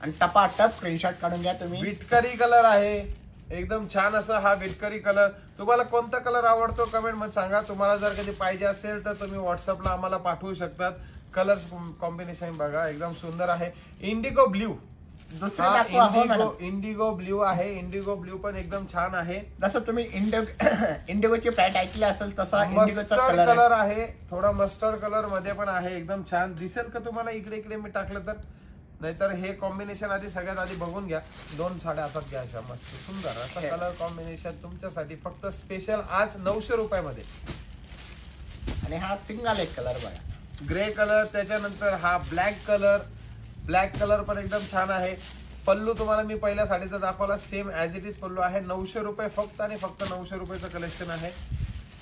आणि टपाटप स्क्रीनशॉट काढून घ्या तुम्ही. विटकरी कलर आहे. एकदम छान असा हा विटकरी कलर. तुम्हाला कोणता कलर आवडतो कमेंट मध्ये सांगा. तुम्हाला जर कधी पाहिजे असेल तर तुम्ही व्हॉट्सअपला आम्हाला पाठवू शकतात. कलर कॉम्बिनेशन बघा एकदम सुंदर आहे. Indigo blue. इंडिगो ब्ल्यू आहे. इंडिगो ब्ल्यू पण एकदम छान आहे. जसं तुम्ही इंडिगोची पॅट ऐकली असेल तसा मस्टर्ड कलर आहे. थोडा मस्टर्ड कलर मध्ये पण आहे. एकदम छान दिसेल का तुम्हाला इकडे इकडे मी टाकलं तर. नाहीतर हे कॉम्बिनेशन आधी सगळ्यात आधी बघून घ्या. 2 साड्या हातात घ्या अशा मस्त सुंदर असं कलर कॉम्बिनेशन तुमच्यासाठी फक्त स्पेशल आज 900 रुपयामध्ये. आणि हा सिंगल एक कलर बघा. Grey colour. त्याच्यानंतर हा ब्लॅक कलर. ब्लॅक कलर पण एकदम छान आहे. पल्लू तुम्हाला मी पहिल्या साडीचा दाखवला, सेम ऍज इट इज पल्लू आहे. 900 रुपये फक्त आणि फक्त 900 रुपयाचं कलेक्शन आहे.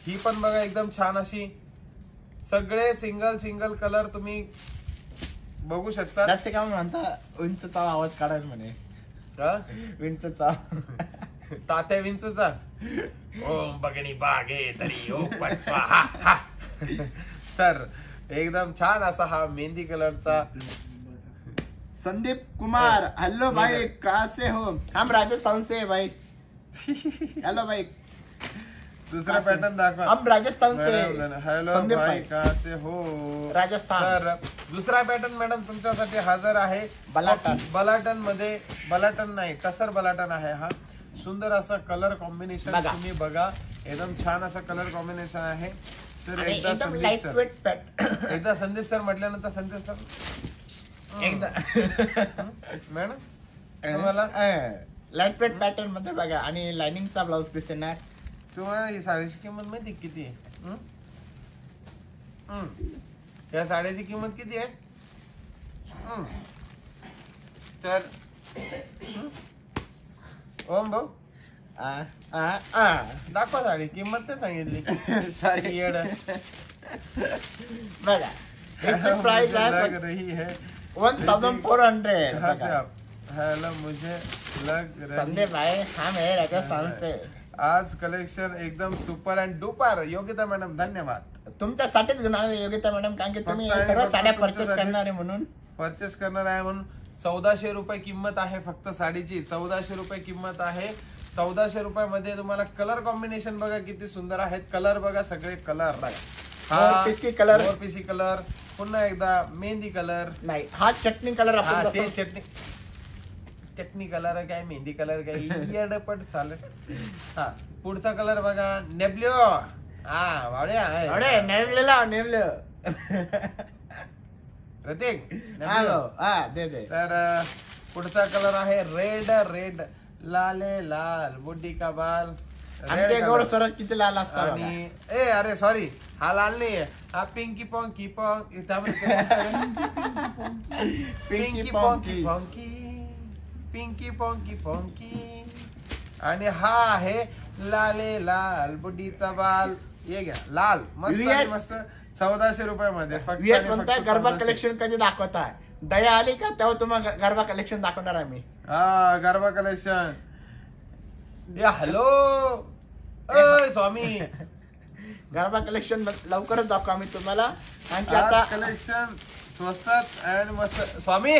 ही पण बघा एकदम छान अशी, सगळे सिंगल कलर तुम्ही बघू शकता. जास्त काय म्हणता, विंचचा आवाज काढायला म्हणे. विंचचा तात्या विंचूचा ओम बगणी बागे तरी ओम पण स्वाहा. तर एकदम छान असा हा मेहंदी कलरचा. संदीप कुमार, हेलो भाई कैसे हो? हम राजस्थान से है भाई. हेलो भाई. दुसरा पॅटर्न दाखवा. हम राजस्थान से. हॅलो संदीप भाई भाई. कसे हो? राजस्थान. तर दुसरा पॅटर्न मॅडम तुमच्यासाठी हजर आहे. बलाटन. बलाटन मध्ये, बलाटन नाही टसर बलाटन आहे हा. सुंदर असा कलर कॉम्बिनेशन बघा. तुम्ही बघा, एकदम छान असं कलर कॉम्बिनेशन आहे. तर आणि एकदा एकदम संदीप लाईट सर, वेट पॅट. एकदा संदीप सर म्हटल्यानंतर संदीप सर एकदा मॅडम तुम्हाला लाईट वेट पॅटर्न मध्ये बघा. आणि लाइनिंगचा ब्लाउज पीस येणार. तुम्हाला ही साडीची किंमत माहिती किती आहे? या साडीची किंमत किती आहे? तर ओम भाऊ दाखवा साडी किंमत नाही सांगितली. सॉरी. येड बघा याची प्राइस लग आहे रही है 1400. कहाँ से आप? हेलो मुझे लग रही संदीप भाई हम है राजस्थान से. आज कलेक्शन एकदम super and duper. Yogita madam धन्यवाद. तुमच्यासाठीच घेऊन आले योगिता मॅडम, कारण की तुम्ही फक्त आणि सर्व फक्त साड्या परचेस तुमच्यासाठी. करणार आहे म्हणून. परचेस करणार आहे म्हणून 1400 रुपये किंमत आहे फक्त साडीची. 1400 रुपये किंमत आहे. 1400 रुपयामध्ये तुम्हाला कलर कॉम्बिनेशन बघा किती सुंदर आहेत. कलर बघा, सगळे कलर बघा. मोरपिसी कलर. मोरपिसी कलर, पुन्हा एकदा मेहंदी कलर. नाही, हा चटणी कलर हा आपण ते जसं- चटणी कलर काय, मेहंदी कलर काय, येडपट चालत. हा पुढचा कलर बघा, नेब्ल्यू. हा वाड्या अरे नेवलेलं प्रतीक हा भाऊ, हा दे दे. तर पुढचा कलर आहे रेड लाले लाल बुड्डी का बाल. आमचे Red गौरव color. सर किती लाल असतात बघा. आणि अरे सॉरी, हा लाल नाहीये, हा पिंकी पॉंकी पिंकी पॉंकी पिंकी पॉंकी पॉंकी. आणि हा आहे लाले लाल बुड्डीचा बाल. ये घ्या लाल मस्त VS. आणि मस्त 1400 रुपयामध्ये फक्त VS आणि म्हणताय फक्त गरबा 1400. कलेक्शन कधी दाखवताय? दया आली का तेव्हा तुम्हाला गरबा कलेक्शन दाखवणार आम्ही. हा गरबा कलेक्शन. या हॅलो अय स्वामी. गरबा कलेक्शन लवकरच दाखवू आम्ही तुम्हाला. आणखी आज आता कलेक्शन स्वस्तात अँड मस्त स्वामी.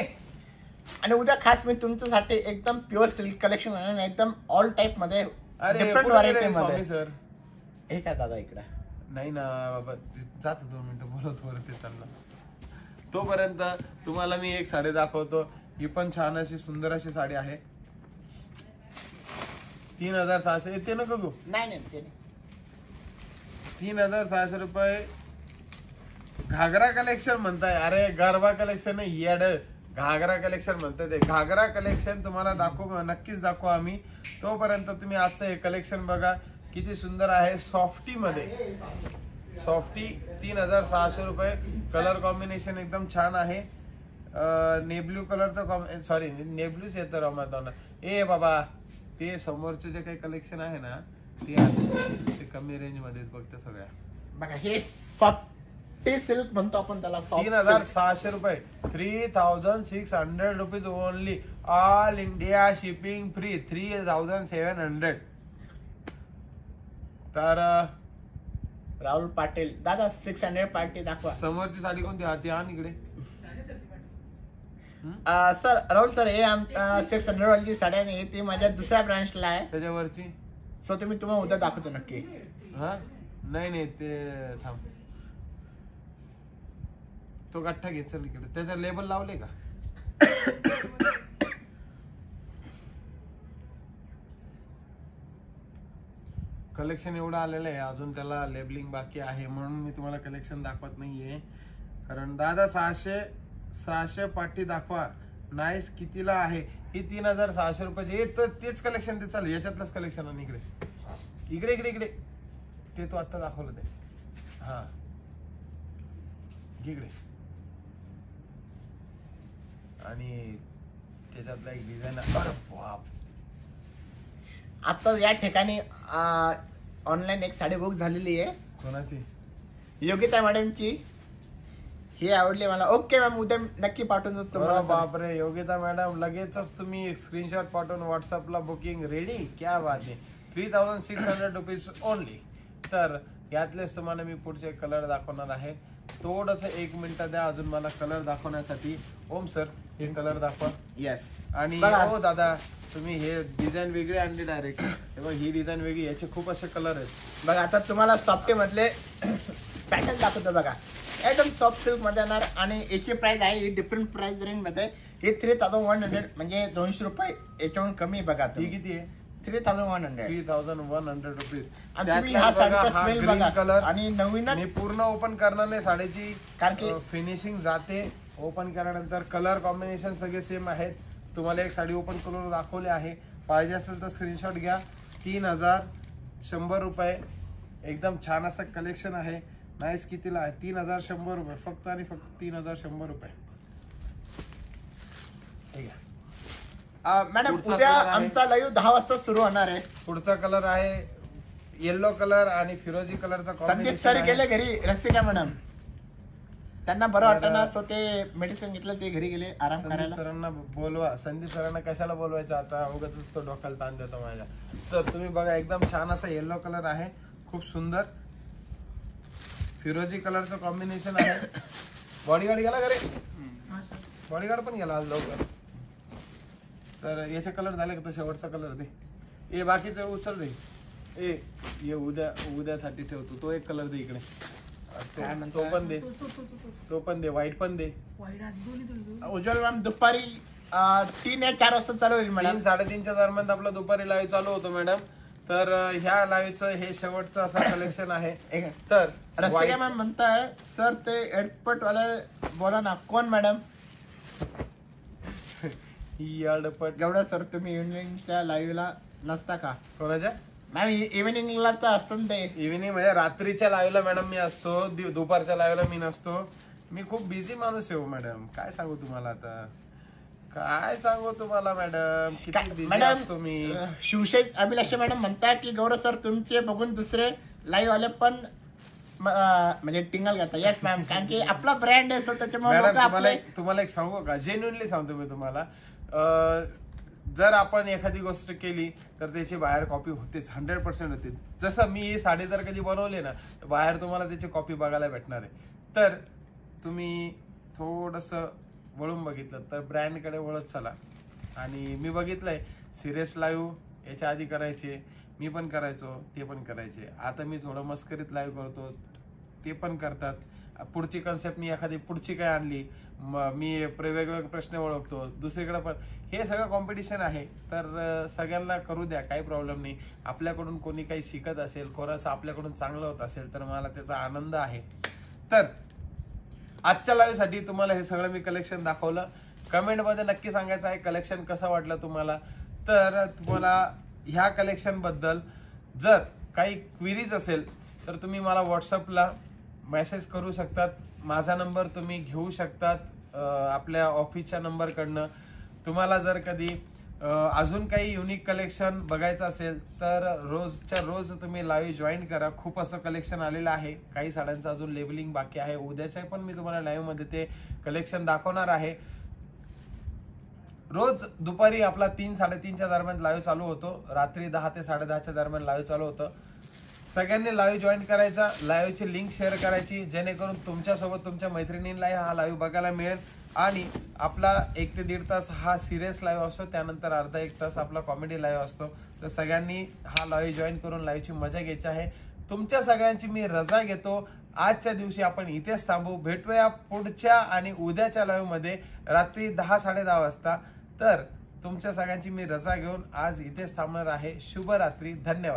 आणि उद्या खास मी तुमच्यासाठी एकदम प्युअर सिल्क कलेक्शन आणि एकदम ऑल टाइप मध्ये अरे डिफरंट कुठे व्हरायटी गेले स्वामी मध्ये. सर? हे काय दादा इकडे नाही ना बाबा, जातो 2 मिनिटं बोलत वरती त्यांना. तोपर्यंत तुम्हाला मी एक साडी दाखवतो. ही पण छान अशी सुंदर अशी साडी आहे. 3600 येते नको घेऊ. नाही नाही ते नाही. 3600 रुपये घागरा कलेक्शन म्हणताय. अरे गरबा कलेक्शन नाही येड, घागरा कलेक्शन म्हणताय. ते घागरा कलेक्शन तुम्हाला दाखवू, नक्कीच दाखवू आम्ही. तोपर्यंत तुम्ही आजचं हे कलेक्शन बघा किती सुंदर आहे. सॉफ्टी मध्ये, सॉफ्टी 3600 रुपये. कलर कॉम्बिनेशन एकदम छान आहे. नेब्ल्यू कलरचं सॉरी नेब्ल्यूच येतं रमादाना. ए बाबा ते समोरचे जे काही कलेक्शन आहे ना ते कमी रेंज मध्ये बघते सगळ्या. बघा हे सॉफ्टी सिल्क म्हणतो आपण त्याला. 3600 रुपये. 3600 rupees only. All India shipping free. 3700. तर राहुल पाटील दादा 600 पार्टी दाखवा. समोरची साडी कोणती आती आण इकडे. सर राहुल सर हे आमच्या 600 वाली साडी आहे ती माझ्या दुसऱ्या ब्रांचला आहे. त्याच्यावरची सो तुम्ही तुम्हाला उद्या दाखवतो नक्की. हा नाही ते थांब, तो गठ्ठा घे चल इकडे. त्याचा लेबल लावले का? कलेक्शन एवढं आलेलं आहे, अजून त्याला लेबलिंग बाकी आहे म्हणून मी तुम्हाला कलेक्शन दाखवत नाहीये. कारण दादा 600 पाठी दाखवा. नाईस कितीला आहे ही? 3600 रुपयाची. तेच कलेक्शन ते चालू, याच्यातलंच कलेक्शन. आणि इकडे इकडे इकडे ते तो आता दाखवलं ते. हा इकडे आणि त्याच्यातला एक डिझाईन. अरे बाप, आता या ठिकाणी ऑनलाईन एक साडी बुक झालेली आहे कोणाची? योगिता मॅडमची. ही आवडली मला. ओके मॅम, उद्या नक्की पाठवून देतो तुम्हाला. बापरे, योगिता मॅडम लगेचच तुम्ही एक स्क्रीनशॉट पाठवून व्हॉट्सअपला बुकिंग रेडी. क्या बात आहे. 3600 रुपीज ओनली. तर यातलेच तुम्हाला मी पुढचे कलर दाखवणार आहे. थोडंसं 1 मिनिट द्या अजून मला कलर दाखवण्यासाठी. ओम सर, हे कलर दाखवा. येस. आणि हो दादा, तुम्ही हे डिझाईन वेगळी आणली डायरेक्ट. तेव्हा ही डिझाईन वेगळी, याचे खूप असे कलर आहेत बघा. आता तुम्हाला सॉफ्टी मधले पॅटर्न दाखवतो बघा. एकदम सॉफ्ट सिल्क मध्ये येणार आणि याची प्राइस आहे ही डिफरंट प्राइस रेंज मध्ये. हे 3100 म्हणजे 200 रुपये याच्याहून कमी. बघा ही किती आहे? 3100. 3100 रुपीज. आणि तुम्ही हा साडीचा स्मेल बघा. कलर आणि नवीनच मी पूर्ण ओपन करणार नाही साडीची, कारण की फिनिशिंग जाते. ओपन केल्यानंतर कलर कॉम्बिनेशन सगळे सेम आहेत. तुम्हाला एक साडी ओपन करून दाखवले आहे. पाहिजे असेल तर स्क्रीनशॉट घ्या. 3100 रुपये. एकदम छान असं कलेक्शन आहे. नाईस. कितीला आहे? 3100 रुपये फक्त आणि फक्त 3100 रुपये. ठीक आहे. मॅडम पुढचा उद्या कलर आहे. आमचा लाईव्ह 10 वाजता सुरू होणार आहे. पुढचा कलर आहे येलो कलर आणि फिरोजी कलरचा संदीप कॉम्बिनेशन सर गेले आहे. घरी. रसिका मॅडम त्यांना बरं वाटतं ना, सो ते मेडिसिन घेतलं, ते घरी गेले आराम संदीप करायला. सरांना बोलवा. संदीप सरांना कशाला बोलवायचं आता, उगाच तो डोक्याला ताण देतो माझ्या. तर तुम्ही बघा, एकदम छान असा येलो कलर आहे. खूप सुंदर फिरोजी कलरचं कॉम्बिनेशन आहे. बॉडीगार्ड गेला घरी. हा सर. बॉडीगार्ड पण गेला आज लवकर. तर याचे कलर झाले का? तो शेवटचा कलर दे. ए बाकीचं उचल दे. ए ये उद्यासाठी ठेवतो. तो एक कलर दे इकडे. काय तो म्हणताय? पण दे. तो पण दे. व्हाईट पण दे. वाईट आज दोन्ही तुला उज्ज्वल मॅम दुपारी 3 या 4 वाजता चालू होईल मॅडम. 3-3:30च्या दरम्यान आपला दुपारी लाईव्ह चालू होतो मॅडम. तर ह्या लाईव्हचं हे शेवटचं असं कलेक्शन आहे. तर रसिका मॅम म्हणताय सर ते एअरपोर्ट वाले बोला ना. कोण मॅडम? ही अडपट एवढं सर तुम्ही इव्हिनिंगच्या लाईव्हला नसता का? कोणाच्या? मॅम इव्हिनिंगला तर असतं ना ते. इव्हिनिंग म्हणजे रात्रीच्या लाईव्हला मॅडम मी असतो. दुपारच्या लाईव्हला मी नसतो. मी खूप बिझी माणूस आहे हो मॅडम. काय सांगू तुम्हाला आता, काय सांगू तुम्हाला मॅडम, किती बिझी मॅडम असतो मी. शिवशाही अभिलाषा मॅडम म्हणतात की गौरव सर तुमचे बघून दुसरे लाईव्ह वाले पण म्हणजे टिंगल घेतात. येस मॅम, कारण की आपला ब्रँड आहे सर, त्याच्यामुळे मॅडम तुम्हाला एक सांगू का, जेन्युइनली सांगतो मी तुम्हाला. जर आपण एखादी गोष्ट केली तर त्याची बाहेर कॉपी होतेच, 100% होते. जसं मी ही साडी जर कधी बनवली ना, तर बाहेर तुम्हाला त्याची कॉपी बघायला भेटणार आहे. तर तुम्ही थोडंसं वळून बघितलं तर ब्रँडकडे वळत चला. आणि मी बघितलंय सिरियस लाईव्ह याच्या आधी करायचे, मी पण करायचो, ते पण करायचे. आता मी थोडं मस्करीत लाईव्ह करतो, ते पण करतात. पुढची कन्सेप्ट मी एखादी पुढची काय आणली, मी वेगवेगळे प्रश्न ओळखतो दुसरीकडे पण. हे सगळं कॉम्पिटिशन आहे. तर सगळ्यांना करू द्या, काही प्रॉब्लेम नाही. आपल्याकडून कोणी काही शिकत असेल, कोणाचं आपल्याकडून चांगलं होत असेल तर मला त्याचा आनंद आहे. तर आजच्या लाईव्हसाठी तुम्हाला हे सगळं मी कलेक्शन दाखवलं. कमेंटमध्ये नक्की सांगायचं आहे कलेक्शन कसं वाटलं तुम्हाला. तर तुम्हाला ह्या कलेक्शन बद्दल जर काही क्वेरीज असेल तर तुम्ही मला व्हॉट्सअपला मेसेज करू शकतात. माझा नंबर तुम्ही घेऊ शकतात आपल्या ऑफिसच्या नंबरकडनं. तुम्हाला जर कधी अजून काही युनिक कलेक्शन बघायचं असेल तर रोजच्या रोज तुम्ही लाईव्ह जॉईन करा. खूप असं कलेक्शन आलेलं आहे. काही साड्यांचं अजून लेबलिंग बाकी आहे. उद्याच्या पण मी तुम्हाला लाईव्ह मध्ये ते कलेक्शन दाखवणार आहे. रोज दुपारी आपला 3-3:30च्या दरम्यान लाईव्ह चालू होतो. रात्री 10 ते 10:30च्या दरम्यान लाईव्ह चालू होतं. सगळ्यांनी लाईव्ह जॉईन करायचा. लाईव्हची लिंक शेअर करायची जेणेकरून तुमच्यासोबत तुमच्या मैत्रिणींना हा लाईव्ह बघायला मिळेल. आणि आपला 1 ते 1.5 तास हा सिरियस लाईव्ह असतो. त्यानंतर अर्धा 1 तास आपला कॉमेडी लाईव्ह असतो. तर सगळ्यांनी हा लाईव्ह जॉईन करून लाईव्हची मजा घ्यायची आहे. तुमच्या सगळ्यांची मी रजा घेतो. आजच्या दिवशी आपण इथेच थांबू. भेटूया पुढच्या आणि उद्याच्या लाईव्ह मध्ये रात्री 10-10:30 वाजता. तर तुमच्या सगळ्यांची मी रजा घेऊन आज इथेच थांबणार आहे. शुभरात्री. धन्यवाद.